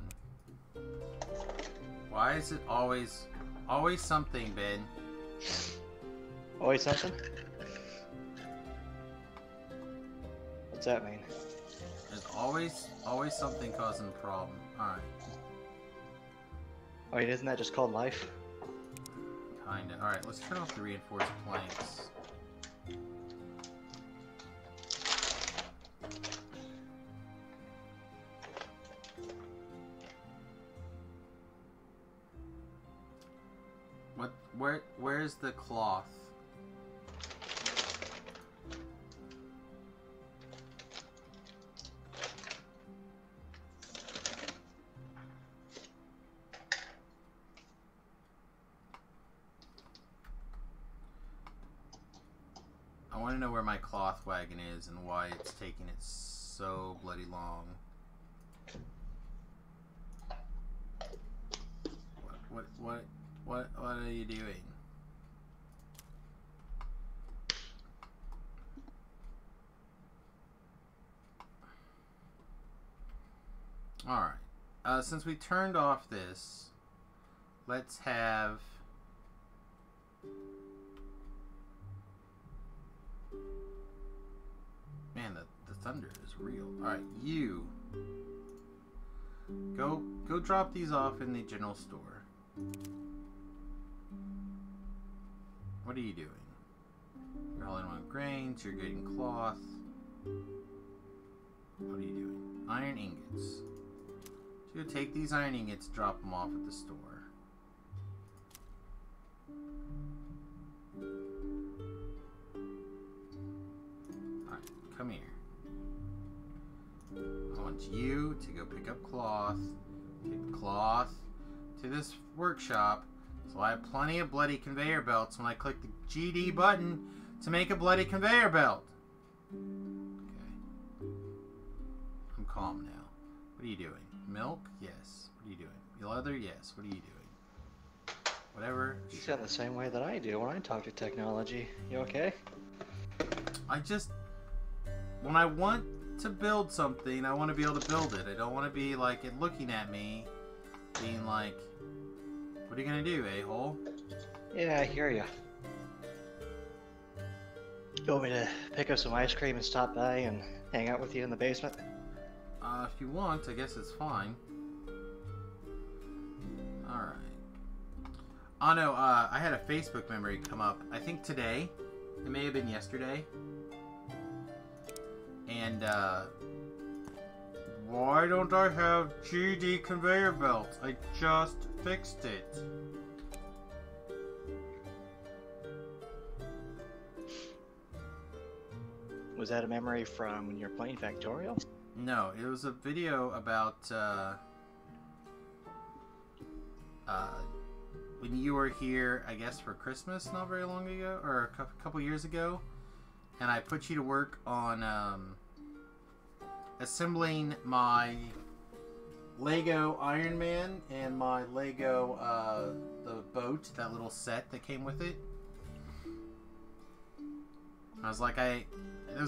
Why is it always something, Ben? Always something? What's that mean? There's always something causing a problem. Alright. Oh, isn't that just called life? Kinda. Alright, let's turn off the reinforced planks. Where's the cloth? I want to know where my cloth wagon is and why it's taking it so bloody long. What are you doing? Alright. Since we turned off this, let's have... Man, the thunder is real. Alright, you... Go drop these off in the general store. What are you doing? You're hauling on grains, you're getting cloth. What are you doing? Iron ingots. So you take these iron ingots, drop them off at the store. Alright, come here. I want you to go pick up cloth. Take the cloth to this workshop. So I have plenty of bloody conveyor belts when I click the GD button to make a bloody conveyor belt. Okay. I'm calm now. What are you doing? Milk? Yes. What are you doing? Leather? Yes. What are you doing? Whatever. You sound the same way that I do when I talk to technology. You okay? I just... When I want to build something, I want to be able to build it. I don't want to be like it looking at me being like, what are you going to do, a-hole? Yeah, I hear ya. You want me to pick up some ice cream and stop by and hang out with you in the basement? If you want, I guess it's fine. Alright. Oh no, I had a Facebook memory come up, I think today. It may have been yesterday. And, why don't I have GD conveyor belts? I just fixed it. Was that a memory from when you were playing Factorio? No, it was a video about, when you were here, I guess, for Christmas not very long ago, or a couple years ago. And I put you to work on, assembling my Lego Iron Man and my Lego, the boat, that little set that came with it. I was like, the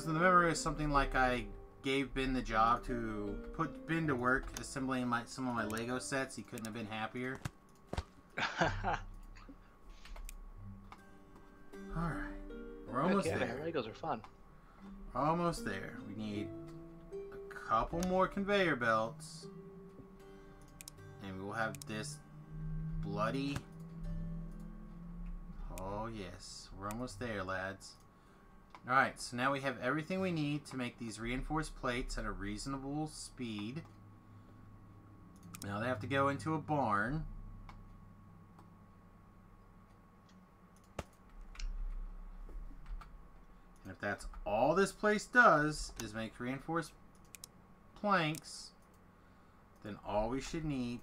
memory was something like I gave Ben the job to put Ben to work assembling some of my Lego sets. He couldn't have been happier. Alright. We're almost there. Legos are fun. We're almost there. We need a couple more conveyor belts. And we will have this bloody... Oh yes. We're almost there, lads. Alright, so now we have everything we need to make these reinforced plates at a reasonable speed. Now they have to go into a barn. And if that's all this place does is make reinforced planks, then all we should need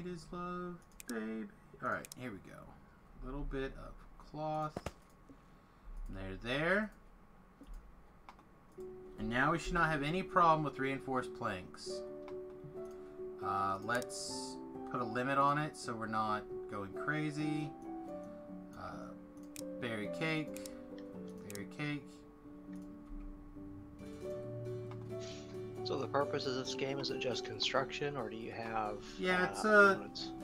is love, baby. Alright, here we go. A little bit of cloth. And there. And now we should not have any problem with reinforced planks. Let's put a limit on it so we're not going crazy. Berry cake. Berry cake. So the purpose of this game, is it just construction, or do you have... Yeah, it's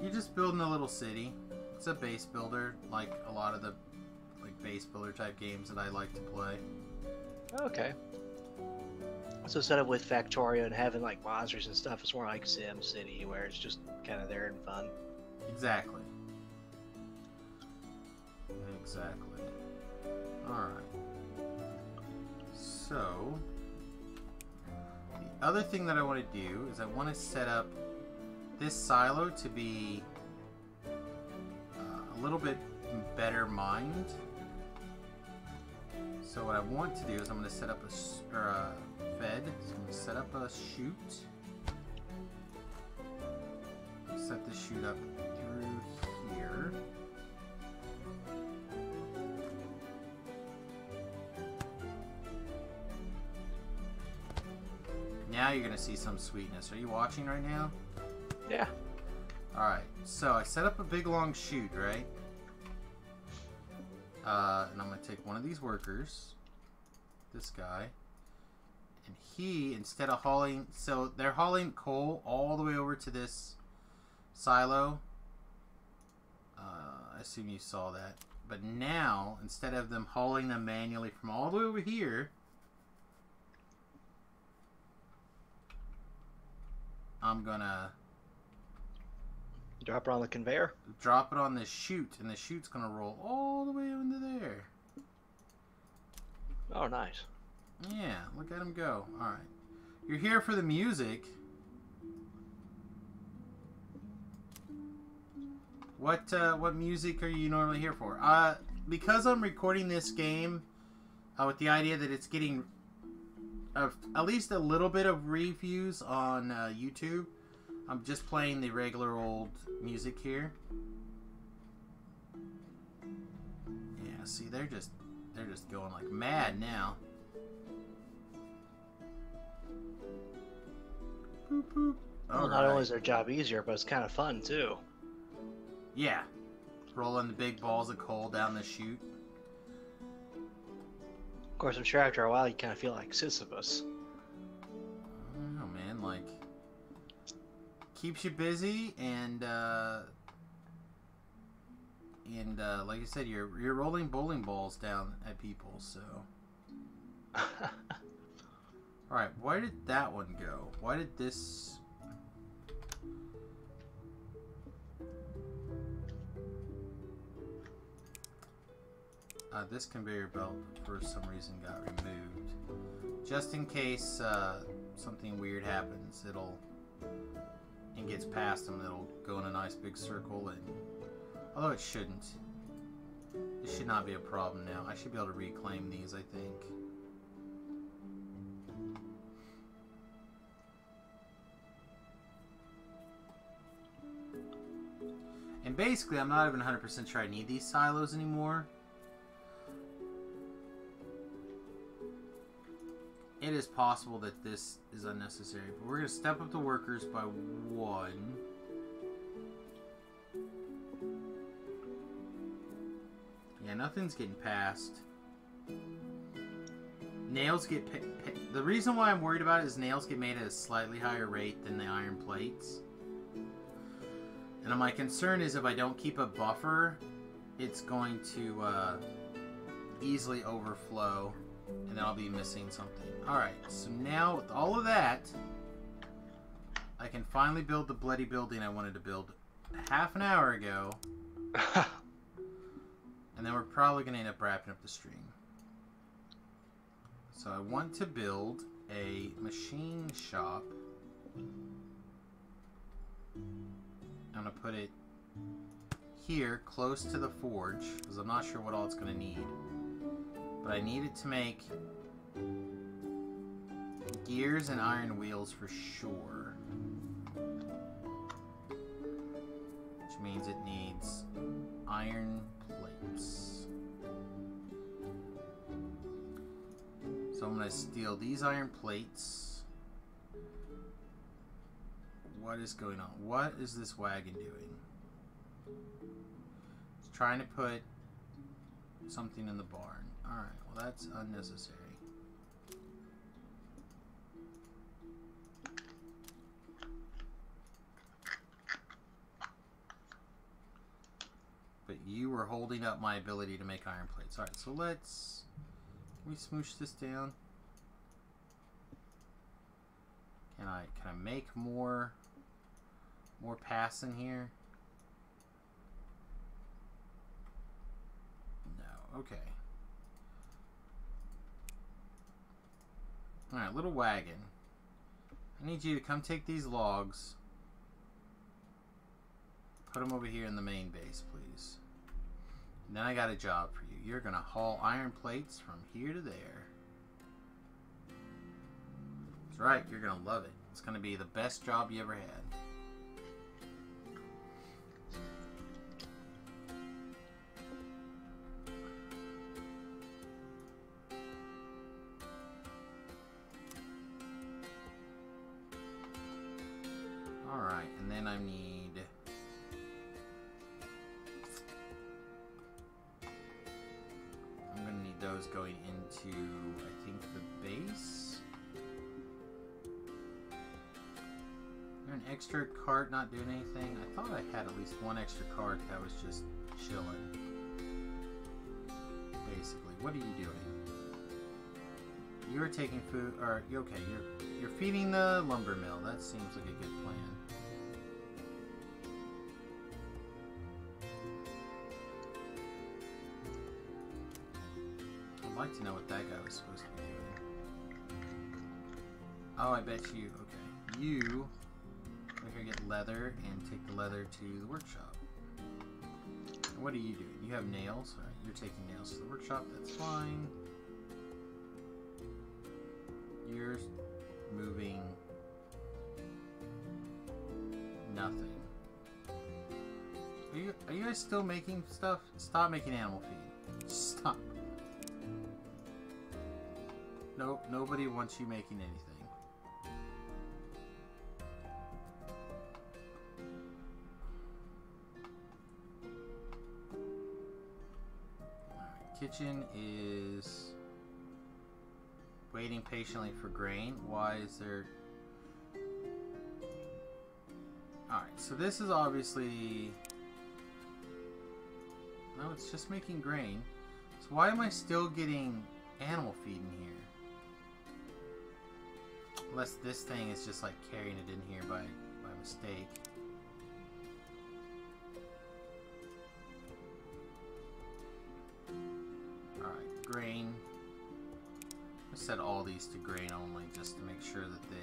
you're just building a little city. It's a base builder, like a lot of the base builder type games that I like to play. Okay. So instead of with Factorio and having like monsters and stuff, it's more like Sim City, where it's just kind of there and fun. Exactly. Exactly. Alright. So... the other thing that I want to do is I want to set up this silo to be a little bit better mined. So what I want to do is I'm going to set up a fed. So I'm going to set up a chute. Set the chute up through here. Now you're going to see some sweetness. Are you watching right now? Yeah. Alright, so I set up a big long chute, right? And I'm going to take one of these workers, this guy, and he, instead of hauling, so they're hauling coal all the way over to this silo. I assume you saw that. But now, instead of them hauling them manually from all the way over here, I'm gonna Drop it on the conveyor. Drop it on the chute, and the chute's gonna roll all the way into there. Oh, nice. Yeah, look at him go. Alright. You're here for the music. What music are you normally here for? Because I'm recording this game with the idea that it's getting at least a little bit of reviews on YouTube, I'm just playing the regular old music here. Yeah, see, they're just going like mad now. Boop, boop. Well, not only is their job easier, but it's kind of fun too. Yeah, rolling the big balls of coal down the chute. Of course, I'm sure after a while you kind of feel like Sisyphus. I don't know, man. Like, keeps you busy, and like I said, you're rolling bowling balls down at people. So, all right, where did that one go? Why did this? This conveyor belt, for some reason, got removed. Just in case something weird happens, and gets past them, it'll go in a nice big circle. And although it shouldn't, this should not be a problem now. I should be able to reclaim these, I think. And basically, I'm not even 100% sure I need these silos anymore. It is possible that this is unnecessary, but we're going to step up the workers by 1. Yeah, nothing's getting past. Nails get... The reason why I'm worried about it is nails get made at a slightly higher rate than the iron plates. And my concern is if I don't keep a buffer, it's going to easily overflow, and then I'll be missing something. Alright, so now with all of that, I can finally build the bloody building I wanted to build half an hour ago. And then we're probably going to end up wrapping up the stream. So I want to build a machine shop. I'm going to put it here, close to the forge, because I'm not sure what all it's going to need. But I need it to make gears and iron wheels for sure. Which means it needs iron plates. So I'm going to steal these iron plates. What is going on? What is this wagon doing? It's trying to put something in the barn. Alright, well that's unnecessary. But you were holding up my ability to make iron plates. Alright, so let's... Can we smoosh this down? Can I make more paths in here? No, okay. Alright, little wagon. I need you to come take these logs. Put them over here in the main base, please. And then I got a job for you. You're going to haul iron plates from here to there. That's right, you're going to love it. It's going to be the best job you ever had. Alright, and then I need... I'm going to need those going into, I think, the base. Is there an extra cart not doing anything? I thought I had at least one extra cart that was just chilling. Basically, what are you doing? You're taking food, or okay, you're feeding the lumber mill. That seems like a good plan. like to know what that guy was supposed to be doing. Oh, I bet you. Okay. You go here, get leather, and take the leather to the workshop. And what are you doing? You have nails. Alright, you're taking nails to the workshop. That's fine. You're moving nothing. Are you guys still making stuff? Stop making animal feed. Stop. Nope, nobody wants you making anything. Alright, kitchen is waiting patiently for grain. Why is there... Alright, so this is obviously... No, it's just making grain. So why am I still getting animal feed in here? Unless this thing is just like carrying it in here by mistake. Alright, grain. I set all these to grain only just to make sure that they...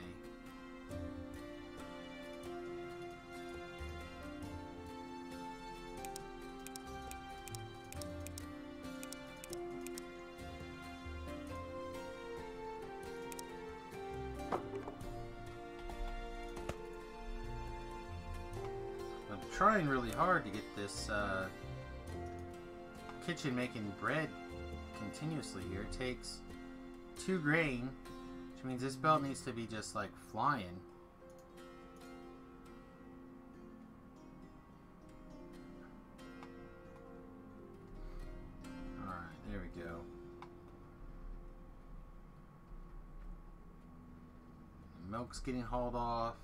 Trying really hard to get this kitchen making bread continuously here. It takes 2 grain, which means this belt needs to be just like flying. Alright, there we go. The milk's getting hauled off.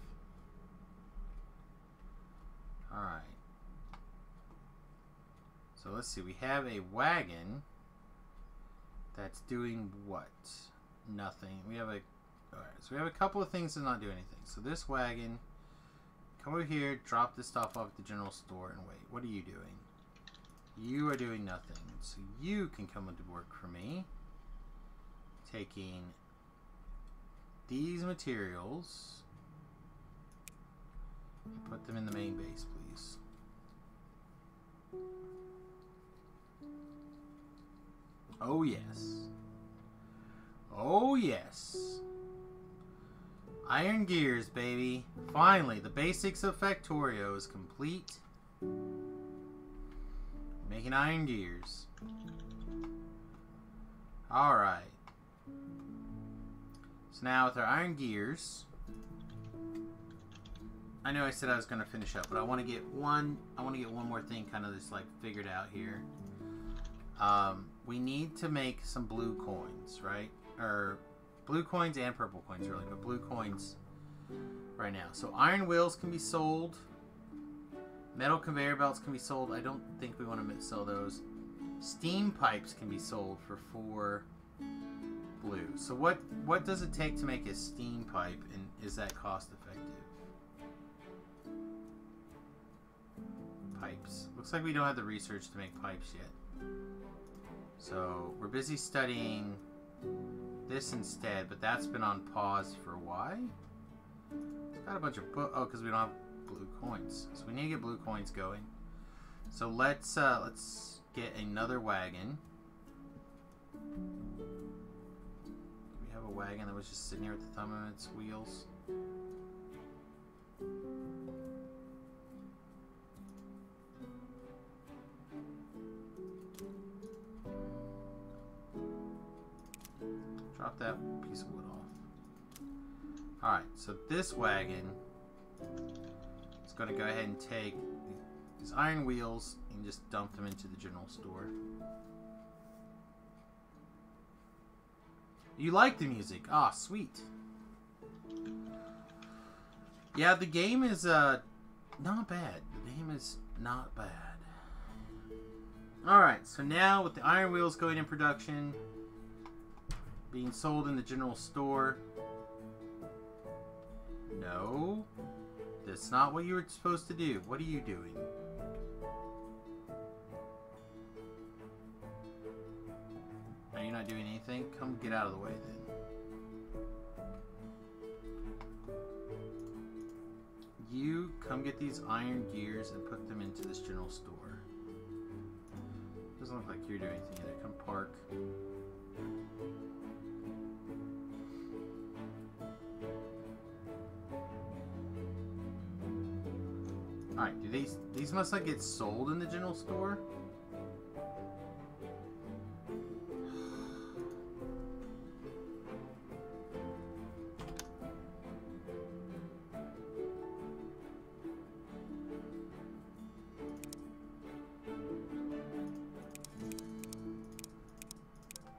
Alright. So let's see. We have a wagon that's doing what? Nothing. We have a... Alright, so we have a couple of things that not do anything. So this wagon, come over here, drop this stuff off at the general store, and wait. What are you doing? You are doing nothing. So you can come into work for me. Taking these materials and put them in the main base, please. Oh, yes. Oh, yes. Iron gears, baby. Finally, the basics of Factorio is complete. Making iron gears. Alright. So now with our iron gears... I know I said I was going to finish up, but I want to get one more thing kind of just like figured out here. We need to make some blue coins, right? Or blue coins and purple coins, really, but blue coins right now. So iron wheels can be sold. Metal conveyor belts can be sold. I don't think we want to sell those. Steam pipes can be sold for 4 blue. So what does it take to make a steam pipe, and is that cost effective? Pipes. Looks like we don't have the research to make pipes yet. So we're busy studying this instead, but that's been on pause for why? It's got a bunch of because we don't have blue coins. So we need to get blue coins going. So let's get another wagon. We have a wagon that was just sitting here with the thumb on its wheels. Drop that piece of wood off. Alright, so this wagon is going to go ahead and take these iron wheels and just dump them into the general store. You like the music? Ah, sweet. Yeah, the game is not bad. The game is not bad. Alright, so now with the iron wheels going in production, being sold in the general store. No. That's not what you were supposed to do. What are you doing? Are you not not doing anything? Come get out of the way then. You come get these iron gears and put them into this general store. Doesn't look like you're doing anything either. Come park. Alright, do these must like get sold in the general store?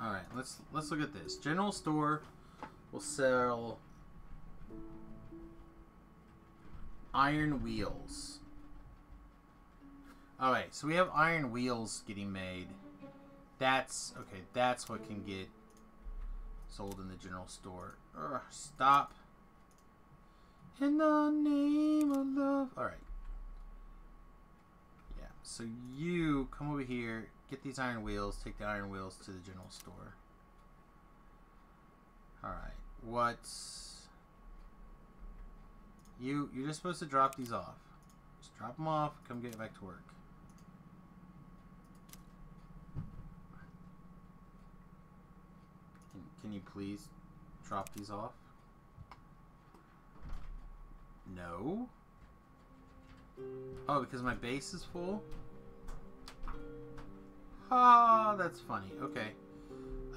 Alright, let's look at this. General store will sell iron wheels. Alright, so we have iron wheels getting made. That's okay, that's what can get sold in the general store. Stop. In the name of love. Alright. Yeah, so you come over here, get these iron wheels, take the iron wheels to the general store. Alright, what's... You're just supposed to drop these off. Just drop them off, come get back to work. Can you please drop these off? No? Oh, because my base is full? Ah, that's funny. Okay.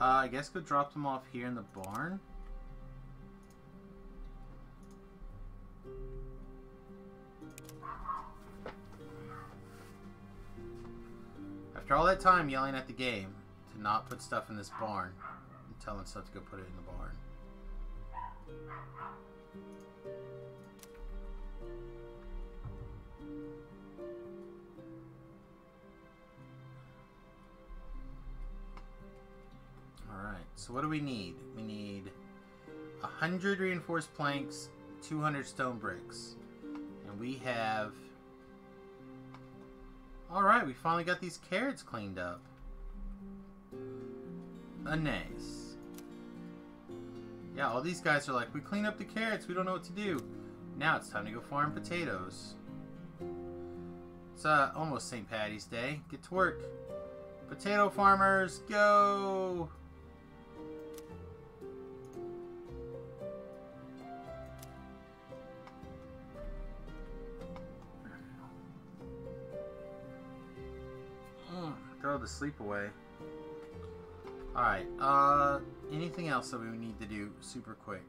I guess go drop them off here in the barn. After all that time yelling at the game to not put stuff in this barn, and telling stuff to go put it in the barn. Alright, so what do we need? We need 100 reinforced planks, 200 stone bricks. And we have... Alright, we finally got these carrots cleaned up. Nice. Yeah, all these guys are like, we clean up the carrots, we don't know what to do. Now it's time to go farm potatoes. It's almost St. Patty's Day. Get to work. Potato farmers, go! Throw the sleep away. Alright, anything else that we need to do super quick?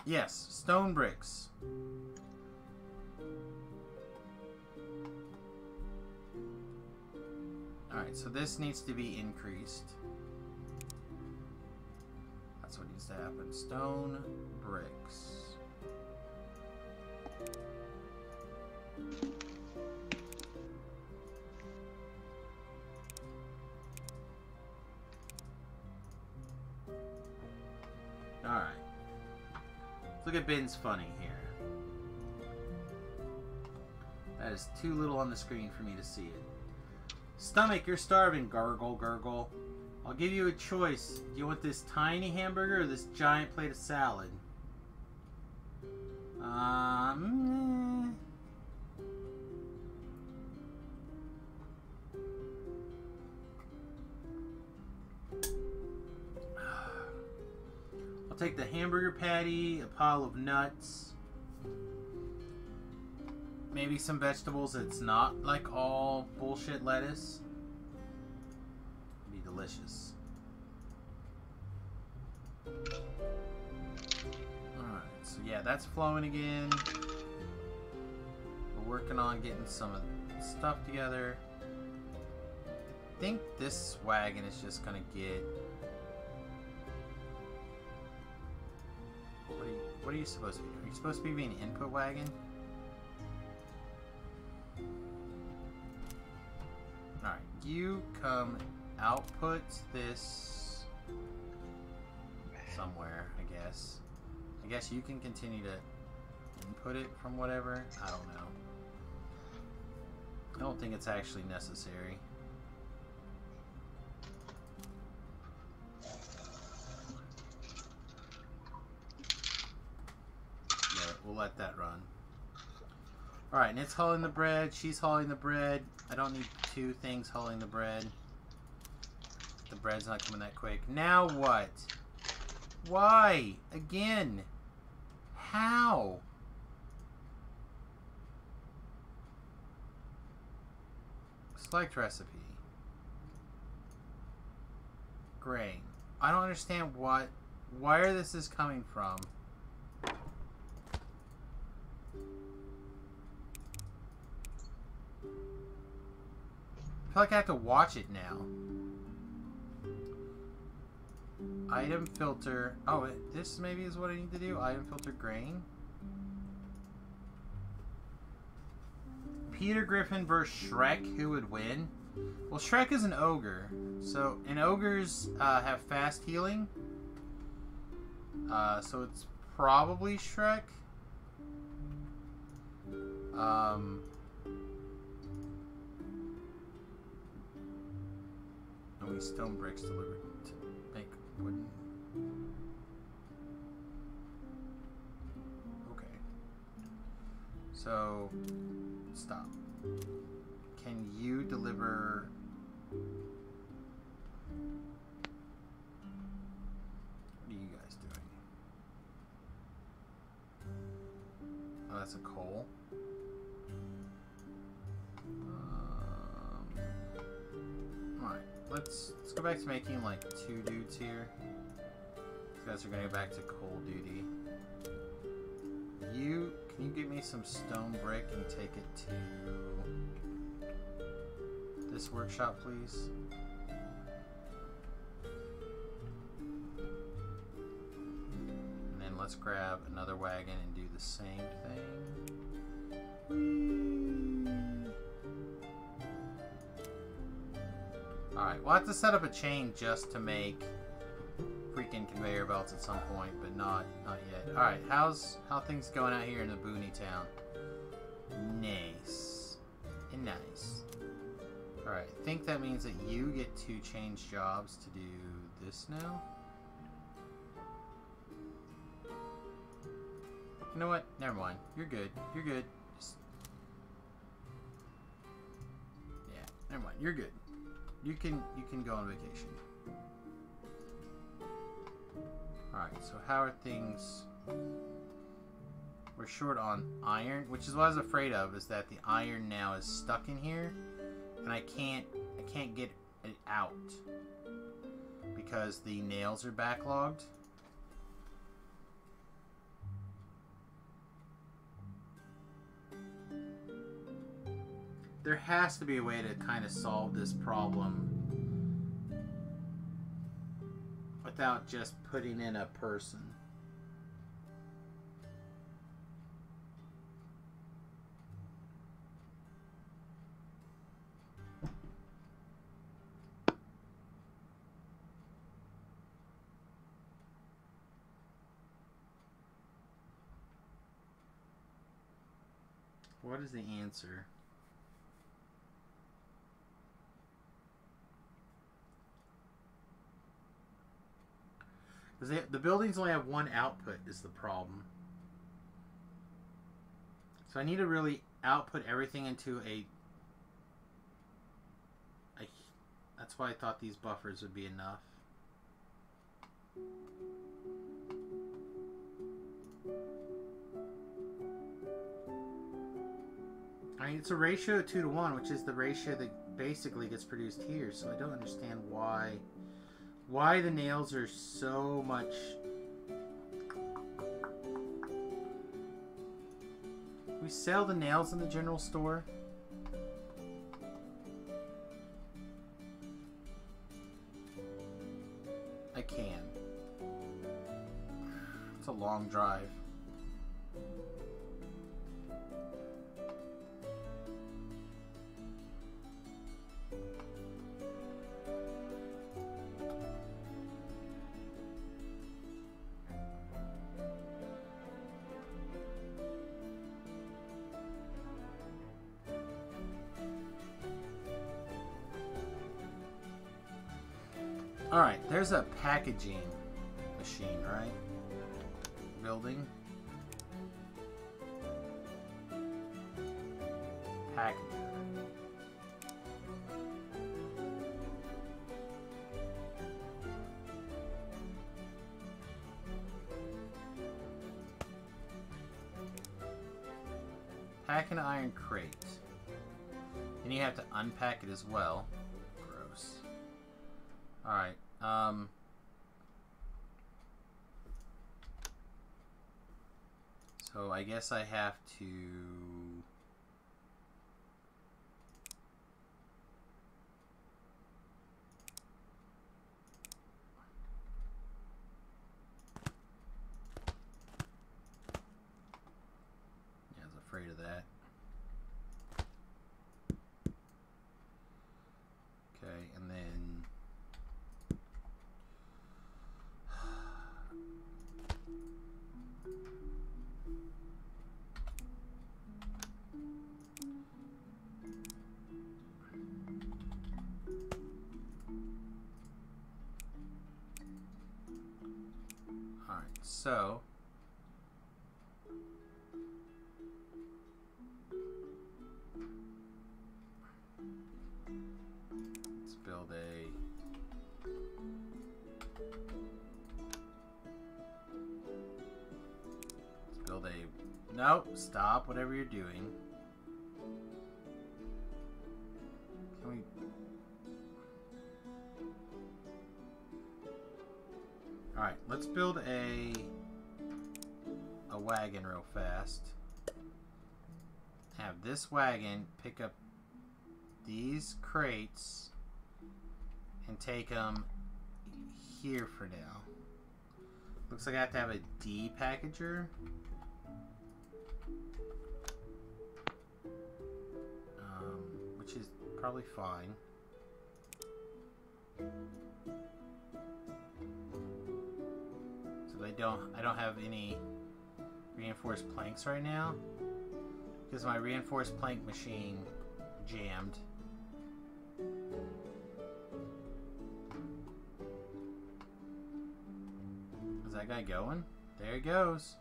Yes, stone bricks. Alright, so this needs to be increased. That's what needs to happen. Stone bricks. Alright. Let's look at Ben's funny here. That is too little on the screen for me to see it. Stomach, you're starving. Gurgle, gurgle. I'll give you a choice. Do you want this tiny hamburger or this giant plate of salad? I'll take the hamburger patty, a pile of nuts, maybe some vegetables that's not like all bullshit lettuce. It'd be delicious. Alright, so yeah, that's flowing again. We're working on getting some of the stuff together. I think this wagon is just gonna get... What are you supposed to be doing? Are you supposed to be an input wagon? Alright, you come output this somewhere, I guess. I guess you can continue to input it from whatever. I don't know. I don't think it's actually necessary. Yeah, we'll let that run. Alright, and it's hulling the bread. She's hulling the bread. I don't need two things hulling the bread. The bread's not coming that quick. Now what? Why? Again? How? Select recipe. Grain. I don't understand where this is coming from. I feel like I have to watch it now. Item filter. Oh, this maybe is what I need to do. Item filter grain. Peter Griffin versus Shrek. Who would win? Well, Shrek is an ogre. So, and ogres have fast healing. So it's probably Shrek. Only stone bricks delivered to make wooden. Okay. So, stop. Can you deliver? What are you guys doing? Oh, that's a coal. Alright, let's go back to making like 2 dudes here. These guys are gonna go back to coal duty. Can you give me some stone brick and take it to this workshop, please? And then let's grab another wagon and do the same thing. Alright, we'll have to set up a chain just to make freaking conveyor belts at some point, but not yet. Alright, how things going out here in the boony town? Nice. And nice. Alright, I think that means that you get to change jobs to do this now. You know what? Never mind. You're good. You're good. Just... yeah, never mind. You're good. You can go on vacation. Alright, so how are things? We're short on iron, which is what I was afraid of, is that the iron now is stuck in here, and I can't get it out because the nails are backlogged. There has to be a way to kind of solve this problem without just putting in a person. What is the answer? Because the buildings only have one output is the problem. So I need to really output everything into a... That's why I thought these buffers would be enough. I mean, it's a ratio of 2 to 1, which is the ratio that basically gets produced here. So I don't understand why the nails are so much. We sell the nails in the general store. I can. It's a long drive. Alright, there's a packaging machine, right? Building. Packager. Pack an iron crate. And you have to unpack it as well. Gross. Alright, so I guess I have to... Yeah, I was afraid of that. Okay, and then... Alright, so... Let's build a... Let's build a... Nope, stop whatever you're doing. Can we... Alright, let's build a wagon real fast. Have this wagon pick up these crates and take them here for now. Looks like I have to have a depackager. Which is probably fine. So I don't have any reinforced planks right now because my reinforced plank machine jammed. Is that guy going? There he goes.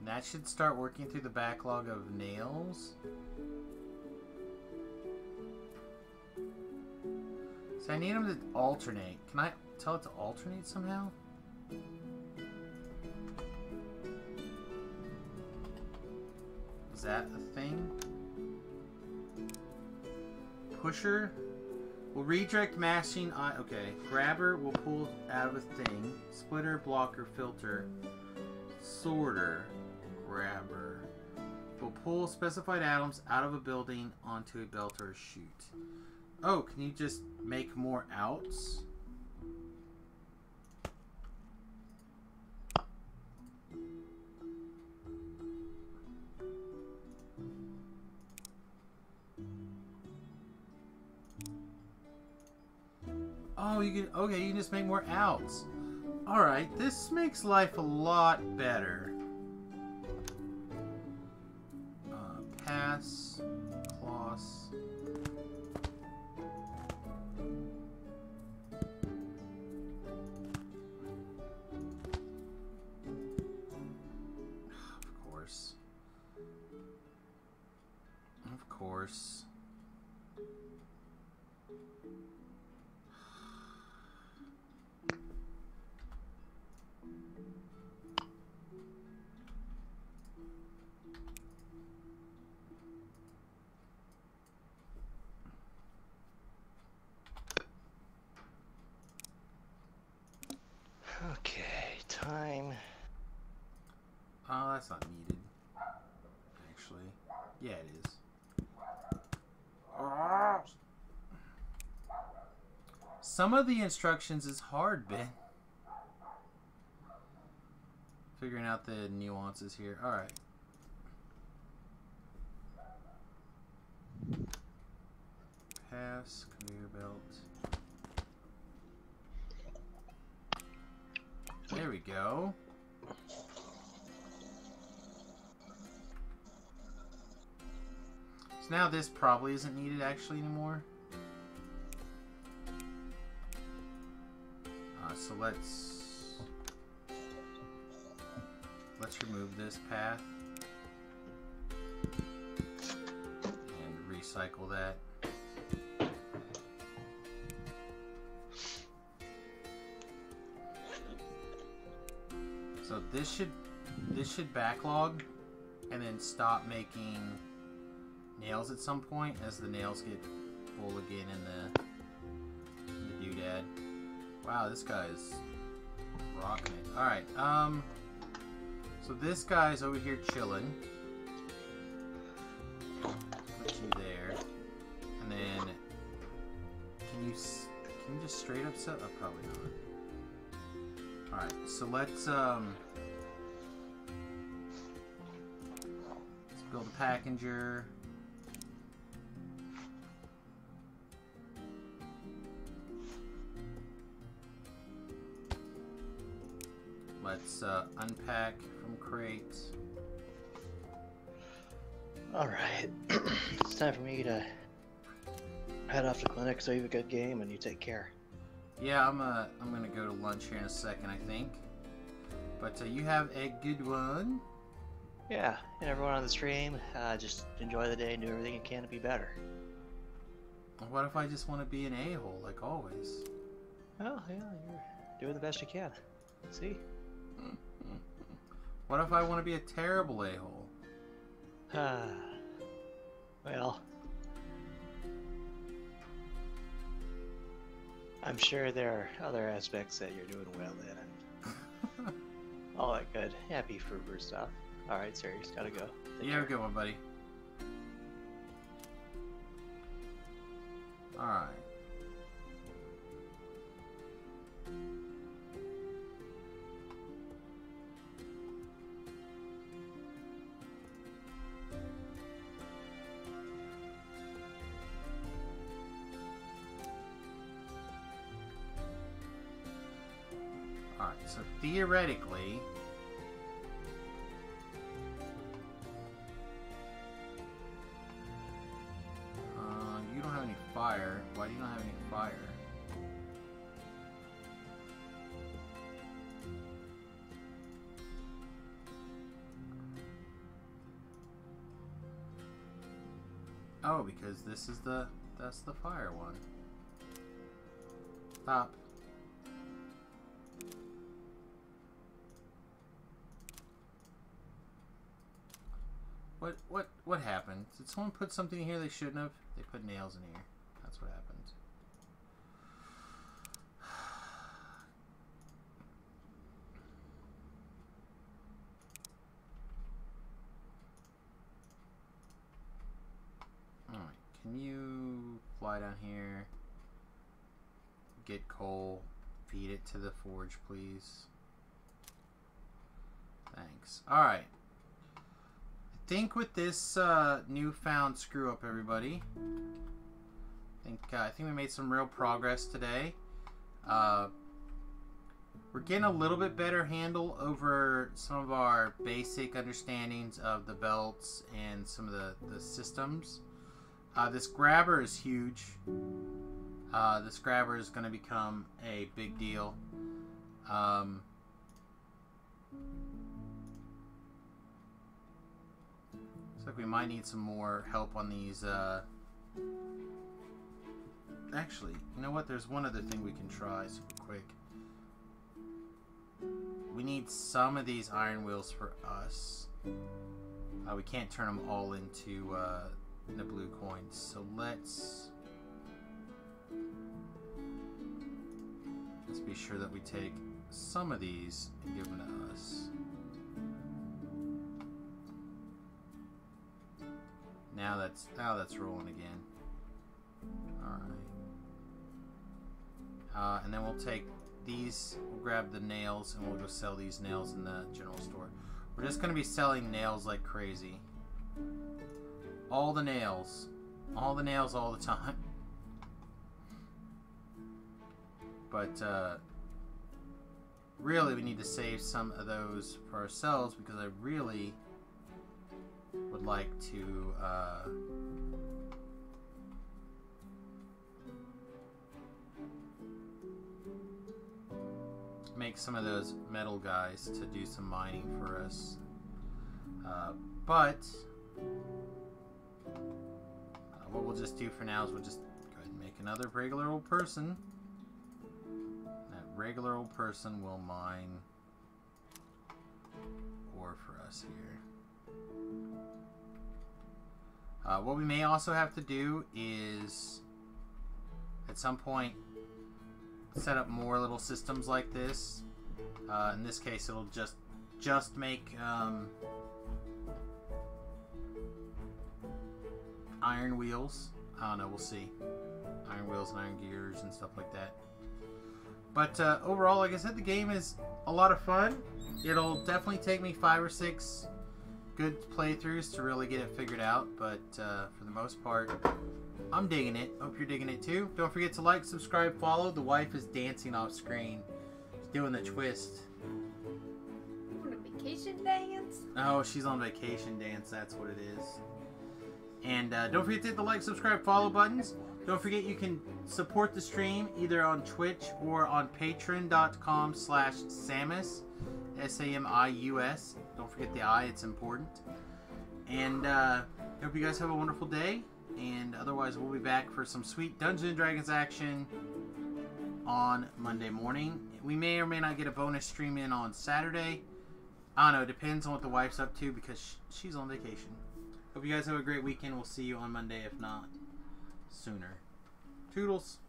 That should start working through the backlog of nails. So I need them to alternate. Can I tell it to alternate somehow? Is that a thing? Pusher will redirect mashing. Okay. Grabber will pull out of a thing. Splitter, blocker, filter, sorter. Grabber will pull specified atoms out of a building onto a belt or a chute. Oh, can you just make more outs? Oh, you can. Okay, you can just make more outs. All right, this makes life a lot better. Pass, Kloss. Of course. Of course. Okay, time. Oh, that's not needed. Actually. Yeah, it is. Some of the instructions is hard, Ben. Figuring out the nuances here. Alright. Pass, conveyor belt. There we go. So now this probably isn't needed actually anymore. So let's remove this path and recycle that. So this should backlog and then stop making nails at some point as the nails get full again in the doodad. Wow, this guy's rocking it. Alright, so this guy's over here chilling. Put you there. And then can you just straight up sell? Oh, probably not. Alright, so let's build a packager. Let's unpack from crates. Alright. It's time for me to head off to clinic, so you have a good game and you take care. Yeah, I'm gonna go to lunch here in a second, I think. But you have a good one. Yeah, and everyone on the stream, just enjoy the day and do everything you can to be better. What if I just want to be an a-hole, like always? Oh, yeah, you're doing the best you can. See? What if I want to be a terrible a-hole? Well, I'm sure there are other aspects that you're doing well in. And all that good, happy for stuff. Alright, Sirius, gotta go. You have a good one, buddy. Alright. Alright, so theoretically, you don't have any fire. Why do you not have any fire? Oh, because this is that's the fire one. Stop. What happened? Did someone put something in here they shouldn't have? They put nails in here. That's what happened. Alright, can you fly down here? Get coal. Feed it to the forge, please. Thanks. Alright. I think with this newfound screw up, everybody, I think we made some real progress today. We're getting a little bit better handle over some of our basic understandings of the belts and some of the systems. This grabber is huge. This grabber is going to become a big deal. Looks like we might need some more help on these. Actually, you know what? There's one other thing we can try super quick. We need some of these iron wheels for us. We can't turn them all into blue coins. So let's be sure that we take some of these and give them to us. Now that's rolling again. Alright. And then we'll take these, we'll grab the nails, and we'll go sell these nails in the general store. We're just going to be selling nails like crazy. All the nails. All the nails all the time. But, really we need to save some of those for ourselves because I really would like to make some of those metal guys to do some mining for us. But what we'll just do for now is we'll just go ahead and make another regular old person. That regular old person will mine ore for us here. What we may also have to do is at some point set up more little systems like this. In this case, it'll just make iron wheels. I don't know, we'll see. Iron wheels and iron gears and stuff like that. But overall, like I said, the game is a lot of fun. It'll definitely take me 5 or 6 good playthroughs to really get it figured out. But for the most part, I'm digging it. Hope you're digging it too. Don't forget to like, subscribe, follow. The wife is dancing off screen. She's doing the twist. On a vacation dance? Oh, she's on vacation dance. That's what it is. And don't forget to hit the like, subscribe, follow buttons. Don't forget you can support the stream either on Twitch or on patreon.com/Samius. Samius. Don't forget the I, it's important. And hope you guys have a wonderful day. And otherwise, we'll be back for some sweet Dungeons & Dragons action on Monday morning. We may or may not get a bonus stream in on Saturday. I don't know. It depends on what the wife's up to because she's on vacation. Hope you guys have a great weekend. We'll see you on Monday, if not sooner. Toodles.